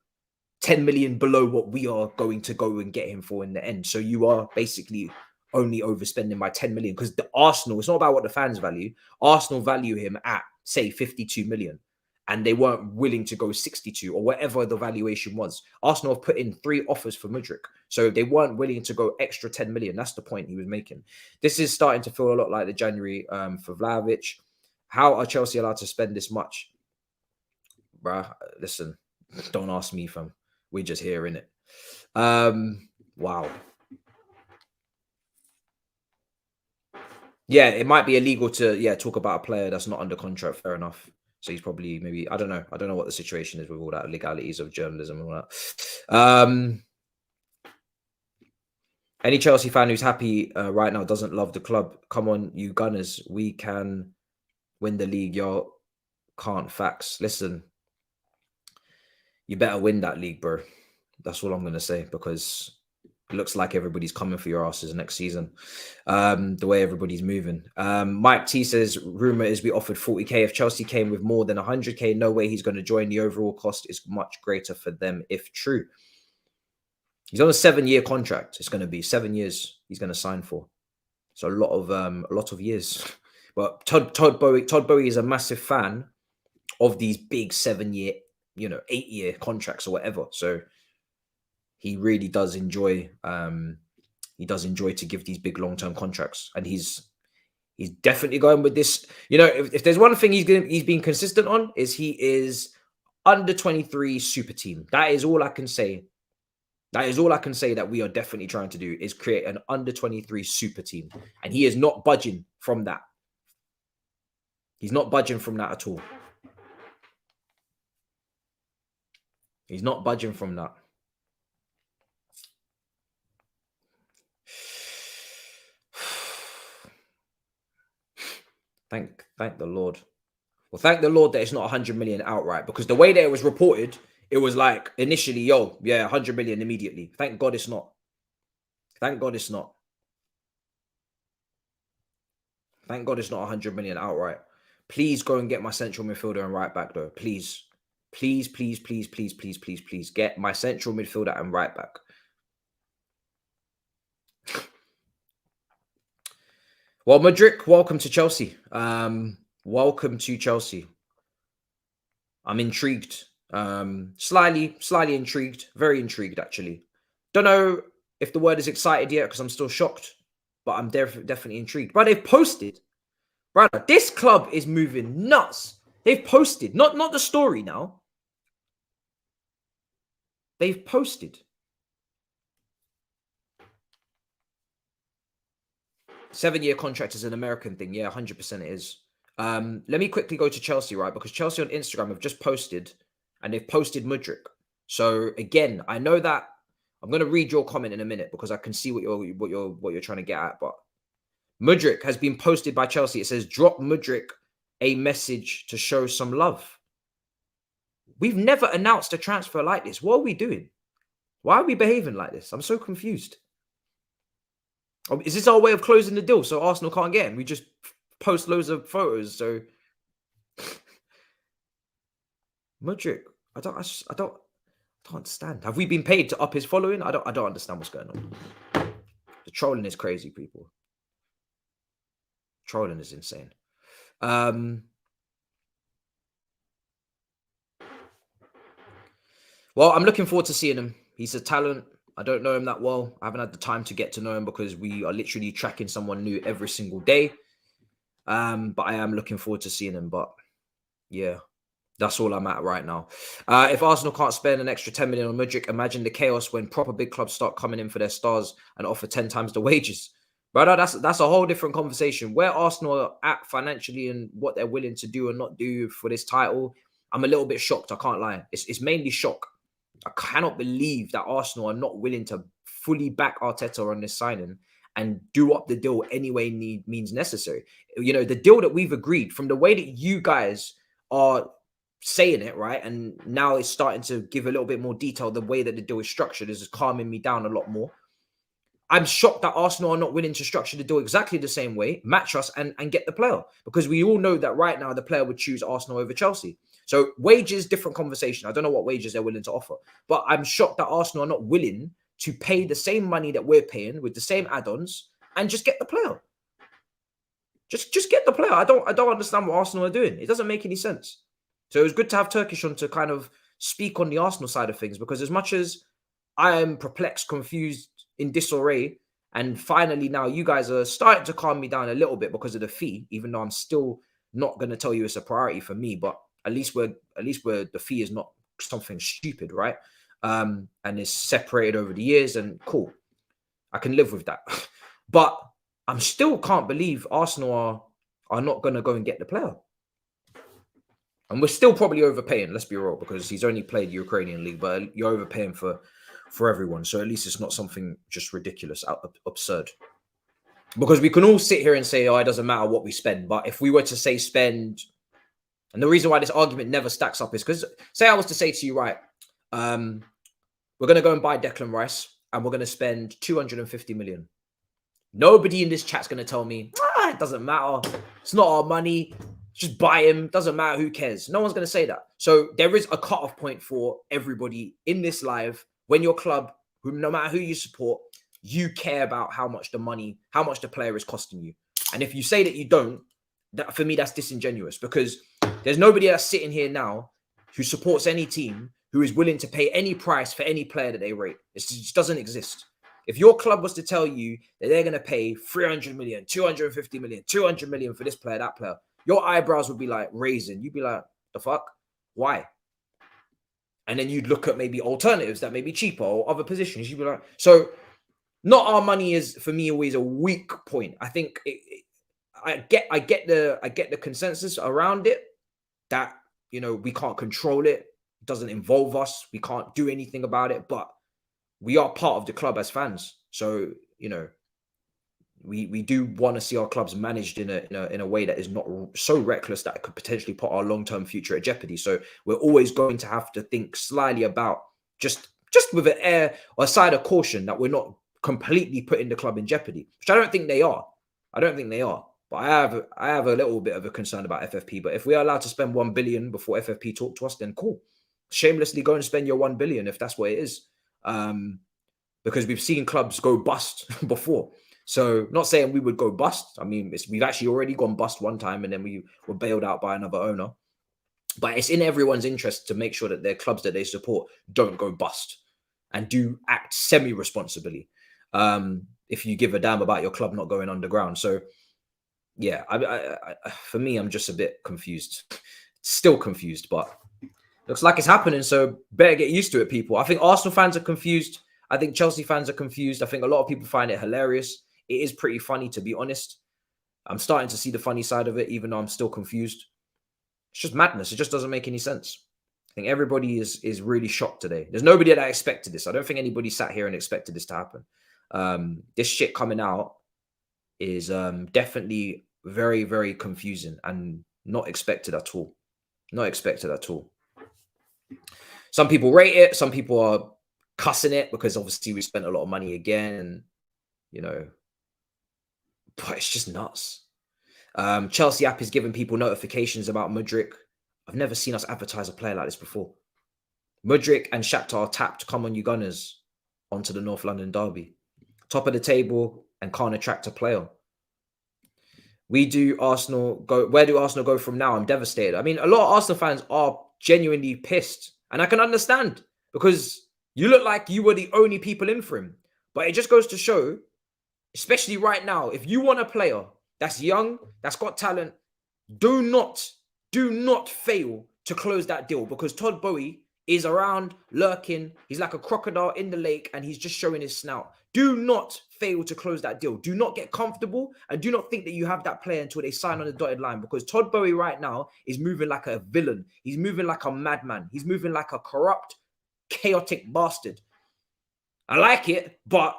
10 million below what we are going to go and get him for in the end. So you are basically only overspending by 10 million, because the Arsenal, it's not about what the fans value. Arsenal value him at, say, 52 million, and they weren't willing to go 62 or whatever the valuation was. Arsenal have put in 3 offers for Mudryk, so they weren't willing to go extra 10 million. That's the point he was making. This is starting to feel a lot like the January for Vlahovic. How are Chelsea allowed to spend this much? Bruh, listen, don't ask me, fam. We're just hearing it. Wow. Yeah, it might be illegal to talk about a player that's not under contract. Fair enough. So he's probably maybe, I don't know what the situation is with all that legalities of journalism and all that. Any Chelsea fan who's happy right now doesn't love the club. Come on, you Gunners. We can win the league. Y'all can't. Facts. Listen, you better win that league, bro. That's all I'm going to say, because it looks like everybody's coming for your asses next season. The way everybody's moving. Mike T says, rumor is we offered 40k. If Chelsea came with more than 100k, no way he's going to join. The overall cost is much greater for them if true. He's on a 7-year contract. It's going to be 7 years he's going to sign for. So a lot of years. But Todd Bowie is a massive fan of these big 7-year, 8-year contracts or whatever. So he really does enjoy. He does enjoy to give these big long-term contracts, and he's definitely going with this. If there's one thing he's been consistent on, is he is under 23 super team. That is all I can say. That is all I can say that we are definitely trying to do, is create an under 23 super team, and he is not budging from that. He's not budging from that at all. He's not budging from that. Thank the Lord. Well, thank the Lord that it's not 100 million outright, because the way that it was reported, it was like initially, 100 million immediately. Thank God it's not. Thank God it's not. Thank God it's not 100 million outright. Please go and get my central midfielder and right back, though. Please. Please, please, please, please, please, please, please get my central midfielder and right back. Well, Mudryk, welcome to Chelsea. Welcome to Chelsea. I'm intrigued. Slightly intrigued. Very intrigued, actually. Don't know if the word is excited yet, because I'm still shocked. But I'm definitely intrigued. But they've posted. Brother, this club is moving nuts. They've posted. Not the story now. They've posted. 7-year contract is an American thing. Yeah, 100% it is. Let me quickly go to Chelsea, right? Because Chelsea on Instagram have just posted, and they've posted Mudryk. So again, I know that I'm going to read your comment in a minute because I can see what you're trying to get at. But Mudryk has been posted by Chelsea. It says, "Drop Mudryk a message to show some love." We've never announced a transfer like this. What are we doing? Why are we behaving like this? I'm so confused. Is this our way of closing the deal so Arsenal can't get him? We just post loads of photos. So Mudryk, I don't understand. Have we been paid to up his following? I don't understand what's going on. The trolling is crazy, people. Trolling is insane. Well, I'm looking forward to seeing him. He's a talent. I don't know him that well. I haven't had the time to get to know him because we are literally tracking someone new every single day. But I am looking forward to seeing him. But yeah, that's all I'm at right now. If Arsenal can't spend an extra 10 million on Mudryk, imagine the chaos when proper big clubs start coming in for their stars and offer 10 times the wages. Brother, that's a whole different conversation. Where Arsenal are at financially and what they're willing to do and not do for this title, I'm a little bit shocked. I can't lie. It's mainly shock. I cannot believe that Arsenal are not willing to fully back Arteta on this signing and do up the deal any way means necessary. You know, the deal that we've agreed, from the way that you guys are saying it, right? And now it's starting to give a little bit more detail. The way that the deal is structured is calming me down a lot more. I'm shocked that Arsenal are not willing to structure the deal exactly the same way, match us and get the player. Because we all know that right now the player would choose Arsenal over Chelsea. So wages, different conversation. I don't know what wages they're willing to offer. But I'm shocked that Arsenal are not willing to pay the same money that we're paying with the same add-ons and just get the player. Just get the player. I don't understand what Arsenal are doing. It doesn't make any sense. So it was good to have Turkish on to kind of speak on the Arsenal side of things, because as much as I am perplexed, confused, in disarray, and finally now you guys are starting to calm me down a little bit because of the fee, even though I'm still not going to tell you it's a priority for me, but at least the fee is not something stupid, right? And it's separated over the years, and cool, I can live with that. But I'm still can't believe Arsenal are not going to go and get the player. And we're still probably overpaying, let's be real, because he's only played Ukrainian league, but you're overpaying for everyone. So at least it's not something just ridiculous, absurd. Because we can all sit here and say, oh, it doesn't matter what we spend. But if we were to say spend, and the reason why this argument never stacks up is because, say I was to say to you, right, we're going to go and buy Declan Rice and we're going to spend 250 million. Nobody in this chat's going to tell me, it doesn't matter. It's not our money. Just buy him. Doesn't matter. Who cares? No one's going to say that. So there is a cutoff point for everybody in this live. When your club, no matter who you support, you care about how much the player is costing you. And if you say that you don't, that for me, that's disingenuous, because there's nobody that's sitting here now who supports any team who is willing to pay any price for any player that they rate. It just doesn't exist. If your club was to tell you that they're going to pay 300 million, 250 million, 200 million for this player, that player, your eyebrows would be like raising. You'd be like, the fuck? Why? And then you'd look at maybe alternatives that may be cheaper or other positions. You'd be like, so not our money is for me always a weak point. I think I get the consensus around it that, you know, we can't control it. It doesn't involve us. We can't do anything about it, but we are part of the club as fans. So, you know, we do want to see our clubs managed in a way that is not so reckless that it could potentially put our long-term future at jeopardy. So we're always going to have to think slyly about just with an air or a side of caution that we're not completely putting the club in jeopardy, which I don't think they are. But I have a little bit of a concern about FFP. But if we are allowed to spend 1 billion before FFP talk to us, then cool. Shamelessly go and spend your 1 billion if that's what it is. Because we've seen clubs go bust before. So not saying we would go bust. I mean, we've actually already gone bust one time and then we were bailed out by another owner. But it's in everyone's interest to make sure that their clubs that they support don't go bust and do act semi-responsibly. If you give a damn about your club not going underground. So yeah, for me, I'm just a bit confused. Still confused, but looks like it's happening. So better get used to it, people. I think Arsenal fans are confused. I think Chelsea fans are confused. I think a lot of people find it hilarious. it is pretty funny, to be honest. I'm starting to see the funny side of it, even though I'm still confused. It's just madness. It just doesn't make any sense. I think everybody is really shocked today. There's nobody that expected this. I don't think anybody sat here and expected this to happen. This shit coming out is definitely very, very confusing and not expected at all. Not expected at all. Some people rate it. Some people are cussing it because obviously we spent a lot of money again. And, you know, but it's just nuts. Chelsea app is giving people notifications about Mudryk. I've never seen us advertise a player like this before. Mudryk and Shakhtar tapped, come on you Gunners, onto the North London derby. Top of the table and can't attract a player. Where do Arsenal go from now? I'm devastated. I mean, a lot of Arsenal fans are genuinely pissed. And I can understand because you look like you were the only people in for him. But it just goes to show, especially right now, if you want a player that's young, that's got talent, do not fail to close that deal because Todd Bowie is around lurking. He's like a crocodile in the lake and he's just showing his snout. Do not fail to close that deal. Do not get comfortable and do not think that you have that player until they sign on the dotted line because Todd Bowie right now is moving like a villain. He's moving like a madman. He's moving like a corrupt, chaotic bastard. I like it, but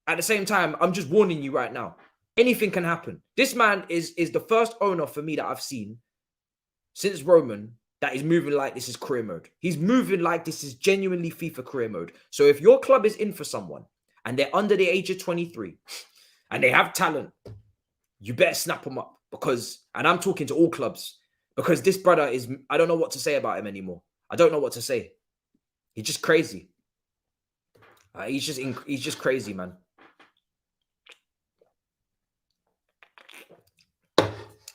at the same time, I'm just warning you right now. Anything can happen. This man is the first owner for me that I've seen since Roman that is moving like this is career mode. He's moving like this is genuinely FIFA career mode. So if your club is in for someone and they're under the age of 23 and they have talent, you better snap them up because, and I'm talking to all clubs, because this brother is, I don't know what to say about him anymore. I don't know what to say. He's just crazy. He's just crazy, man.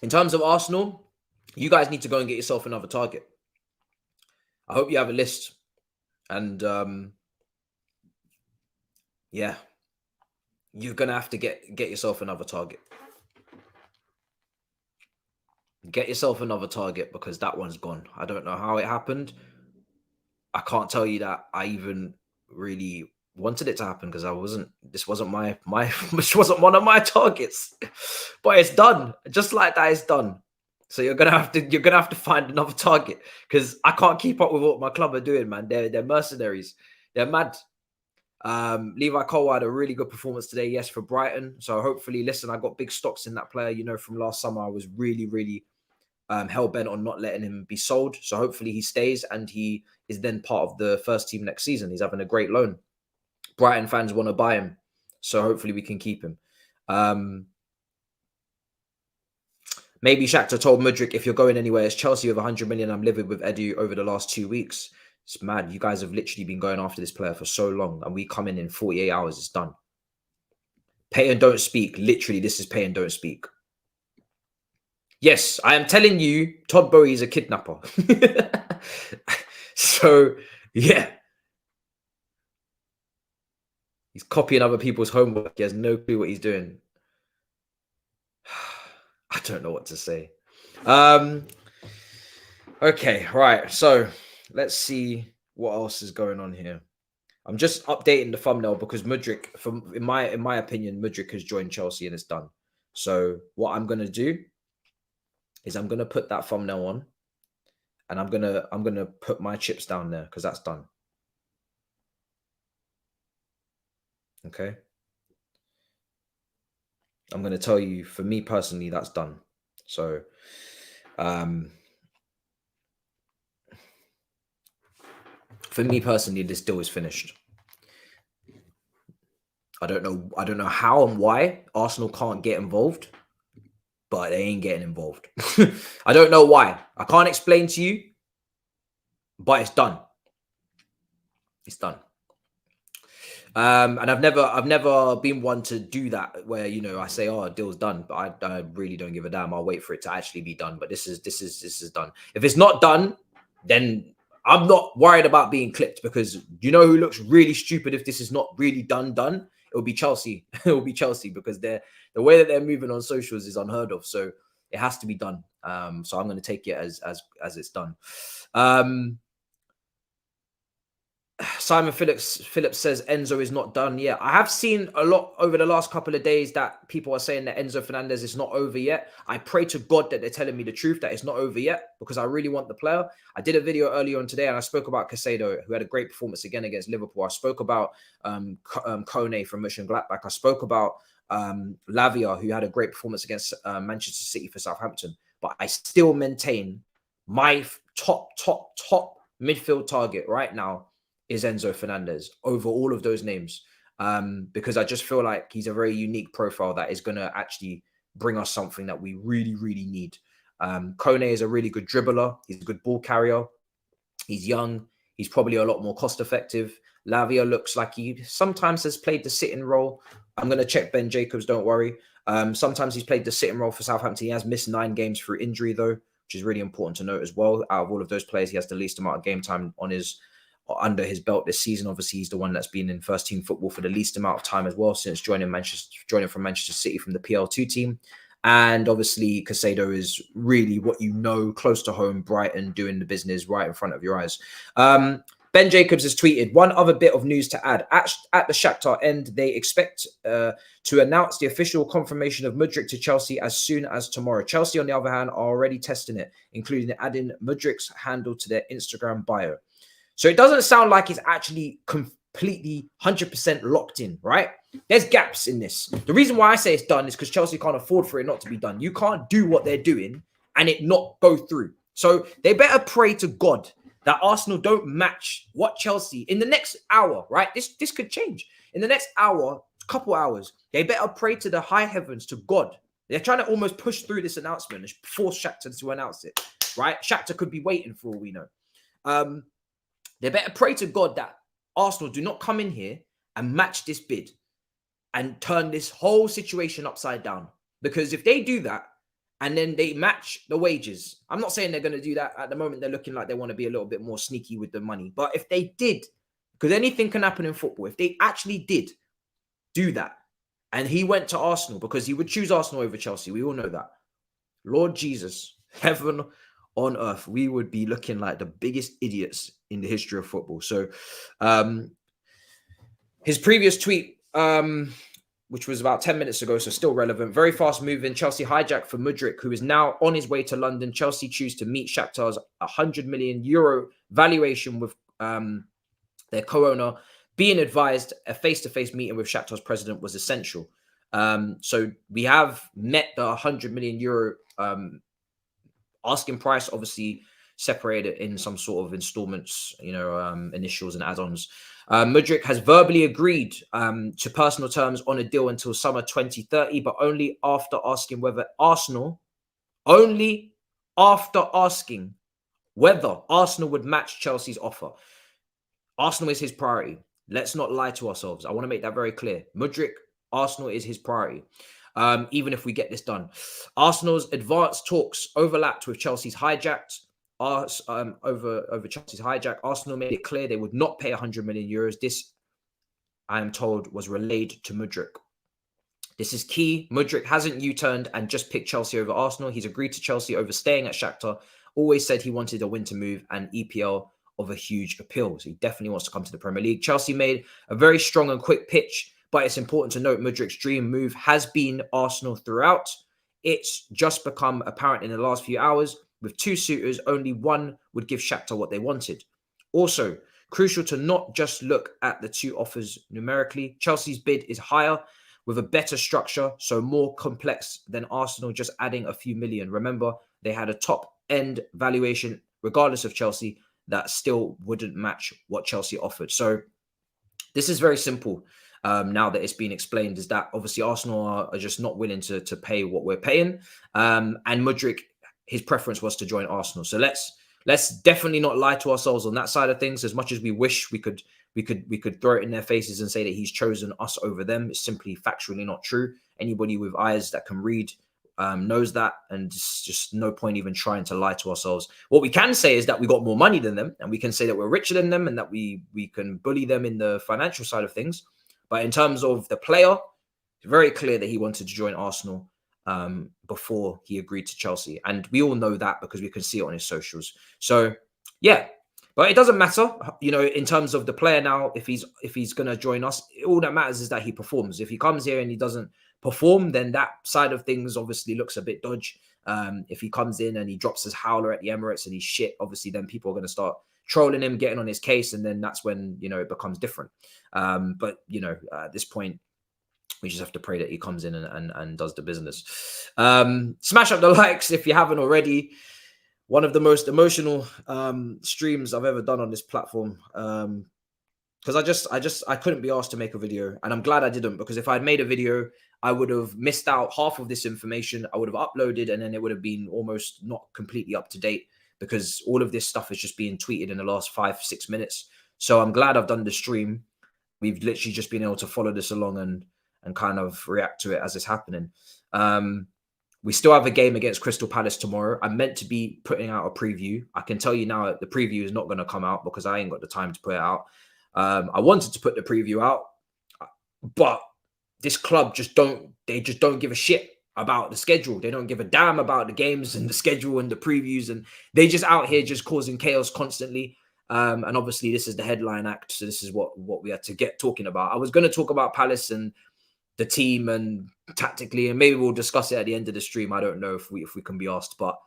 In terms of Arsenal, you guys need to go and get yourself another target. I hope you have a list. And yeah, you're going to have to get yourself another target. Get yourself another target because that one's gone. I don't know how it happened. I can't tell you that I even really wanted it to happen because this wasn't this wasn't one of my targets. But it's done. Just like that, it's done. So you're gonna have to find another target because I can't keep up with what my club are doing, man. They're mercenaries. They're mad. Levi Cole had a really good performance today, yes, for Brighton. So hopefully, listen, I got big stocks in that player. You know, from last summer, I was really, really hell bent on not letting him be sold. So hopefully he stays and he is then part of the first team next season. He's having a great loan. Brighton fans want to buy him. So hopefully we can keep him. Maybe Shakhtar told Mudryk, if you're going anywhere, it's Chelsea with 100 million. I'm living with Edu over the last 2 weeks. It's mad. You guys have literally been going after this player for so long and we come in 48 hours. It's done. Pay and don't speak. Literally, this is pay and don't speak. Yes, I am telling you, Todd Bowie is a kidnapper. So, yeah. He's copying other people's homework. He has no clue what he's doing. I don't know what to say. Okay, right. So, let's see what else is going on here. I'm just updating the thumbnail because Mudryk, in my opinion, Mudryk has joined Chelsea and it's done. So, what I'm going to do is I'm going to put that thumbnail on and I'm going to put my chips down there because that's done. Okay. I'm going to tell you, for me personally, that's done. So, for me personally, this deal is finished. I don't know how and why Arsenal can't get involved, but they ain't getting involved. I don't know why. I can't explain to you, but it's done. It's done. And I've never been one to do that where, you know, I say, oh, deal's done, but I really don't give a damn. I'll wait for it to actually be done. But this is done. If it's not done, then I'm not worried about being clipped because you know who looks really stupid if this is not really done. It will be Chelsea. It will be Chelsea because the way that they're moving on socials is unheard of. So it has to be done. So I'm going to take it as it's done. Simon Phillips says Enzo is not done yet. I have seen a lot over the last couple of days that people are saying that Enzo Fernandez is not over yet. I pray to God that they're telling me the truth, that it's not over yet, because I really want the player. I did a video earlier on today and I spoke about Caicedo, who had a great performance again against Liverpool. I spoke about Kone from Mönchengladbach. I spoke about Lavia, who had a great performance against Manchester City for Southampton. But I still maintain my top midfield target right now is Enzo Fernandez over all of those names, because I just feel like he's a very unique profile that is going to actually bring us something that we really, really need. Kone is a really good dribbler. He's a good ball carrier. He's young. He's probably a lot more cost effective. Lavia looks like he sometimes has played the sitting role. I'm going to check Ben Jacobs, don't worry. Sometimes he's played the sitting role for Southampton. He has missed 9 games through injury, though, which is really important to note as well. Out of all of those players, he has the least amount of game time under his belt this season. Obviously, he's the one that's been in first team football for the least amount of time as well, since joining from Manchester City from the PL2 team. And obviously, Caicedo is really what you know, close to home, Brighton, doing the business right in front of your eyes. Ben Jacobs has tweeted, one other bit of news to add. At the Shakhtar end, they expect to announce the official confirmation of Mudryk to Chelsea as soon as tomorrow. Chelsea, on the other hand, are already testing it, including adding Mudryk's handle to their Instagram bio. So it doesn't sound like it's actually completely 100% locked in, right? There's gaps in this. The reason why I say it's done is because Chelsea can't afford for it not to be done. You can't do what they're doing and it not go through. So they better pray to God that Arsenal don't match what Chelsea in the next hour, right? This could change. In the next hour, couple hours, they better pray to the high heavens, to God. They're trying to almost push through this announcement and force Shakhtar to announce it, right? Shakhtar could be waiting for all we know. They better pray to God that Arsenal do not come in here and match this bid and turn this whole situation upside down. Because if they do that and then they match the wages, I'm not saying they're going to do that. At the moment, they're looking like they want to be a little bit more sneaky with the money. But if they did, because anything can happen in football, if they actually did do that and he went to Arsenal, because he would choose Arsenal over Chelsea, we all know that. Lord Jesus, heaven on earth, we would be looking like the biggest idiots in the history of football. So his previous tweet, which was about 10 minutes ago, so still relevant, very fast moving, Chelsea hijack for Mudryk, who is now on his way to London. Chelsea choose to meet Shakhtar's €100 million valuation with their co-owner. Being advised a face-to-face meeting with Shakhtar's president was essential. So we have met the €100 million asking price, obviously separated in some sort of installments, initials and add-ons. Mudryk has verbally agreed to personal terms on a deal until summer 2030, but only after asking whether Arsenal would match Chelsea's offer. Arsenal is his priority. Let's not lie to ourselves. I want to make that very clear. Mudryk, Arsenal is his priority. Even if we get this done. Arsenal's advanced talks overlapped with Chelsea's hijacked. Over Chelsea's hijack, Arsenal made it clear they would not pay €100 million. This, I am told, was relayed to Mudryk. This is key. Mudryk hasn't U-turned and just picked Chelsea over Arsenal. He's agreed to Chelsea over staying at Shakhtar. Always said he wanted a winter move and EPL of a huge appeal. So he definitely wants to come to the Premier League. Chelsea made a very strong and quick pitch, but it's important to note Mudryk's dream move has been Arsenal throughout. It's just become apparent in the last few hours. With 2 suitors, only one would give Shakhtar what they wanted. Also, crucial to not just look at the 2 offers numerically. Chelsea's bid is higher with a better structure, so more complex than Arsenal just adding a few million. Remember, they had a top-end valuation, regardless of Chelsea, that still wouldn't match what Chelsea offered. So this is very simple. Now that it's been explained, is that obviously Arsenal are just not willing to pay what we're paying. And Mudryk, his preference was to join Arsenal. So let's definitely not lie to ourselves on that side of things. As much as we wish we could throw it in their faces and say that he's chosen us over them, it's simply factually not true. Anybody with eyes that can read knows that, and it's just no point even trying to lie to ourselves. What we can say is that we got more money than them, and we can say that we're richer than them, and that we can bully them in the financial side of things. But in terms of the player, it's very clear that he wanted to join Arsenal before he agreed to Chelsea. And we all know that because we can see it on his socials. So, yeah, But it doesn't matter, you know, in terms of the player now. If he's going to join us, all that matters is that he performs. If he comes here and he doesn't perform, then that side of things obviously looks a bit dodgy. If he comes in and he drops his howler at the Emirates and he's shit, obviously then people are going to start trolling him, getting on his case, and then that's when, you know, it becomes different. But you know, at this point, we just have to pray that he comes in and does the business. Smash up the likes if you haven't already. One of the most emotional streams I've ever done on this platform, because I couldn't be asked to make a video, and I'm glad I didn't, because if I'd made a video, I would have missed out half of this information. I would have uploaded, and then it would have been almost not completely up to date, because all of this stuff is just being tweeted in the last 5-6 minutes. So I'm glad I've done the stream. We've literally just been able to follow this along and kind of react to it as it's happening. We still have a game against Crystal Palace tomorrow. I'm meant to be putting out a preview. I can tell you now that the preview is not going to come out because I ain't got the time to put it out. I wanted to put the preview out, but this club just don't give a shit about the schedule. They don't give a damn about the games and the schedule and the previews, and they just out here just causing chaos constantly. And obviously this is the headline act, so this is what we had to get talking about. I was going to talk about Palace and the team and tactically, and maybe we'll discuss it at the end of the stream. I don't know if we can be asked, but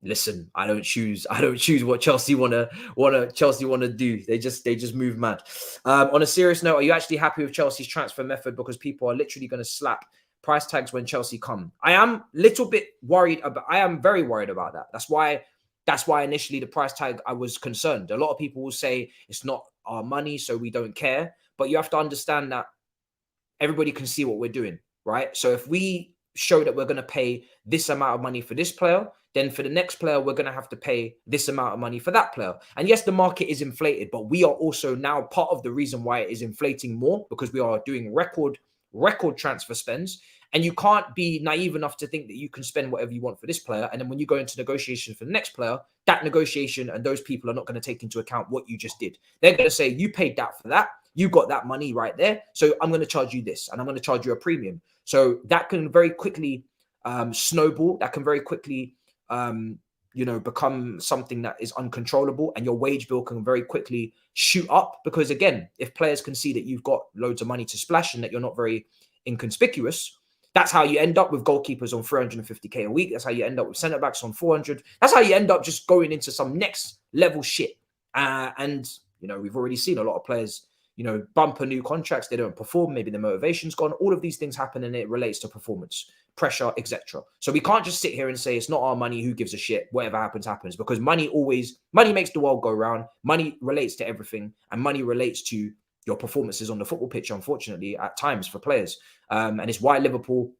listen, I don't choose what Chelsea wanna do. They just move mad. On a serious note, are you actually happy with Chelsea's transfer method? Because people are literally going to slap price tags when Chelsea come. I am very worried about that. That's why initially the price tag, I was concerned. A lot of people will say it's not our money, so we don't care. But you have to understand that everybody can see what we're doing, right? So if we show that we're going to pay this amount of money for this player, then for the next player, we're going to have to pay this amount of money for that player. And yes, the market is inflated, but we are also now part of the reason why it is inflating more, because we are doing record transfer spends. And you can't be naive enough to think that you can spend whatever you want for this player. And then when you go into negotiations for the next player, that negotiation and those people are not going to take into account what you just did. They're going to say, you paid that for that. You got that money right there. So I'm going to charge you this, and I'm going to charge you a premium. So that can very quickly snowball. That can very quickly, become something that is uncontrollable, and your wage bill can very quickly shoot up. Because again, if players can see that you've got loads of money to splash and that you're not very inconspicuous, that's how you end up with goalkeepers on 350k a week. That's how you end up with centre backs on 400. That's how you end up just going into some next level shit. And we've already seen a lot of players, bumper new contracts. They don't perform. Maybe the motivation's gone. All of these things happen, and it relates to performance, pressure, etc. So we can't just sit here and say it's not our money. Who gives a shit? Whatever happens, happens. Because money makes the world go round. Money relates to everything, and money relates to your performances on the football pitch, unfortunately, at times for players. And it's why Liverpool,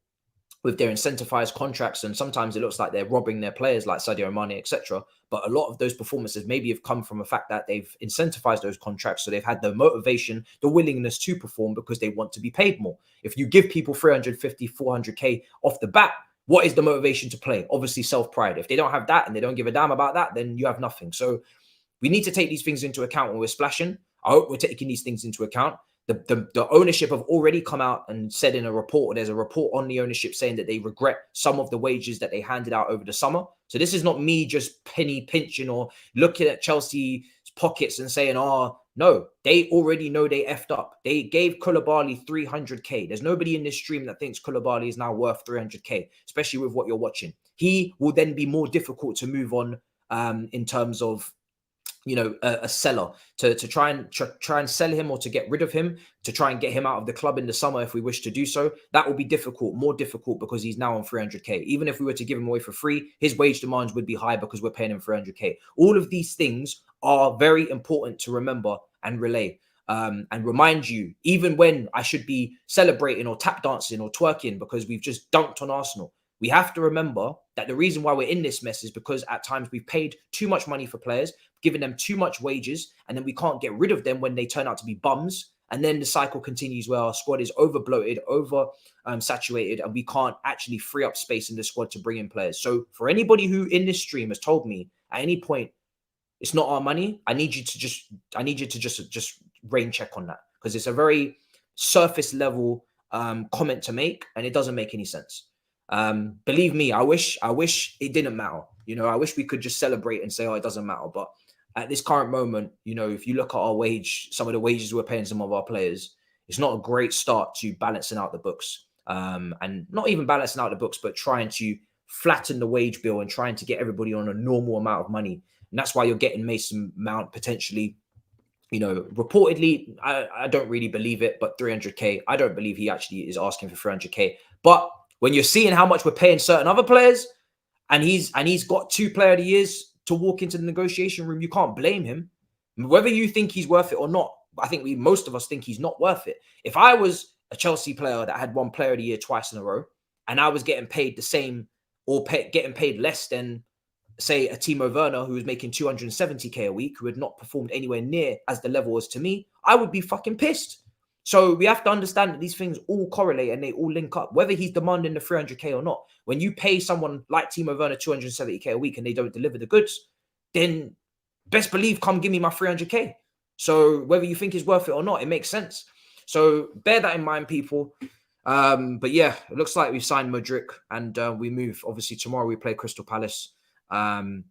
with their incentivized contracts, and sometimes it looks like they're robbing their players like Sadio Mane, etc. But a lot of those performances maybe have come from the fact that they've incentivized those contracts. So they've had the motivation, the willingness to perform because they want to be paid more. If you give people 350, 400k off the bat, what is the motivation to play? Obviously self-pride. If they don't have that and they don't give a damn about that, then you have nothing. So we need to take these things into account when we're splashing. I hope we're taking these things into account. The ownership have already come out and said in a report, there's a report on the ownership saying that they regret some of the wages that they handed out over the summer. So this is not me just penny pinching or looking at Chelsea's pockets and saying, oh, no, they already know they effed up. They gave Koulibaly 300k. There's nobody in this stream that thinks Koulibaly is now worth 300k, especially with what you're watching. He will then be more difficult to move on in terms of a seller to try and sell him, or to get rid of him, to try and get him out of the club in the summer if we wish to do so. That will be difficult, more difficult, because he's now on 300k. Even if we were to give him away for free, his wage demands would be high because we're paying him 300k. All of these things are very important to remember and relay. And remind you, even when I should be celebrating or tap dancing or twerking because we've just dunked on Arsenal, we have to remember that the reason why we're in this mess is because at times we've paid too much money for players, giving them too much wages, and then we can't get rid of them when they turn out to be bums. And then the cycle continues where our squad is over bloated, over saturated, and we can't actually free up space in the squad to bring in players. So for anybody who in this stream has told me at any point it's not our money, I need you to just rain check on that, because it's a very surface level comment to make, and it doesn't make any sense. Believe me, I wish it didn't matter. I wish we could just celebrate and say, oh, it doesn't matter. But at this current moment, you know, if you look at our wage, some of the wages we're paying some of our players, it's not a great start to balancing out the books. And not even balancing out the books, but trying to flatten the wage bill and trying to get everybody on a normal amount of money. And that's why you're getting Mason Mount potentially, you know, reportedly, I don't really believe it, but 300K, I don't believe he actually is asking for 300K. But when you're seeing how much we're paying certain other players, and he's got 2 player of the years to walk into the negotiation room, you can't blame him. Whether you think he's worth it or not, I think most of us think he's not worth it. If I was a Chelsea player that had won player of the year twice in a row, and I was getting paid the same or getting paid less than, say, a Timo Werner who was making 270K a week, who had not performed anywhere near as the level as to me, I would be fucking pissed. So we have to understand that these things all correlate and they all link up, whether he's demanding the 300K or not. When you pay someone like Timo Werner 270K a week and they don't deliver the goods, then best believe, come give me my 300K. So whether you think it's worth it or not, it makes sense. So bear that in mind, people. But yeah, it looks like we've signed Mudryk and we move. Obviously, tomorrow we play Crystal Palace. And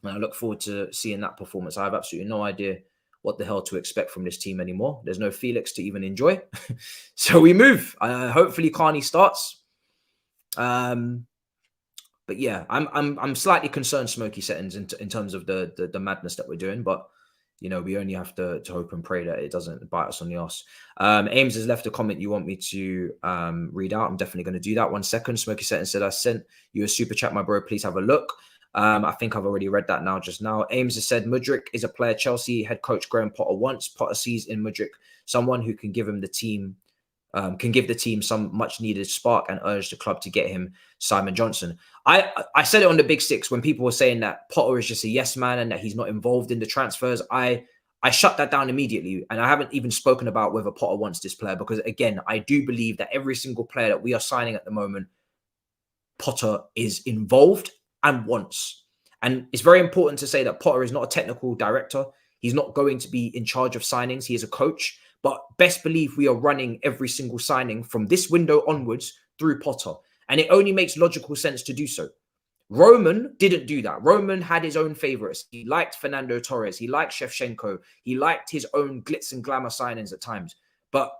I look forward to seeing that performance. I have absolutely no idea what the hell to expect from this team anymore. There's no Felix to even enjoy. So we move. Hopefully Carney starts. But yeah, I'm slightly concerned, Smoky Settings, in terms of the madness that we're doing. But you know, we only have to hope and pray that it doesn't bite us on the arse. Ames has left a comment you want me to read out. I'm definitely going to do that. 1 second. Smoky Settings said, I sent you a super chat, my bro. Please have a look. I think I've already read that now, just now. Ames has said, Mudryk is a player Chelsea head coach Graham Potter wants. Potter sees in Mudryk someone who can give him the team, can give the team some much needed spark and urge the club to get him Simon Johnson. I said it on the Big Six when people were saying that Potter is just a yes man and that he's not involved in the transfers. I shut that down immediately, and I haven't even spoken about whether Potter wants this player, because again, I do believe that every single player that we are signing at the moment, Potter is involved and wants. And it's very important to say that Potter is not a technical director. He's not going to be in charge of signings. He is a coach. But best believe we are running every single signing from this window onwards through Potter. And it only makes logical sense to do so. Roman didn't do that. Roman had his own favorites. He liked Fernando Torres. He liked Shevchenko. He liked his own glitz and glamour signings at times. But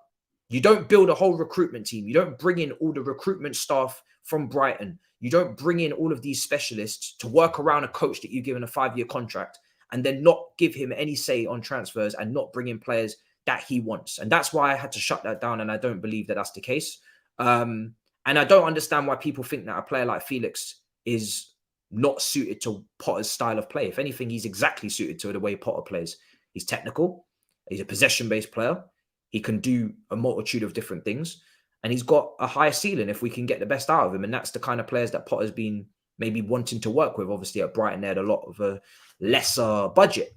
you don't build a whole recruitment team. You don't bring in all the recruitment staff from Brighton. You don't bring in all of these specialists to work around a coach that you've given a 5-year contract and then not give him any say on transfers and not bring in players that he wants. And that's why I had to shut that down. And I don't believe that that's the case. And I don't understand why people think that a player like Felix is not suited to Potter's style of play. If anything, he's exactly suited to the way Potter plays. He's technical. He's a possession-based player. He can do a multitude of different things. And he's got a higher ceiling if we can get the best out of him. And that's the kind of players that Potter's been maybe wanting to work with. Obviously, at Brighton, they had a lot of a lesser budget.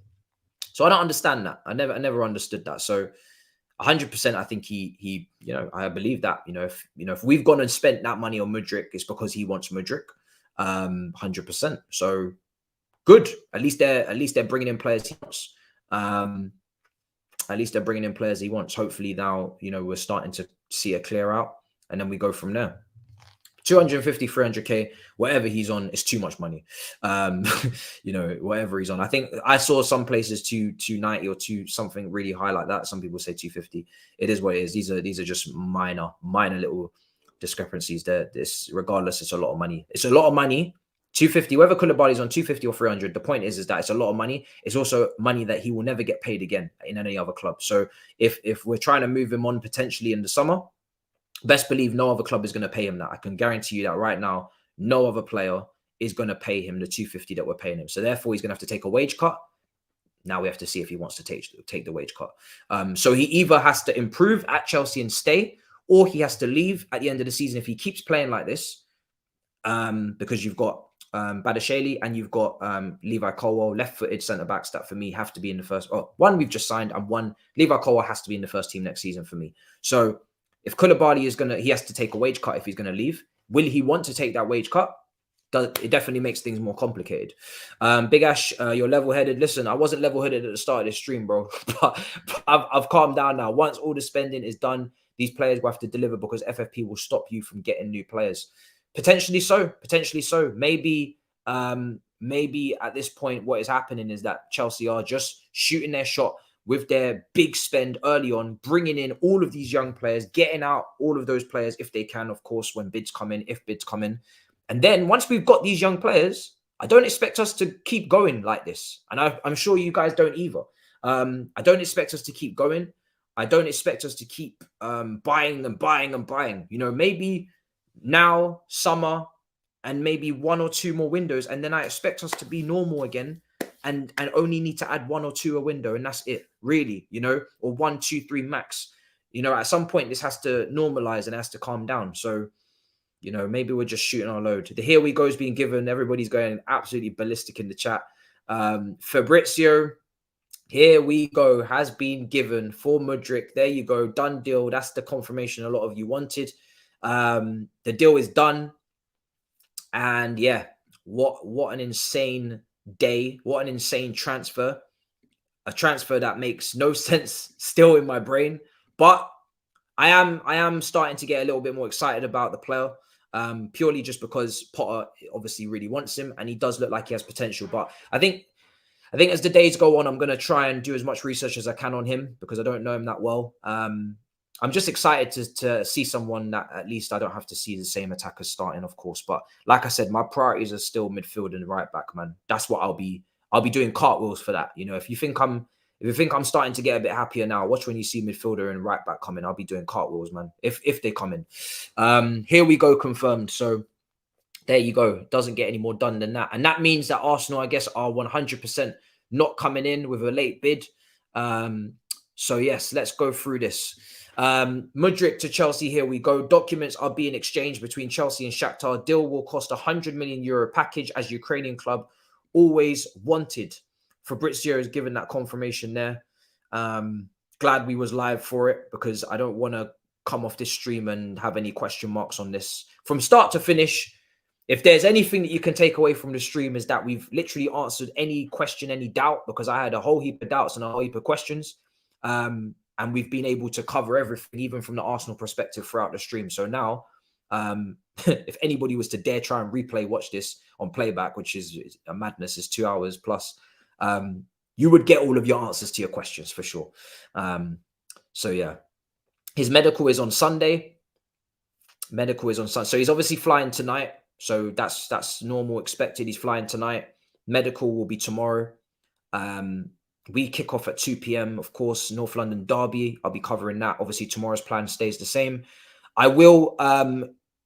So I don't understand that. I never understood that. So 100%, I think he, you know, I believe that, if we've gone and spent that money on Mudryk, it's because he wants Mudryk, 100%. So good. At least they're bringing in players he wants. At least they're bringing in players he wants. Hopefully now, we're starting to see a clear out, and then we go from there. 250, 300K, whatever he's on, is too much money. Whatever he's on. I think I saw some places 290 or something really high like that. Some people say 250. It is what it is. These are just minor little discrepancies there. Regardless, it's a lot of money. It's a lot of money. 250, whether Koulibaly's on 250 or 300, the point is that it's a lot of money. It's also money that he will never get paid again in any other club. So if we're trying to move him on potentially in the summer, best believe no other club is going to pay him that. I can guarantee you that right now, no other player is going to pay him the 250 that we're paying him. So therefore, he's going to have to take a wage cut. Now we have to see if he wants to take the wage cut. So he either has to improve at Chelsea and stay, or he has to leave at the end of the season if he keeps playing like this. Because you've got Badashali and you've got Levi Colwell, left-footed centre-backs that for me have to be in the first. One we've just signed, and one Levi Colwell has to be in the first team next season for me. So if Koulibaly he has to take a wage cut if he's going to leave. Will he want to take that wage cut? It definitely makes things more complicated. Big Ash, you're level-headed. Listen, I wasn't level-headed at the start of this stream, bro. but I've calmed down now. Once all the spending is done, these players will have to deliver because FFP will stop you from getting new players. Potentially so. Maybe maybe at this point, what is happening is that Chelsea are just shooting their shot with their big spend early on, bringing in all of these young players, getting out all of those players if they can, of course, when bids come in, if bids come in. And then once we've got these young players, I don't expect us to keep going like this. And I'm sure you guys don't either. I don't expect us to keep going. I don't expect us to keep buying and buying and buying. You know, maybe now, summer, and maybe 1 or 2 more windows, and then I expect us to be normal again and only need to add 1 or 2 a window, and that's it, really, you know, or 1, 2, 3 max. You know, at some point, this has to normalize and has to calm down. So, you know, maybe we're just shooting our load. The here we go is being given. Everybody's going absolutely ballistic in the chat. Fabrizio, here we go, has been given for Mudryk. There you go. Done deal. That's the confirmation a lot of you wanted. The deal is done. And yeah, what an insane day. What an insane transfer. A transfer that makes no sense still in my brain. But I am starting to get a little bit more excited about the player. Purely just because Potter obviously really wants him and he does look like he has potential. But I think as the days go on, I'm going to try and do as much research as I can on him because I don't know him that well. I'm just excited to see someone that at least I don't have to see the same attackers starting, of course. But like I said, my priorities are still midfield and right back, man. That's what I'll be doing cartwheels for that. You know, if you think I'm starting to get a bit happier now, watch when you see midfielder and right back coming. I'll be doing cartwheels, man. If they come in. Here we go, confirmed. So there you go. Doesn't get any more done than that. And that means that Arsenal, I guess, are 100% not coming in with a late bid. So yes, let's go through this. Mudryk to Chelsea, here we go. Documents are being exchanged between Chelsea and Shakhtar. Deal will cost €100 million package as Ukrainian club always wanted. Fabrizio has given that confirmation there. Glad we was live for it because I don't want to come off this stream and have any question marks on this. From start to finish, if there's anything that you can take away from the stream is that we've literally answered any question, any doubt, because I had a whole heap of doubts and a whole heap of questions. And we've been able to cover everything, even from the Arsenal perspective throughout the stream. So now, if anybody was to dare try and watch this on playback, which is a madness, is 2 hours plus, you would get all of your answers to your questions for sure. So yeah, his medical is on Sunday. So he's obviously flying tonight. So that's normal, expected. He's flying tonight. Medical will be tomorrow. We kick off at 2 p.m. Of course, North London derby. I'll be covering that. Obviously, tomorrow's plan stays the same. I will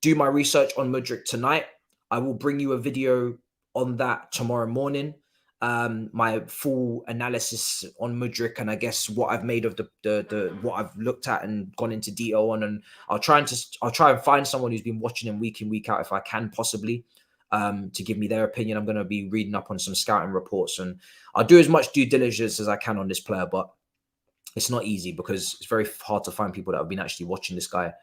do my research on Mudryk tonight. I will bring you a video on that tomorrow morning. My full analysis on Mudryk and I guess what I've made of the what I've looked at and gone into detail on, and I'll try and find someone who's been watching him week in, week out if I can possibly, to give me their opinion. I'm going to be reading up on some scouting reports and I'll do as much due diligence as I can on this player, but it's not easy because it's very hard to find people that have been actually watching this guy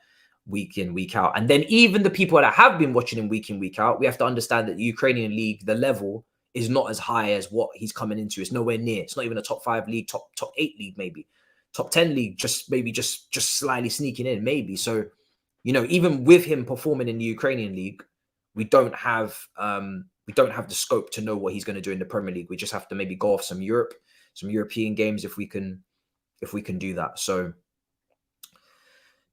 week in, week out. And then even the people that have been watching him week in, week out, we have to understand that the Ukrainian league, the level is not as high as what he's coming into. It's nowhere near. It's not even a top 5 league, top 8 league, maybe top 10 league, just slightly sneaking in, maybe. So, you know, even with him performing in the Ukrainian league, we don't have the scope to know what he's going to do in the Premier League. We just have to maybe go off some European games if we can do that. So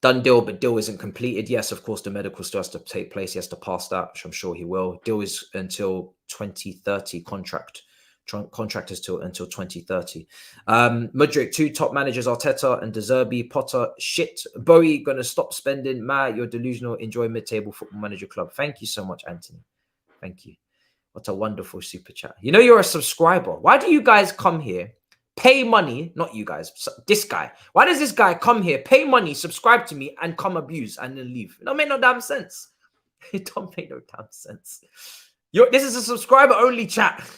done deal, but deal isn't completed. Yes, of course, the medical still has to take place. He has to pass that, which I'm sure he will. Deal is until 2030 contract. Contract is until 2030. Mudryk, 2 top managers, Arteta and De Zerbi. Potter, shit. Bowie, gonna stop spending. Matt, you're delusional. Enjoy mid-table football manager club. Thank you so much, Anthony. Thank you. What a wonderful super chat. You know you're a subscriber. Why do you guys come here, pay money, not you guys, this guy. Why does this guy come here, pay money, subscribe to me, and come abuse and then leave? It don't make no damn sense. It don't make no damn sense. This is a subscriber-only chat.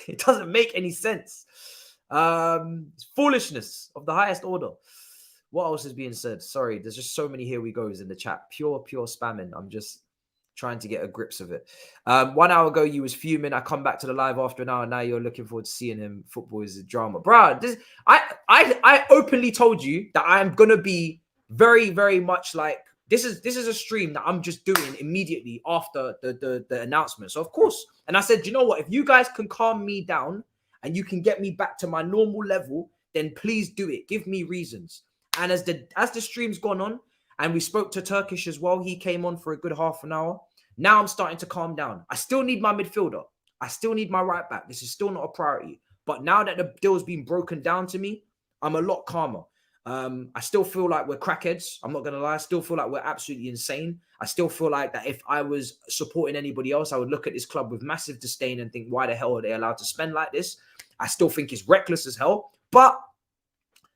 It doesn't make any sense. It's foolishness of the highest order. What else is being said? Sorry, there's just so many here we goes in the chat. Pure spamming. I'm just trying to get a grips of it. 1 hour ago, you was fuming. I come back to the live after an hour. Now you're looking forward to seeing him. Football is a drama. Bro, I openly told you that I am going to be very, very much like this is a stream that I'm just doing immediately after the announcement. So of course, and I said, you know what? If you guys can calm me down and you can get me back to my normal level, then please do it. Give me reasons. And as the stream's gone on, and we spoke to Turkish as well, he came on for a good half an hour. Now I'm starting to calm down. I still need my midfielder. I still need my right back. This is still not a priority. But now that the deal's been broken down to me, I'm a lot calmer. I still feel like we're crackheads. I'm not going to lie. I still feel like we're absolutely insane. I still feel like that if I was supporting anybody else, I would look at this club with massive disdain and think, why the hell are they allowed to spend like this? I still think it's reckless as hell. But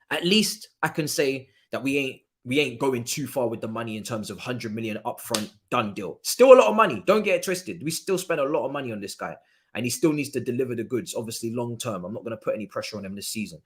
at least I can say that we ain't going too far with the money in terms of 100 million upfront, done deal. Still a lot of money. Don't get it twisted. We still spend a lot of money on this guy. And he still needs to deliver the goods, obviously, long term. I'm not going to put any pressure on him this season.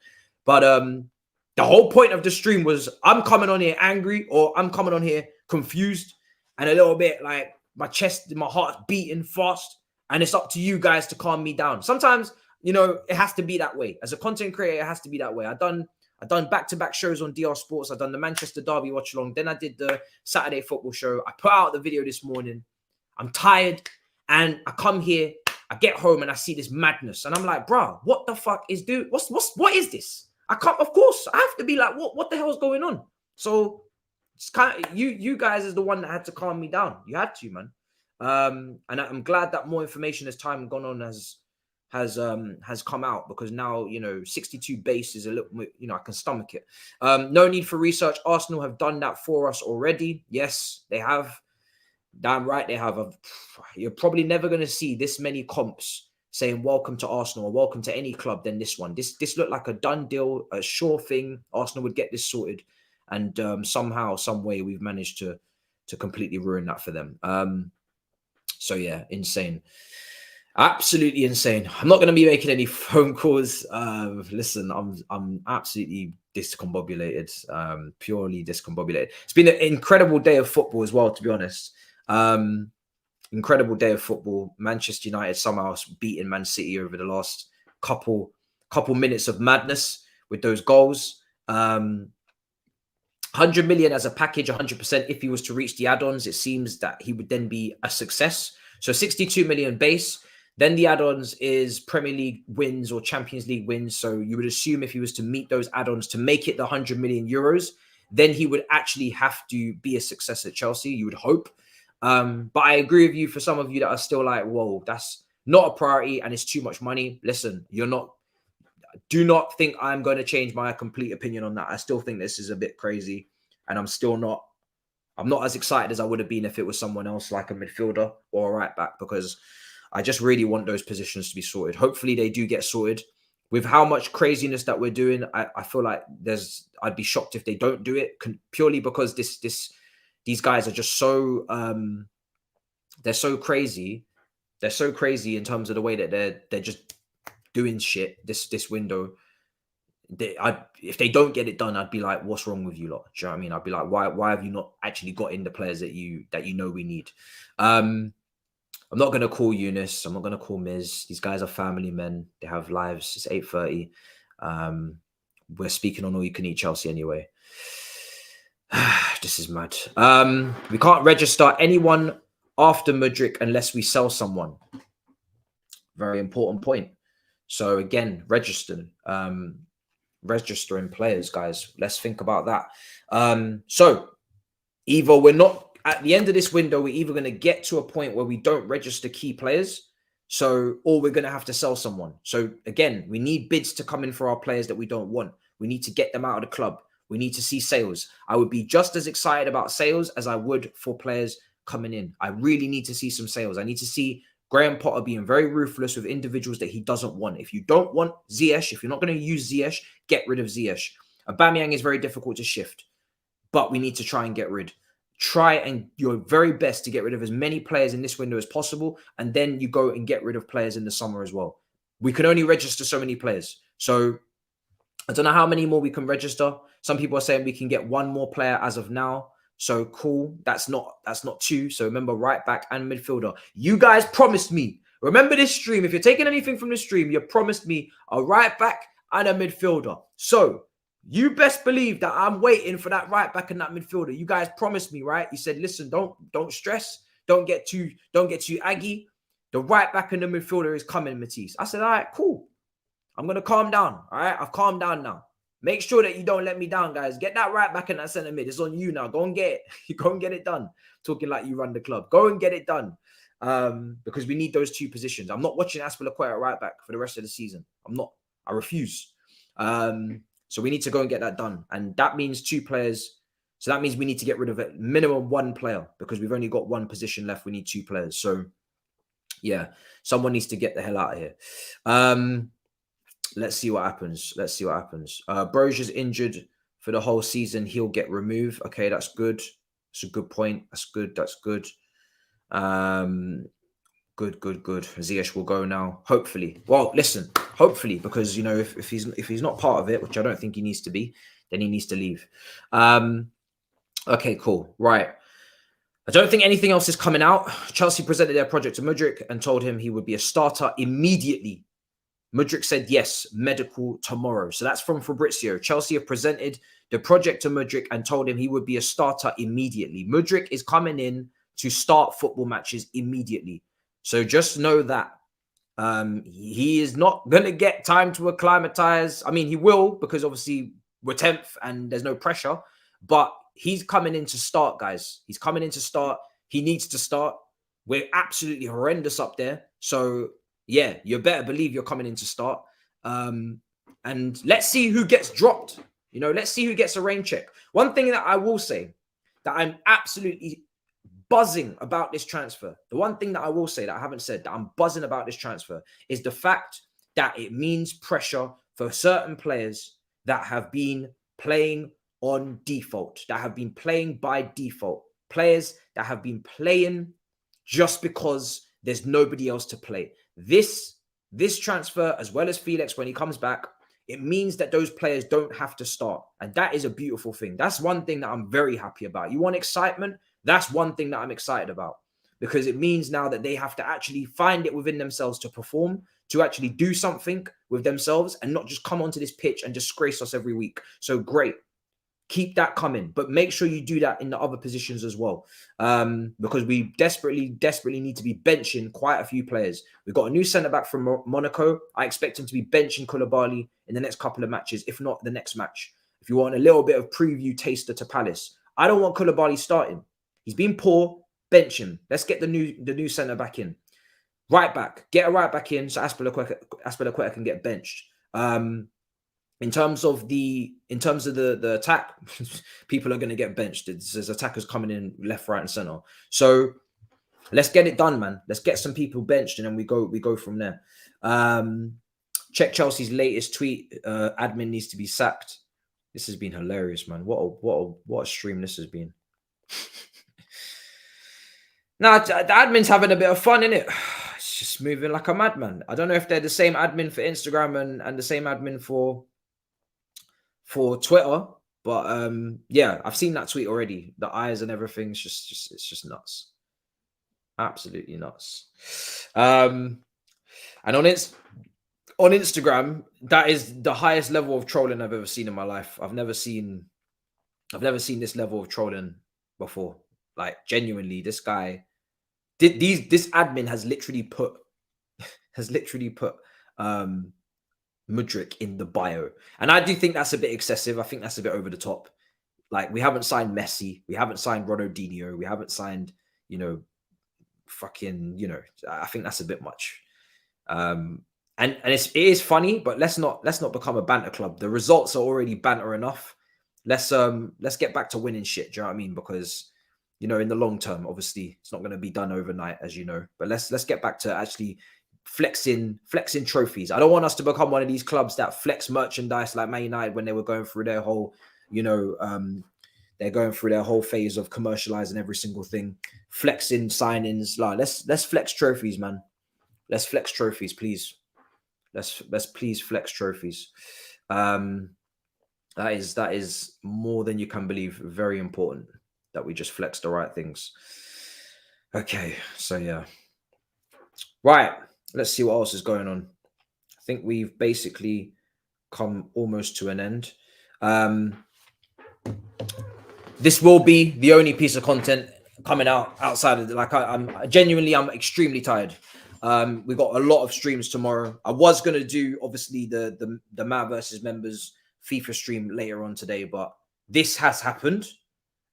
But the whole point of the stream was I'm coming on here angry, or I'm coming on here confused and a little bit like my chest, my heart's beating fast. And it's up to you guys to calm me down. Sometimes, you know, it has to be that way. As a content creator, it has to be that way. I've done back-to-back shows on DR Sports. I've done the Manchester Derby watch along. Then I did the Saturday football show. I put out the video this morning. I'm tired. And I come here, I get home and I see this madness. And I'm like, bro, what the fuck is what is this? I can't, of course, I have to be like, what the hell is going on? So it's kind of, you guys is the one that had to calm me down. You had to, man. And I'm glad that more information as time gone on has come out, because now, you know, 62 base is a little, you know, I can stomach it. No need for research. Arsenal have done that for us already. Yes, they have. Damn right they have. You're probably never going to see this many comps saying welcome to Arsenal or welcome to any club than this one. This looked like a done deal, a sure thing. Arsenal would get this sorted. And somehow, some way, we've managed to completely ruin that for them. So yeah, insane. Absolutely insane. I'm not going to be making any phone calls. Listen, I'm absolutely discombobulated, purely discombobulated. It's been an incredible day of football as well, to be honest. Incredible day of football. Manchester United somehow beating Man City over the last couple minutes of madness with those goals. 100 million as a package, 100%. If he was to reach the add-ons, it seems that he would then be a success. So 62 million base. Then the add-ons is Premier League wins or Champions League wins. So you would assume if he was to meet those add-ons to make it the 100 million euros, then he would actually have to be a success at Chelsea. You would hope. But I agree with you, for some of you that are still like, whoa, that's not a priority and it's too much money. Listen, do not think I'm going to change my complete opinion on that. I still think this is a bit crazy, and I'm not as excited as I would have been if it was someone else like a midfielder or a right back, because I just really want those positions to be sorted. Hopefully they do get sorted. With how much craziness that we're doing, I feel like I'd be shocked if they don't do it, purely because these guys are just so they're so crazy. They're so crazy in terms of the way that they're just doing shit this window. If they don't get it done, I'd be like, what's wrong with you lot? Do you know what I mean? I'd be like, why have you not actually got in the players that you know we need? I'm not going to call Eunice. I'm not going to call Miz. These guys are family men. They have lives. It's 8:30. We're speaking on All You Can Eat Chelsea anyway. This is mad. We can't register anyone after Mudryk unless we sell someone. Very important point. So again, registering players, guys. Let's think about that. So either we're not, at the end of this window, we're either going to get to a point where we don't register key players, or we're going to have to sell someone. So again, we need bids to come in for our players that we don't want. We need to get them out of the club. We need to see sales. I would be just as excited about sales as I would for players coming in. I really need to see some sales. I need to see Graham Potter being very ruthless with individuals that he doesn't want. If you don't want Ziyech, if you're not going to use Ziyech, get rid of Ziyech. Aubameyang is very difficult to shift, but we need to try and get rid. Try and your very best to get rid of as many players in this window as possible, and then you go and get rid of players in the summer as well. We can only register so many players. So I don't know how many more we can register. Some people are saying we can get one more player as of now. So cool. That's not two. So remember, right back and midfielder. You guys promised me. Remember this stream. If you're taking anything from the stream, you promised me a right back and a midfielder. So You best believe that I'm waiting for that right back and that midfielder. You guys promised me, right? You said, listen, don't stress, don't get too aggy. The right back and the midfielder is coming, Matisse. I said, all right, cool. I'm gonna calm down. All right, I've calmed down now. Make sure that you don't let me down, guys. Get that right back and that centre mid. It's on you now. Go and get it. Go and get it done. Talking like you run the club. Go and get it done. Because we need those two positions. I'm not watching Aspilicueta at right back for the rest of the season. I'm not. I refuse. So we need to go and get that done. And that means 2 players. So that means we need to get rid of it. Minimum 1 player because we've only got 1 position left. We need 2 players. So yeah, someone needs to get the hell out of here. Let's see what happens. Let's see what happens. Brozier's injured for the whole season. He'll get removed. Okay, that's good. That's a good point. That's good. That's good. Good. Ziyech will go now. Hopefully. Well, listen. Hopefully, because you know, if he's not part of it, which I don't think he needs to be, then he needs to leave. Okay, cool. Right. I don't think anything else is coming out. Chelsea presented their project to Mudryk and told him he would be a starter immediately. Mudryk said yes, medical tomorrow. So that's from Fabrizio. Chelsea have presented the project to Mudryk and told him he would be a starter immediately. Mudryk is coming in to start football matches immediately. So just know that he is not going to get time to acclimatize. I mean, he will because obviously we're 10th and there's no pressure. But he's coming in to start, guys. He's coming in to start. He needs to start. We're absolutely horrendous up there. So yeah, you better believe you're coming in to start. And let's see who gets dropped. You know, let's see who gets a rain check. One thing that I will say that I'm absolutely buzzing about this transfer. The one thing that I will say that I haven't said that I'm buzzing about this transfer is the fact that it means pressure for certain players that have been playing on default, that have been playing by default, players that have been playing just because there's nobody else to play. This transfer, as well as Felix when he comes back, it means that those players don't have to start. And that is a beautiful thing. That's one thing that I'm very happy about. You want excitement? That's one thing that I'm excited about. Because it means now that they have to actually find it within themselves to perform, to actually do something with themselves and not just come onto this pitch and disgrace us every week. So great. Keep that coming, but make sure you do that in the other positions as well, because we desperately need to be benching quite a few players. We've got a new centre-back from Monaco. I expect him to be benching Koulibaly in the next couple of matches, if not the next match. If you want a little bit of preview taster to Palace, I don't want Koulibaly starting. He's been poor. Bench him. Let's get the new centre-back in. Right back. Get a right back in so Aspilicueta can get benched. In terms of the attack, people are going to get benched. There's attackers coming in left, right, and center. So let's get it done, man. Let's get some people benched, and then we go from there. Check Chelsea's latest tweet. Admin needs to be sacked. This has been hilarious, man. What a stream this has been. Now the admin's having a bit of fun, innit? It's just moving like a madman. I don't know if they're the same admin for Instagram and the same admin for Twitter, but yeah, I've seen that tweet already. The eyes and everything, it's just nuts, absolutely nuts. And on Instagram, that is the highest level of trolling I've ever seen in my life. I've never seen this level of trolling before. Like genuinely, this guy this admin has literally put Mudryk in the bio. And I do think that's a bit excessive. I think that's a bit over the top. Like, we haven't signed Messi. We haven't signed Ronaldinho. We haven't signed, I think that's a bit much. And it is funny, but let's not become a banter club. The results are already banter enough. Let's get back to winning shit. Do you know what I mean? Because, in the long term, obviously, it's not going to be done overnight, as you know. But let's get back to actually flexing trophies. I don't want us to become one of these clubs that flex merchandise like Man United when they were going through their whole, they're going through their whole phase of commercializing every single thing, flexing signings. Like, let's flex trophies, man. Let's flex trophies, please. Let's please flex trophies. That is more than you can believe. Very important that we just flex the right things. Okay, so yeah. Right. Let's see what else is going on. I think we've basically come almost to an end. This will be the only piece of content coming out outside of I'm extremely tired. We got a lot of streams tomorrow. I was gonna do obviously the Mad versus members FIFA stream later on today, but this has happened.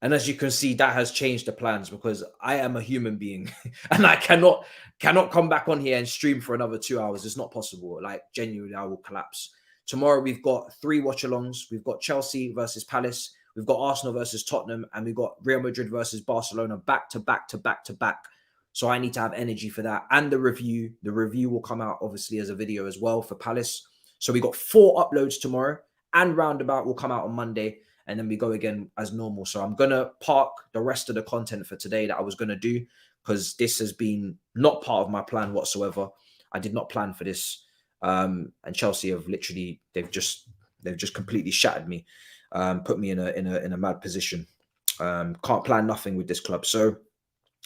And as you can see, that has changed the plans because I am a human being and I cannot come back on here and stream for another 2 hours. It's not possible. Like, genuinely, I will collapse. Tomorrow, we've got 3 watch-alongs. We've got Chelsea versus Palace. We've got Arsenal versus Tottenham. And we've got Real Madrid versus Barcelona back to back to back to back. So I need to have energy for that. And the review. The review will come out, obviously, as a video as well for Palace. So we got 4 uploads tomorrow. And Roundabout will come out on Monday. And then we go again as normal. So I'm going to park the rest of the content for today that I was going to do because this has been not part of my plan whatsoever. I did not plan for this. And Chelsea have literally, they've just completely shattered me, put me in a mad position. Can't plan nothing with this club. So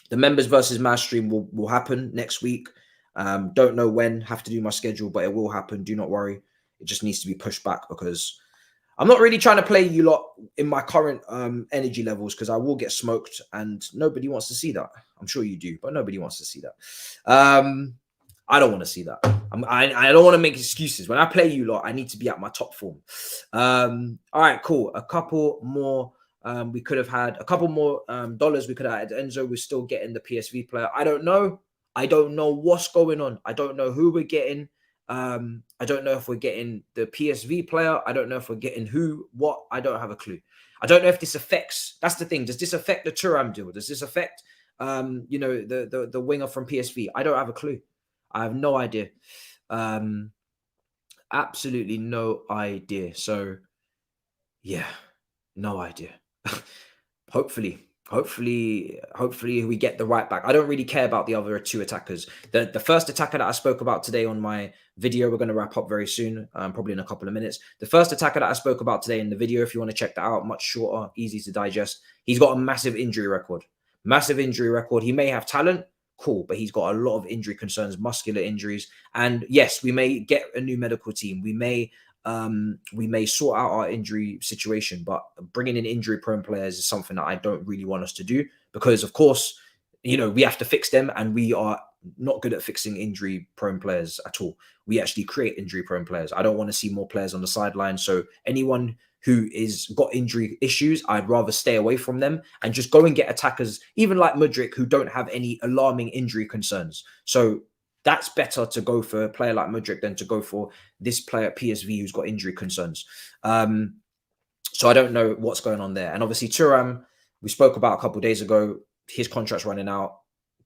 the members versus Mad stream will happen next week. Don't know when, have to do my schedule, but it will happen. Do not worry. It just needs to be pushed back because I'm not really trying to play you lot in my current energy levels because I will get smoked and nobody wants to see that. I'm sure you do, but nobody wants to see that. I don't want to see that. I don't want to make excuses. When I play you lot, I need to be at my top form. All right, cool. A couple more. We could have had a couple more dollars. We could have had Enzo. We're still getting the PSV player. I don't know. I don't know what's going on. I don't know who we're getting. I don't know if we're getting the PSV player. I don't know if we're getting what. I don't have a clue. I don't know if this affects. That's the thing. Does this affect the Thuram deal? Does this affect, the winger from PSV? I don't have a clue. I have no idea. Absolutely no idea. So, yeah, no idea. Hopefully we get the right back. I don't really care about the other 2 attackers. The first attacker that I spoke about today on my video, we're going to wrap up very soon, probably in a couple of minutes. The first attacker that I spoke about today in the video, if you want to check that out, much shorter, easy to digest. He's got a massive injury record. Massive injury record. He may have talent, cool, but he's got a lot of injury concerns, muscular injuries. And yes, we may get a new medical team. We may sort out our injury situation, but bringing in injury-prone players is something that I don't really want us to do because, of course, we have to fix them, and we are not good at fixing injury-prone players at all. We actually create injury-prone players. I don't want to see more players on the sideline. So anyone who is got injury issues, I'd rather stay away from them and just go and get attackers, even like Mudryk, who don't have any alarming injury concerns. So that's better to go for a player like Mudryk than to go for this player at PSV who's got injury concerns. So I don't know what's going on there. And obviously Thuram, we spoke about a couple of days ago, his contract's running out.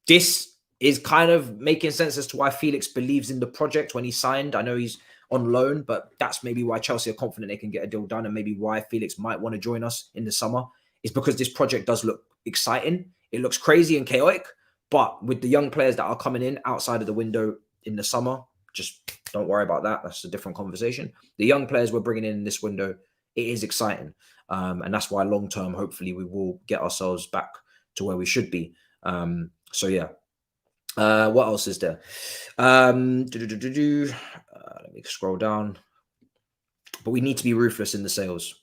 This is kind of making sense as to why Felix believes in the project when he signed. I know he's on loan, but that's maybe why Chelsea are confident they can get a deal done, and maybe why Felix might want to join us in the summer is because this project does look exciting. It looks crazy and chaotic, but with the young players that are coming in outside of the window in the summer, just don't worry about that. That's a different conversation. The young players we're bringing in this window, it is exciting. And that's why long-term, hopefully, we will get ourselves back to where we should be. So, yeah. What else is there? Let me scroll down. But we need to be ruthless in the sales.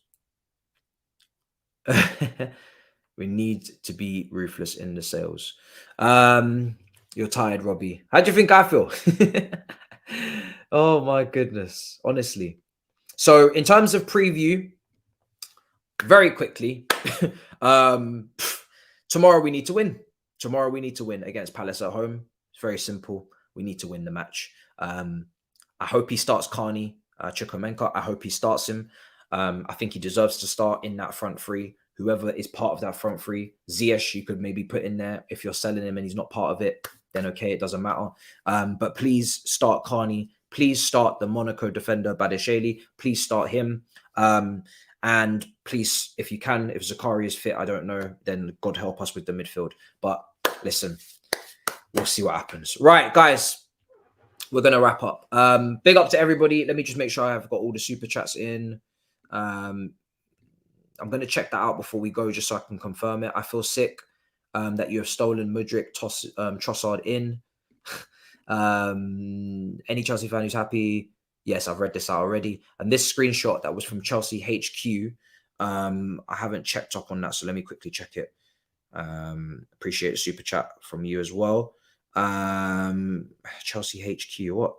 We need to be ruthless in the sales. You're tired, Robbie. How do you think I feel? Oh, my goodness. Honestly. So, in terms of preview, very quickly, tomorrow we need to win. Tomorrow we need to win against Palace at home. It's very simple. We need to win the match. I hope he starts Carney, Chukwuemeka. I hope he starts him. I think he deserves to start in that front three. Whoever is part of that front three, Ziyech, you could maybe put in there. If you're selling him and he's not part of it, then okay, it doesn't matter. But please start Carney. Please start the Monaco defender, Badiashile. Please start him. And please, if you can, if Zakari is fit, I don't know, then God help us with the midfield. But listen, we'll see what happens. Right, guys, we're going to wrap up. Big up to everybody. Let me just make sure I've got all the super chats in. I'm going to check that out before we go, just so I can confirm it. I feel sick that you have stolen Mudryk, Trussard in. Any Chelsea fan who's happy? Yes, I've read this out already. And this screenshot that was from Chelsea HQ, I haven't checked up on that, so let me quickly check it. Appreciate the super chat from you as well. Chelsea HQ, what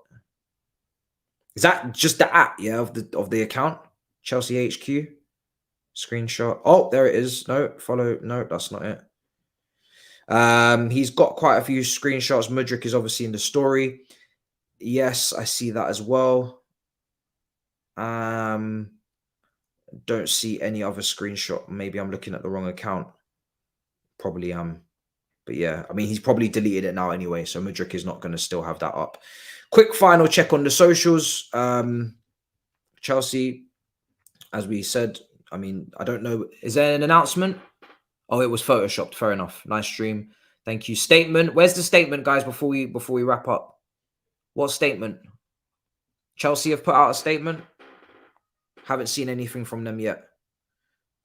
is that? Just the app, yeah, of the account, Chelsea HQ screenshot. Oh, there it is. No, follow. No, that's not it. He's got quite a few screenshots. Mudryk is obviously in the story. Yes, I see that as well. Don't see any other screenshot. Maybe I'm looking at the wrong account. Probably am. But yeah, I mean, he's probably deleted it now anyway, so Mudryk is not going to still have that up. Quick final check on the socials. Chelsea, as we said, I mean, I don't know. Is there an announcement? Oh, it was photoshopped. Fair enough. Nice stream. Thank you. Statement. Where's the statement, guys, before we wrap up? What statement? Chelsea have put out a statement. Haven't seen anything from them yet.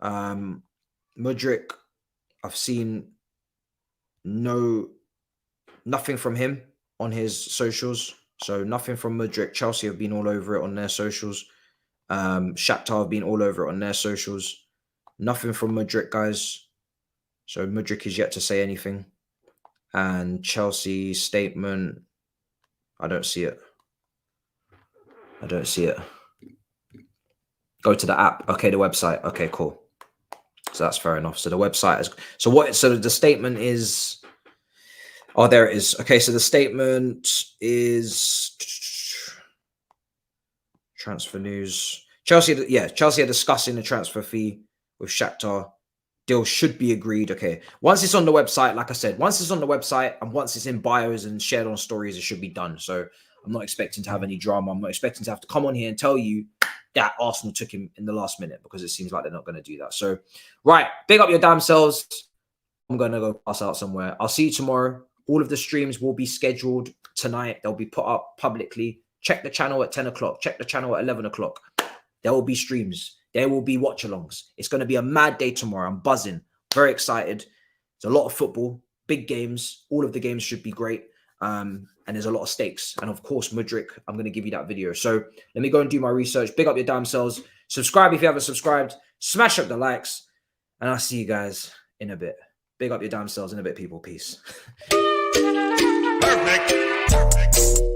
Mudryk, I've seen nothing from him on his socials. So nothing from Mudryk. Chelsea have been all over it on their socials. Shakhtar have been all over it on their socials. Nothing from Mudryk, guys. So Mudryk is yet to say anything. And Chelsea statement, I don't see it. I don't see it. Go to the app. Okay, the website. Okay, cool. So that's fair enough. So the website is so the statement is, oh, there it is. Okay, so the statement is transfer news. Chelsea are discussing the transfer fee with Shakhtar. Deal should be agreed. Okay, once it's on the website, like I said, once it's on the website and once it's in bios and shared on stories, it should be done. So I'm not expecting to have any drama. I'm not expecting to have to come on here and tell you that Arsenal took him in the last minute, because it seems like they're not going to do that. So, right, big up your damn selves. I'm going to go pass out somewhere. I'll see you tomorrow. All of the streams will be scheduled tonight. They'll be put up publicly. Check the channel at 10 o'clock. Check the channel at 11 o'clock. There will be streams. There will be watch-alongs. It's going to be a mad day tomorrow. I'm buzzing. Very excited. There's a lot of football, big games. All of the games should be great. And there's a lot of stakes. And of course, Mudryk, I'm going to give you that video. So let me go and do my research. Big up your damn selves. Subscribe if you haven't subscribed. Smash up the likes. And I'll see you guys in a bit. Big up your damn selves in a bit, people. Peace. Perfect.